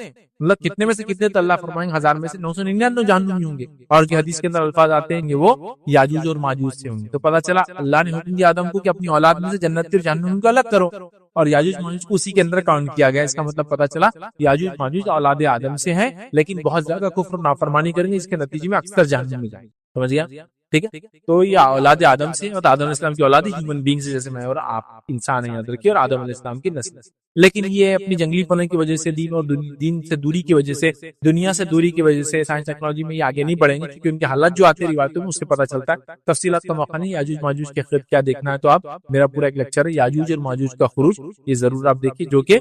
مطلب کتنے میں سے کتنے؟ تو اللہ فرمائیں گے 1000 میں سے 999 جہنمی ہوں گے. اور جو حدیث کے اندر الفاظ آتے ہیں کہ وہ یاجوج اور ماجوج سے ہوں گے. تو پتہ چلا اللہ نے حکم دیا آدم کو کہ اپنی اولاد میں سے جنت اور جہنم کو الگ کرو اور یاجوج ماجوج کو اسی کے اندر کاؤنٹ کیا گیا. اس کا مطلب پتہ چلا یاجوج ماجوج اولاد آدم سے ہیں لیکن بہت زیادہ کفر و نافرمانی کریں گے، اس کے نتیجے میں اکثر جہنم میں جائیں گے. سمجھ گیا؟ ٹھیک ہے. تو یہ اولاد آدم سے اور آدم علیہ السلام کی اولاد ہیومن بینگ سے، جیسے میں اور آپ انسان ہیں یاد رکھیے، اور آدم علیہ السلام کی نسل. لیکن یہ اپنی جنگلی پنے کی وجہ سے، دین اور دین سے دوری کی وجہ سے، دنیا سے دوری کی وجہ سے سائنس ٹیکنالوجی میں یہ آگے نہیں بڑھیں گے کیونکہ ان کے حالات جو آتے ہیں روایتوں میں اس سے پتہ چلتا ہے. تفصیلات کا موقع نہیں، یاجوج ماجوج کے خرید کیا دیکھنا ہے تو آپ میرا پورا ایک لیکچر ہے یاجوج اور ماجوج کا خروج، یہ ضرور آپ دیکھیے جو کہ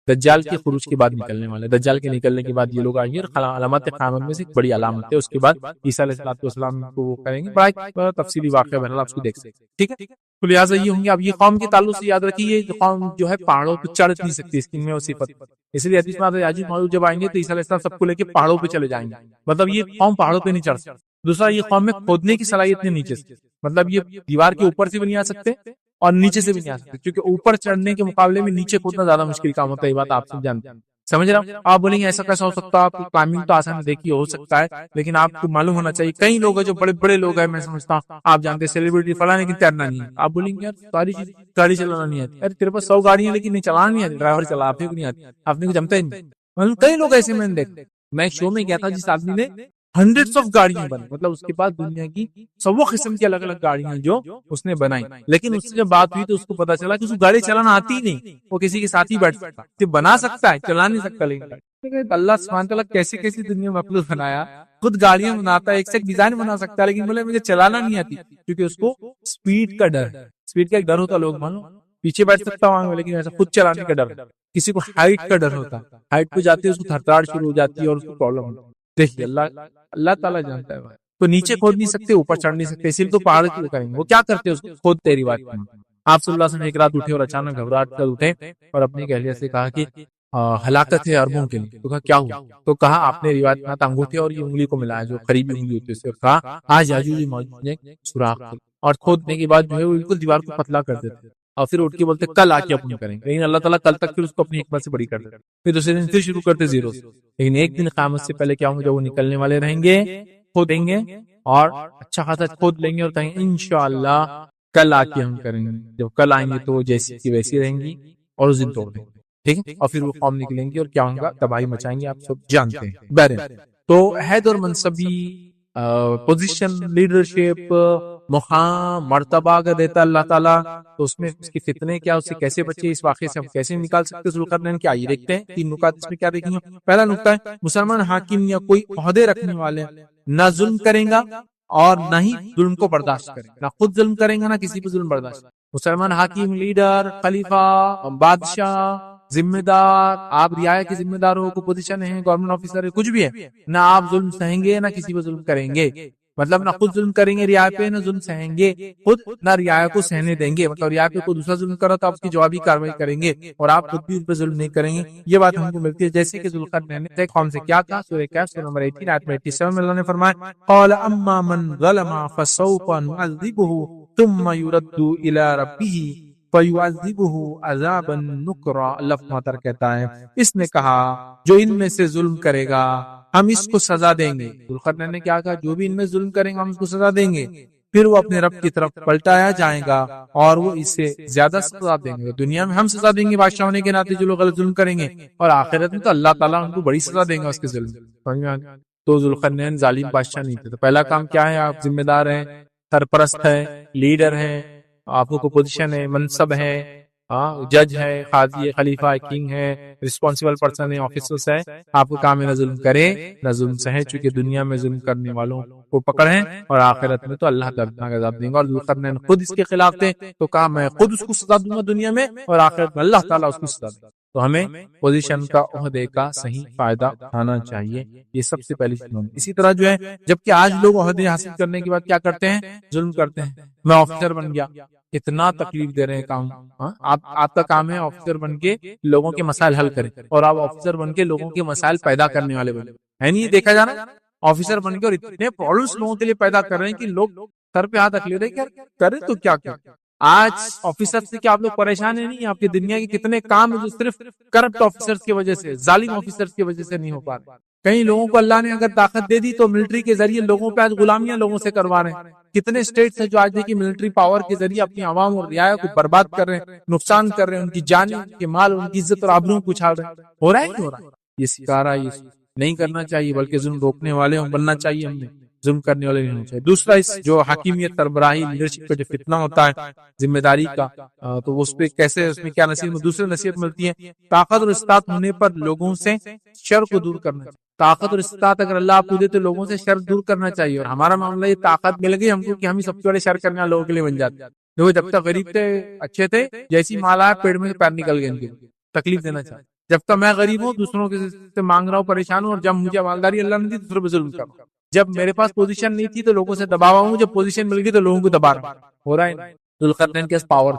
دجال کے خروج کے بعد نکلنے والے. دجال کے نکلنے کے بعد یہ لوگ آئیں گے اور علامات قیامت میں سے ایک بڑی علامت ہے. اس کے بعد عیسیٰ علیہ السلام کو وہ کریں گے. بڑا تفصیلی واقعہ بہرحال آپ اس کو دیکھ سکتے ہیں. ٹھیک ہے. تو لہٰذا یہ ہوں گے. اب یہ قوم کے تعلق سے یاد رکھیے یہ قوم جو ہے پہاڑوں پہ چڑھ نہیں سکتی، اس کی میں وہ صفت. اس لیے حدیث میں آتا ہے یاجوج ماجوج جب آئیں گے تو عیسیٰ علیہ السلام سب کو لے کے پہاڑوں پہ چلے جائیں گے. مطلب یہ قوم پہاڑوں پہ نہیں چڑھ سکتی. دوسرا یہ قوم میں کھودنے کی صلاحیت نہیں نیچے سے، مطلب یہ دیوار کے اوپر سے بھی نہیں آ سکتے اور نیچے سے بھی نہیں آ سکتے کیونکہ اوپر چڑھنے کے مقابلے میں نیچے کھودنا زیادہ مشکل کام ہوتا ہے. یہ بات آپ سب جانتے ہیں. سمجھ رہا ہوں. آپ بولیں گے ایسا کیسا ہو سکتا ہے؟ آپ کلائمبنگ تو آسان دیکھیے ہو سکتا ہے لیکن آپ کو معلوم ہونا چاہیے کئی لوگ ہیں جو بڑے بڑے لوگ ہیں، میں سمجھتا ہوں آپ جانتے ہیں سیلیبریٹی فلاں لیکن تیرنا نہیں ہے. آپ بولیں گے یار ساری چیز گاڑی چلانا نہیں آتی. ارے تیرے پاس 100 گاڑیاں لیکن نہیں چلانا نہیں آتی، ڈرائیور چلا آپ کو نہیں آتی، آپ نے کو جمتا ہی نہیں. کئی لوگ ایسے میں نے دیکھے. میں ایک شو میں گیا تھا جس آدمی نے ہنڈریڈس آف گاڑیاں بنائی، مطلب اس کے پاس دنیا کی 100 قسم کی الگ الگ گاڑیاں جو اس نے بنائی. لیکن اس سے جب بات ہوئی تو اس کو پتا چلا کہ اس کو گاڑی چلانا آتی ہی نہیں. وہ کسی کے ساتھ ہی بیٹھ سکتا، صرف بنا سکتا ہے، چلا نہیں سکتا. لیکن اللہ سبحانہ تعالیٰ کیسی کیسی دنیا میں مخلوق بنایا. خود گاڑیاں بناتا ہے، ایک سے ایک ڈیزائن بنا سکتا ہے لیکن بولے مجھے چلانا نہیں آتی کیونکہ اس کو سپیڈ کا ڈر ہے. سپیڈ کا ایک ڈر ہوتا ہے، لوگ مانو پیچھے بیٹھ سکتا ہوں لیکن ایسا خود چلانے کا ڈر. کسی کو ہائٹ کا ڈر ہوتا ہے، ہائٹ پہ جاتے اس کو تھرتھراہٹ شروع ہو جاتی ہے اور اس کو پرابلم ہوتی ہے. دیکھیے اللہ تعالیٰ جانتا ہے. تو نیچے کھود نہیں سکتے، اوپر چڑھ نہیں سکتے، اسی لیے تو پہاڑ کیوں کریں گے؟ وہ کیا کرتے اس کو کھودتے روایت میں۔ آپ صلی اللہ علیہ وسلم ایک رات اٹھے اور اچانک گھبراہٹ کر اٹھے اور اپنی اہلیہ سے کہا کہ ہلاکت ہے عربوں کے لیے۔ تو کہا کیا ہوا؟ تو کہا آپ نے روایت میں انگوٹھے اور یہ انگلی کو ملایا جو قریبی انگلی ہوتی ہے اس سے، کہا آج یاجوج ماجوج نے سوراخ کھولا، اور کھودنے کے بعد جو ہے وہ بالکل دیوار کو پتلا کر دیتے اور پھر اٹھ کے بولتے کل آ کے اپنے کریں گے، لیکن اللہ تعالیٰ کل تک پھر اس کو اپنی حکمت سے بڑی کر دیتے، پھر دوسرے دن پھر شروع کرتے زیرو سے۔ لیکن ایک دن قیامت سے پہلے کیا ہوں گے، جب وہ نکلنے والے رہیں گے کھودیں گے اور اچھا خاصا کھود لیں گے اور کہیں انشاءاللہ کل آ کے ہم کریں گے۔ جب کل آئیں گے تو وہ جیسی کی ویسی رہیں گی اور اس دن توڑ دیں گے، ٹھیک ہے، اور پھر وہ قوم نکلیں گے اور کیا ہوگا، تباہی مچائیں گے، آپ سب جانتے ہیں۔ بہرحال تو عہد اور منصبی پوزیشن، لیڈرشپ، مقام، مرتبہ اگر دیتا اللہ تعالیٰ تو اس میں اس کی فتنے کیا، اس سے کیسے بچے، اس واقعے سے ہم کیسے نکال سکتے ہیں ذوالقرنین کیا، یہ دیکھتے ہیں۔ تین نکات اس میں کیا دیکھیں گے۔ پہلا نکتہ ہے مسلمان حاکم یا کوئی عہدے رکھنے والے نہ ظلم کریں گا اور نہ ہی ظلم کو برداشت کریں گا، نہ خود ظلم کریں گا نہ کسی پہ ظلم برداشت۔ مسلمان حاکم، لیڈر، خلیفہ، بادشاہ، ذمہ دار، آپ رعایا کے ذمہ دار ہو، کو پوزیشن ہے، گورنمنٹ آفیسر ہے، کچھ بھی ہے، نہ آپ ظلم سہیں گے نہ کسی پہ ظلم کریں گے، مطلب نہ خود ظلم کریں گے رعایا پہ، نہ ظلم سہیں گے خود، نہ رعایا کو سہنے دیں گے، مطلب رعایا پہ کوئی دوسرا ظلم کرا تو آپ اس کی جوابی کارروائی کریں گے اور آپ خود بھی ان پہ ظلم نہیں کریں گے۔ یہ بات ہم کو ملتی ہے، جیسے کہ ذوالقرنین نے قوم سے کیا کہا، سورہ کہف سورہ نمبر 18 آیت 87 میں اللہ نے فرمایا قال اما من ظلم فسوف نعذبه ثم يرد الى ربه فَيُعَذِّبُهُ عَذَابًا نُكْرًا۔ اللہ مطر کہتا ہے اس نے کہا جو ان میں سے ظلم کرے گا ہم اس کو سزا دیں گے۔ ذوالقرنین نے کیا کہا، جو بھی ان میں ظلم کریں گا ہم اس کو سزا دیں گے، پھر وہ اپنے رب کی طرف پلٹایا جائے گا اور وہ اس سے زیادہ سزا دیں گے۔ دنیا میں ہم سزا دیں گے بادشاہ ہونے کے ناطے جو لوگ غلط ظلم کریں گے، اور آخرت میں تو اللہ تعالیٰ ان کو بڑی سزا دیں گا اس کے ظلم۔ تو ذوالقرنین ظالم بادشاہ نہیں تھے۔ تو پہلا کام کیا ہے، آپ ذمہ دار ہیں، سرپرست ہے، لیڈر ہیں، آپ کو پوزیشن ہے، منصب ہے، جج ہے، قاضی ہے، خلیفہ ہے، کنگ ہے، ریسپانسبل پرسن ہے، آفیسرس ہے، آپ کو کام ہے نہ ظلم کرے نہ ظلم سہے، چونکہ دنیا میں ظلم کرنے والوں کو پکڑیں اور آخرت میں تو اللہ دردناک عذاب دیں گا۔ اور ذوالقرنین خود اس کے خلاف تھے تو کہا میں خود اس کو سزا دوں گا دنیا میں اور آخرت میں اللہ تعالیٰ اس کو سزا دے گا۔ تو ہمیں پوزیشن کا عہدے کا صحیح فائدہ اٹھانا چاہیے، یہ سب سے پہلی چیز۔ اسی طرح جو ہے جبکہ آج لوگ عہدے حاصل کرنے کے بعد کیا کرتے ہیں، ظلم کرتے ہیں۔ میں آفیسر بن گیا، کتنا تکلیف دے رہے ہیں کام، آپ کا کام ہے آفیسر بن کے لوگوں کے مسائل حل کریں، اور آپ آفیسر بن کے لوگوں کے مسائل پیدا کرنے والے بنے، ہے نہیں؟ دیکھا جانا آفیسر بن کے اور اتنے پرابلمس لوگوں کے لیے پیدا کر رہے ہیں کہ لوگ سر پہ ہاتھ رکھ لے رہے ہیں کریں تو کیا کریں۔ آج آفیسر سے کیا آپ لوگ پریشان ہیں؟ نہیں، آپ کی دنیا کے کتنے کام جو صرف کرپٹ آفیسرز کی وجہ سے، ظالم آفیسرز کی وجہ سے نہیں ہو پا رہے۔ کئی لوگوں کو اللہ نے اگر طاقت دے دی تو ملٹری کے ذریعے لوگوں پہ آج غلامیاں لوگوں سے کروا رہے ہیں۔ کتنے اسٹیٹس ہیں جو آج دیکھیے ملٹری پاور کے ذریعے اپنی عوام اور رعایا کو برباد کر رہے ہیں، نقصان کر رہے ہیں، ان کی جانیں، ان کے مال، ان کی عزت اور آبرو کو اچھال رہے ہیں۔ ہو رہا ہے نہیں ہو رہا ہے؟ یہ سکارا یہ نہیں کرنا چاہیے، بلکہ ظلم روکنے والے ہم بننا چاہیے، ہم نے ظلم کرنے والے نہیں ہونا چاہیے۔ دوسرا اس جو حاکمیت، سربراہی، لیڈرشپ کا جو فتنہ ہوتا ہے ذمہ داری کا، تو اس پہ کیسے، اس میں کیا نصیحت میں دوسرے نصیحت ملتی ہے، طاقت اور استطاعت ہونے پر لوگوں سے شر کو دور کرنا چاہیے۔ طاقت اور استطاعت اگر اللہ آپ کو دے تو لوگوں سے شر دور کرنا چاہیے، اور ہمارا معاملہ یہ طاقت مل گئی ہم کو کہ ہم ہی سب سے بڑے شر کرنے والے لوگوں کے لیے بن جاتے ہیں۔ دیکھو جب تک غریب تھے اچھے تھے، جیسی مال آیا پیڑ میں سے پیر نکل گئے، ان کے تکلیف دینا چاہیے۔ جب تک میں غریب ہوں دوسروں کے سے مانگ رہا ہوں، پریشان ہوں، اور جب مجھے مالداری اللہ نے دی دوسروں پہ ظلم کر رہا ہوں۔ جب میرے پاس پوزیشن نہیں تھی تو لوگوں سے دبا ہوا ہوں، جب پوزیشن مل گئی تو لوگوں کو دبا رہا ہوں۔ ہو رہا ہے ذوالقرنین کے پاور،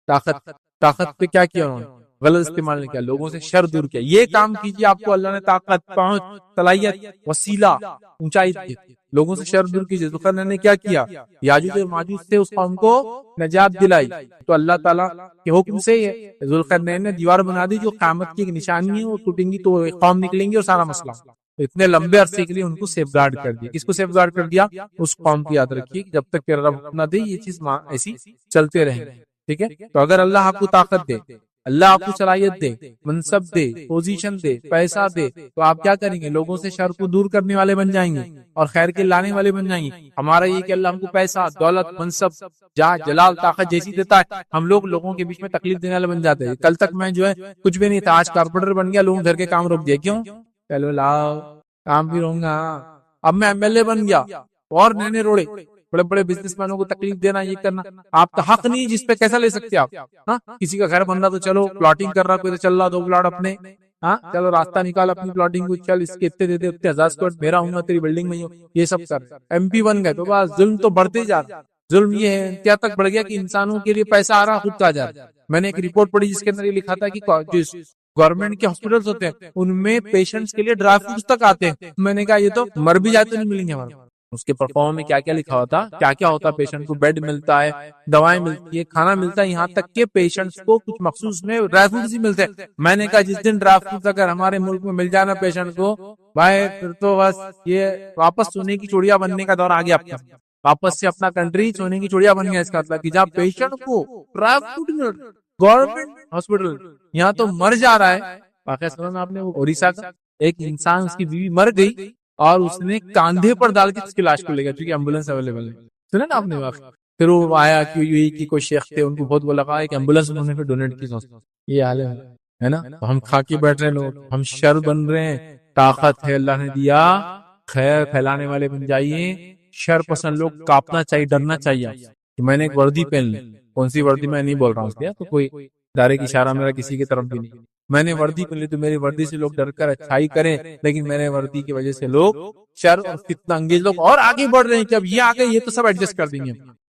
طاقت پہ کیا کیا انہوں نے، غلط استعمال نہیں کیا، لوگوں سے شر دور کیا۔ یہ کام کیجیے، آپ کو اللہ نے طاقت، پہنچ، صلاحیت، وسیلہ، اونچائی دی، لوگوں سے شر دور کیجیے۔ ذوالقرنین نے کیا کیا، یاجوج اور ماجوج سے اس قوم کو نجات دلائی۔ تو اللہ تعالیٰ کے حکم سے ذوالقرنین نے دیوار بنا دی جو قیامت کی ایک نشانی ہے، وہ ٹوٹیں گی تو قوم نکلیں گی اور سارا مسئلہ۔ اتنے لمبے عرصے کے لیے ان کو سیف گارڈ کر دیا۔ کس کو سیف گارڈ کر دیا؟ اس قوم کی۔ یاد رکھیے جب تک تیرا رب نہ دے یہ چیز ایسی چلتے رہیں، ٹھیک ہے؟ تو اگر اللہ آپ کو طاقت دے، اللہ آپ کو صلاحیت دے، منصب دے، پوزیشن دے، پیسہ دے، تو آپ کیا کریں گے؟ لوگوں سے شر کو دور کرنے والے بن جائیں گے اور خیر کے لانے والے بن جائیں گے۔ ہمارا یہ کہ اللہ ہم کو پیسہ، دولت، منصب، جاہ، جلال، طاقت جیسی دیتا ہے، ہم لوگ لوگوں کے بیچ میں تکلیف دینے والے بن جاتے ہیں۔ کل تک میں جو ہے کچھ بھی نہیں تھا، آج کارپوریٹر بن گیا، لوگوں گھر کے کام روک دیا، کیوں؟ چلو لاؤ کام بھی رہوں گا۔ اب میں ایم ایل اے بن گیا اور نئے روڑے، بڑے بڑے بزنس مینوں کو تکلیف دینا، یہ کرنا آپ کا حق نہیں، جس پہ کیسا لے سکتے آپ؟ کسی کا گھر بن رہا تو چلو پلاٹنگ کر رہا، کوئی تو چل رہا 2 پلاٹ اپنے، ہاں چلو راستہ نکال اپنی پلاٹنگ کو، چل اس کے اتنے دے دے، اتنے 1000 اسکوائر میرا ہوں گا، تیری بلڈنگ میں ہی ہوں، یہ سب کر ایم پی بن گئے تو بس ظلم تو بڑھتے جا رہا. ظلم یہ ہے کیا تک بڑھ گیا کہ انسانوں کے لیے پیسہ آ رہا خود کا جا رہا. میں نے ایک رپورٹ پڑھی جس کے اندر یہ لکھا تھا کہ گورنمنٹ کے ہاسپٹلس ہوتے ہیں ان میں پیشنٹس کے لیے ڈرائی فروٹس تک آتے ہیں. میں نے کہا یہ تو مر بھی جائے تو نہیں ملیں گے ہمارے. اس کے پرفارم میں کیا کیا لکھا ہوتا، کیا کیا ہوتا، پیشنٹ کو بیڈ ملتا ہے، دوائیں ملتی ہے، کھانا ملتا ہے، یہاں تک کہ پیشنٹس کو کچھ مخصوص میں ڈرائی فروٹس بھی ملتے ہیں. میں نے کہا جس دن ڈرائی فروٹس اگر ہمارے ملک میں مل جانا پیشنٹ کو، بھائی پھر تو بس یہ واپس سونے کی چوڑیاں بننے کا دور آ گیا. واپس سے اپنا کنٹری سونے کی چوڑیاں بن گیا. اس کا مطلب کہ جہاں پیشنٹ کو ڈرائی فروٹ گورنمنٹ ہاسپٹل یہاں تو مر جا رہا ہے. واقعہ سنا نا آپ نے، وہ اوڑیسہ کا ایک انسان، اس کی بیوی مر گئی اور اس نے کاندھے پر ڈال کے اس کی لاش کو لے گیا کیونکہ ایمبولینس اویلیبل ہے. سنا نا آپ نے واقعہ. پھر وہ آیا کہ یو اے کی کوئی شیخ تھے، ان کو بہت وہ لگا ایک ایمبولینس انہوں نے پھر ڈونیٹ کی. یہ حال ہے نا. ہم کھا کے بیٹھ رہے لوگ، ہم شر بن رہے ہیں. طاقت ہے اللہ نے دیا، خیر پھیلانے والے بن جائیے. شر پسند لوگ کاپنا چاہیے، ڈرنا چاہیے کہ میں نے ایک وردی پہن لی. کون سی وردی میں نہیں بول رہا ہوں اس لیے تو کوئی ڈائریکٹ اشارہ میرا کسی کی طرف بھی نہیں. میں نے وردی پہن لی تو میری وردی سے لوگ ڈر کر اچھائی کریں، لیکن میرے وردی کی وجہ سے لوگ شر اور فتنہ انگیز لوگ اور آگے بڑھ رہے ہیں کہ اب یہ آگے یہ تو سب ایڈجسٹ کر دیں گے.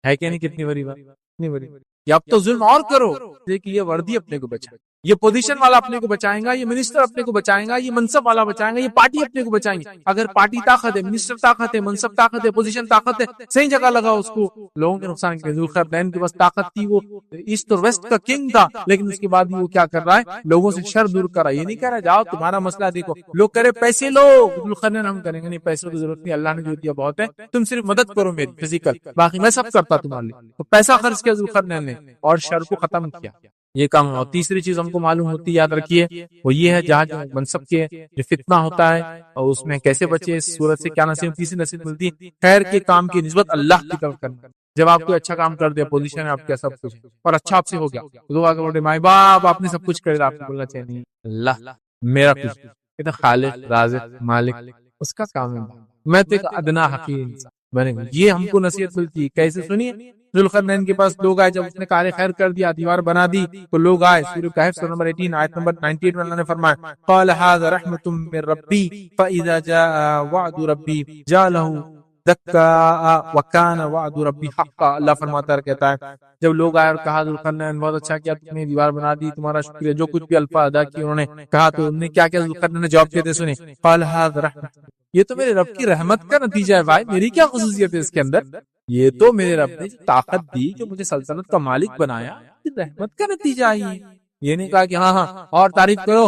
ہے کہ نہیں؟ کتنی بڑی بات، کتنی بڑی. یہ اب تو ظلم اور کرو لیکن یہ وردی اپنے کو بچائے، یہ پوزیشن والا اپنے کو بچائیں گا، یہ منسٹر اپنے کو بچائیں گا، یہ منصب والا بچائیں گا، یہ پارٹی اپنے کو بچائیں گے. اگر پارٹی طاقت ہے، منسٹر طاقت ہے، منصب طاقت ہے، پوزیشن طاقت ہے، صحیح جگہ لگاؤ اس کو. لوگوں کے نقصان کے ذوالقرنین کے پاس طاقت تھی، وہ ایسٹ اور ویسٹ کا کنگ تھا، لیکن اس کے بعد وہ کیا کر رہا ہے؟ لوگوں سے شر دور کر رہا ہے. یہ نہیں کہہ رہا جاؤ تمہارا مسئلہ دیکھو، لوگ کہہ رہے پیسے لو. ذوالقرنین ہم کریں گے نہیں، پیسوں کی ضرورت نہیں، اللہ نے جو دیا بہت ہے، تم صرف مدد کرو میری فزیکل، باقی میں سب کرتا تمہارے لیے. تو پیسہ خرچ کیا ذوالقرنین نے اور شر کو ختم کیا. یہ کام. اور تیسری چیز ہم کو معلوم ہوتی ہے، یاد رکھیے، وہ یہ ہے جہاں منصب کے جو فتنہ ہوتا ہے اور اس میں کیسے بچے. اس صورت سے کیا نصیب؟ تیسری نصیب ملتی ہے خیر کے کام کی نسبت اللہ کی طرف کرنا. جب آپ کو اچھا کام کر دیا، پوزیشن ہے آپ کا، سب کچھ اور اچھا آپ سے ہو گیا، تو آگے بڑھے مائی باپ آپ نے سب کچھ کر دیا، آپ کو بولنا چاہیے نہیں اللہ میرا کچھ، یہ تو خالق رازق مالک اس کا کام ہے، میں تو ایک ادنا حقیر انسان بنے گا. یہ ہم کو نصیحت ملتی ہے. کیسے سنیے؟ ذوالقرنین کے پاس لوگ آئے، جب اس نے کار خیر کر دیا، دیوار بنا دی، تو لوگ آئے. سورہ کہف سورہ نمبر 18 آیت نمبر 98 میں اللہ نے فرمایا قال هذا رحمۃ من ربی فاذا جاء وعد ربی جعله دکا وکان وعد ربی حقا. اللہ فرماتا ہے، کہتا ہے جب لوگ آئے اور کہا ذوالقرنین بہت اچھا کیا تم نے دیوار بنا دی، تمہارا شکریہ. جو کچھ بھی الفاظ ادا کیے انہوں نے کہا، تو انہوں نے کیا کیا ذوالقرنین نے جواب دیتے سنے. قال هذا رحمۃ، یہ تو میرے رب کی رحمت کا نتیجہ ہے بھائی، میری کیا خصوصیت ہے اس کے اندر؟ یہ تو میرے رب نے طاقت دی، جو مجھے سلطنت کا مالک بنایا، رحمت کا نتیجہ آئی ہے. یہ نہیں کہا کہ ہاں ہاں اور تعریف کرو،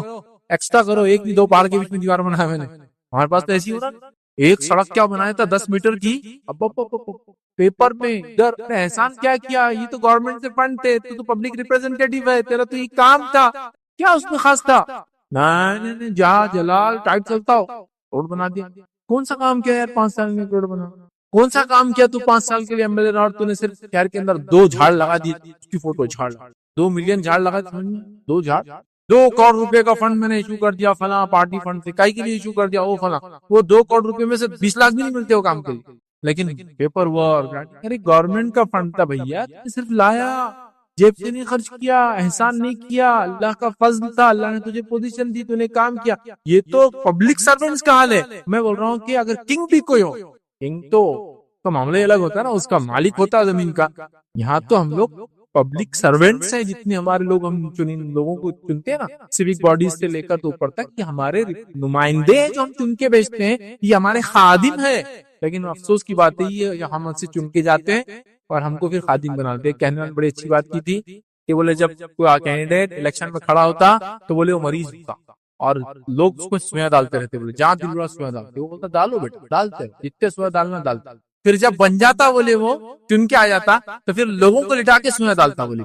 ایکسٹرا کرو، ایک نہیں دو پہاڑ کے بیچ میں دیوار بنایا میں نے. ہمارے پاس تو ایسی ہو رہا، ایک سڑک کیا بنایا تھا 10 میٹر کی، پیپر میں ادھر احسان کیا کیا، یہ تو گورنمنٹ سے فنڈ تھے، تو پبلک ریپرزینٹیٹیو ہے، تیرا تو یہ کام تھا، کیا اس میں خاص تھا؟ نہیں جا جلال ٹائٹ چلتا ہو، روڈ بنا دیا. کون سا کام کیا یار 5 سال میں روڈ بنا؟ کون سا کام کیا تو 5 سال کے لیے ایم ایل اے رہا اور تو نے صرف شہر کے اندر 2 جھاڑ لگا دی، اس کی فوٹو جھاڑ 2 ملین جھاڑ لگا دی، 2 جھاڑ 2 کروڑ روپے کا فنڈ میں نے ایشو کر دیا، فلاں پارٹی فنڈ سے کائی کے لیے ایشو کر دیا، وہ فلاں. وہ 2 کروڑ روپے میں سے 20 لاکھ بھی نہیں ملتے وہ کام کے لیے، لیکن پیپر ورک. ارے گورنمنٹ کا فنڈ تھا بھیا، صرف لایا، جیب سے نہیں خرچ کیا، احسان نہیں کیا، اللہ کا فضل تھا، اللہ نے تجھے پوزیشن دی، تو نے کام کیا. یہ تو پبلک سرونٹس کا حال ہے. میں بول رہا ہوں کہ اگر کنگ بھی کوئی ہو، کنگ تو کا معاملہ الگ ہوتا ہے نا، اس کا مالک ہوتا ہے زمین کا. یہاں تو ہم لوگ پبلک سرونٹس ہیں، جتنے ہمارے لوگ، ہم لوگوں کو چنتے ہیں نا، سیوک باڈیز سے لے کر تو اوپر تک، کہ ہمارے نمائندے جو ہم چن کے بھیجتے ہیں، یہ ہمارے خادم ہیں. لیکن افسوس کی بات ہے یہ ہم سے چن کے جاتے ہیں اور ہم کو پھر خادم بناتے ہیں. کہنے والے بڑی اچھی بات کی تھی کہ بولے جب کوئی کینڈیڈیٹ الیکشن میں کھڑا ہوتا تو بولے وہ مریض ہوتا اور لوگ اس کو سویاں ڈالتے رہتے، بولے جہاں دل رہا سویاں ڈالتے. وہ بولتا ڈالو بیٹا، ڈالتے جتنے سویاں ڈالنا ڈالتا. پھر جب بن جاتا بولے وہ چن کے آ جاتا تو پھر لوگوں کو لٹا کے سویاں ڈالتا. بولے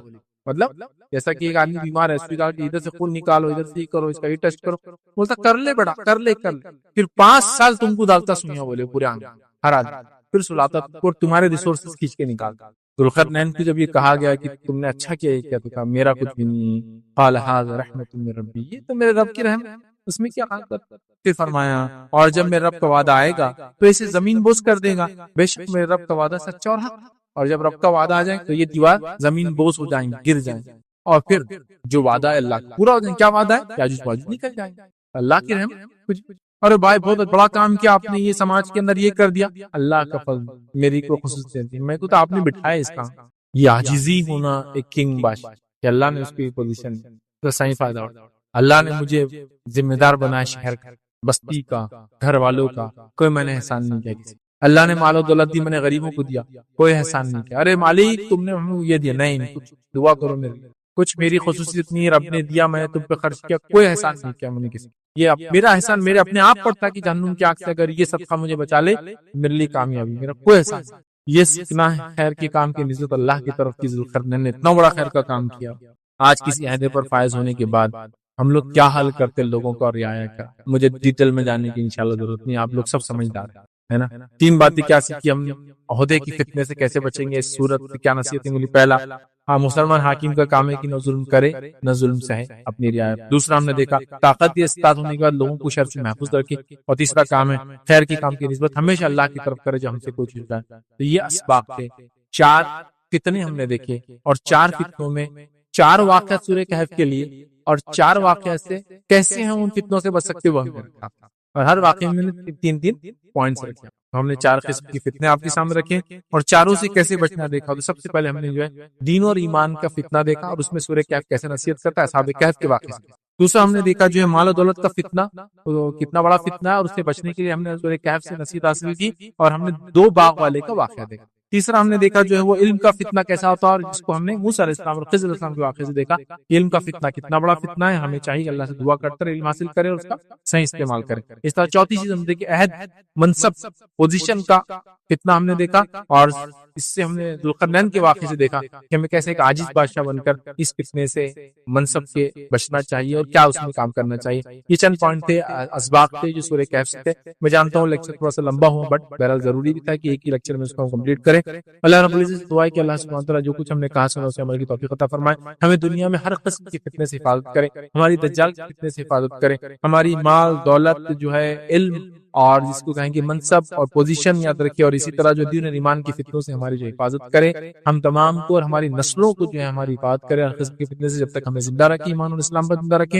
مطلب جیسا کہ ایک آدمی بیمار ہے، اسپتال کی ادھر سے خون نکالو، ادھر سے یہ کرو، اس کا یہ ٹیسٹ کرو، بولتا کر لے بیٹا، کر لے کر لے. پھر 5 سال تم کو ڈالتا سویاں، بولے پورے آنکھ ہر آدمی، پھر سلاتا اور تمہارے ریسورسز کھینچ کے نکالتا. ذوالقرنین کو جب یہ کہا گیا کہ تم نے اچھا کیا، کیا تو کہا میرا کچھ بھی نہیں. قال هذا رحمۃ من ربی، یہ تو میرے رب کی رحمت، اس میں کیا حق کرتا. پھر فرمایا اور جب میرے رب کا وعدہ آئے گا تو اسے زمین بوس کر دے گا، بے شک میرے رب کا وعدہ سچا اور حق. اور جب رب کا وعدہ آ جائے تو یہ دیوار زمین بوس ہو جائیں گے، گر جائیں گے. اور پھر جو وعدہ ہے اللہ کا پورا ہو جائے. کیا وعدہ ہے؟ یاجوج ماجوج نکل جائیں گے. اللہ کی رحمت کچھ. ارے بھائی بہت بڑا کام کیا آپ نے, یہ سماج کے اندر یہ کر دیا. اللہ کا فضل, میری کو خصوصیت دی, میں کو تو آپ نے بٹھایا اس کام. یہ عاجزی ہونا ایک کنگ بادشاہ کہ اللہ نے اس کی پوزیشن تو صحیح فائدہ اٹھایا. اللہ نے مجھے ذمہ دار بنایا شہر کا, بستی کا, گھر والوں کا, کوئی میں نے احسان نہیں کیا کسی. اللہ نے مال و دولت دی, میں نے غریبوں کو دیا, کوئی احسان نہیں کیا. ارے مالک تم نے ہمیں یہ دیا, نہیں کچھ دعا کرو میرے, کچھ میری خصوصیت نہیں, رب نے دیا, میں تم پہ خرچ کیا, کوئی احسان نہیں کیا میں نے کسی. یہ میرا احسان میرے اپنے آپ پر تھا کہ جہنم کی آگ سے اگر یہ صدقہ مجھے بچا لے میرے لیے کامیابی, میرا کوئی احسان نہیں. یہ سیکھنا ہے خیر کے کام کی نسبت اللہ کی طرف کی ذوالقرنین نے اتنا بڑا خیر کا کام کیا. آج کسی عہدے پر فائز ہونے کے بعد ہم لوگ کیا حل کرتے لوگوں کا رعایا کا, مجھے ڈیٹیل میں جانے کی انشاءاللہ ضرورت نہیں, آپ لوگ سب سمجھدار ہے نا. 3 باتیں کیا سیکھی ہم نے, عہدے کی فتنے سے کیسے بچیں گے, اس صورت سے کیا نصیحتیں ملی. پہلا, ہاں مسلمان حاکم کا کام ہے کہ نہ ظلم کرے نہ ظلم سہے, اپنی رعایت. دوسرا ہم نے دیکھا طاقت یا استطاعت ہونے کے بعد لوگوں کو شر سے محفوظ رکھے. اور تیسرا کام ہے خیر کے کام کی نسبت ہمیشہ اللہ کی طرف کرے جو ہم سے کوئی چیز ہے. تو یہ اسباب تھے. 4 فتنے ہم نے دیکھے, اور 4 فتنوں میں 4 واقعات سورہ کہف کے لیے, اور 4 واقعات سے کیسے ہم ان فتنوں سے بچ سکتے وہ ہم نے رکھا. اور ہر واقعے میں 3 پوائنٹس رکھے. ہم نے 4 قسم کی فتنے آپ کے سامنے رکھے اور چاروں سے کیسے بچنا دیکھا. تو سب سے پہلے ہم نے جو ہے دین اور ایمان کا فتنہ دیکھا, اور اس میں سورہ کہف کیسے نصیحت کرتا ہے اصحاب کہف کے واقعے سے. دوسرا ہم نے دیکھا جو ہے مال و دولت کا فتنہ, تو کتنا بڑا فتنہ ہے, اور اس سے بچنے کے لیے ہم نے سورہ کہف سے نصیحت حاصل کی, اور ہم نے 2 باغ والے کا واقعہ دیکھا. تیسرا ہم نے دیکھا جو ہے وہ علم کا فتنہ کیسا ہوتا ہے, اور جس کو ہم نے موسیٰ علیہ السلام اور خضر علیہ السلام کے واقعے سے دیکھا. علم کا فتنہ کتنا بڑا فتنہ ہے, ہمیں چاہیے اللہ سے دعا کرتے رہے علم حاصل کرے اور اس کا صحیح استعمال کرے. اس طرح چوتھی چیز ہم دیکھیں عہد, منصب, پوزیشن کا فتنہ ہم نے دیکھا, اور اس سے ہم نے ذوالقرنین کے واقعے سے دیکھا کہ ہمیں کیسے ایک عاجز بادشاہ بن کر اس فتنے سے منصب کے بچنا چاہیے اور کیا اس میں کام کرنا چاہیے. یہ چند پوائنٹ تھے, اسباق تھے جو سورہ کہف سے تھے. میں جانتا ہوں لیکچر تھوڑا سا لمبا ہوا, بٹ بہرحال ضروری بھی تھا کہ ایک ہی لیکچر میں اس کو کمپلیٹ کریں. اللہ رب العزت سے دعا ہے کہ اللہ سبحانہ و تعالیٰ جو کچھ ہم نے کہا سنا اسے عمل کی توفیق عطا فرمائے. ہمیں دنیا میں ہر قسم کی فتنے سے حفاظت کرے, ہماری دجال کی فتنے سے حفاظت کرے, ہماری مال دولت جو ہے علم اور جس کو کہیں گے منصب اور پوزیشن یاد رکھے, اور اسی طرح جو دین اور ایمان کی فتنوں سے ہماری جو حفاظت کرے. ہم تمام کو اور ہماری نسلوں کو جو ہے ہماری حفاظت کرے ہر قسم کی فتنے سے, جب تک ہمیں زندہ رکھے ایمان اور اسلام پر زندہ رکھے.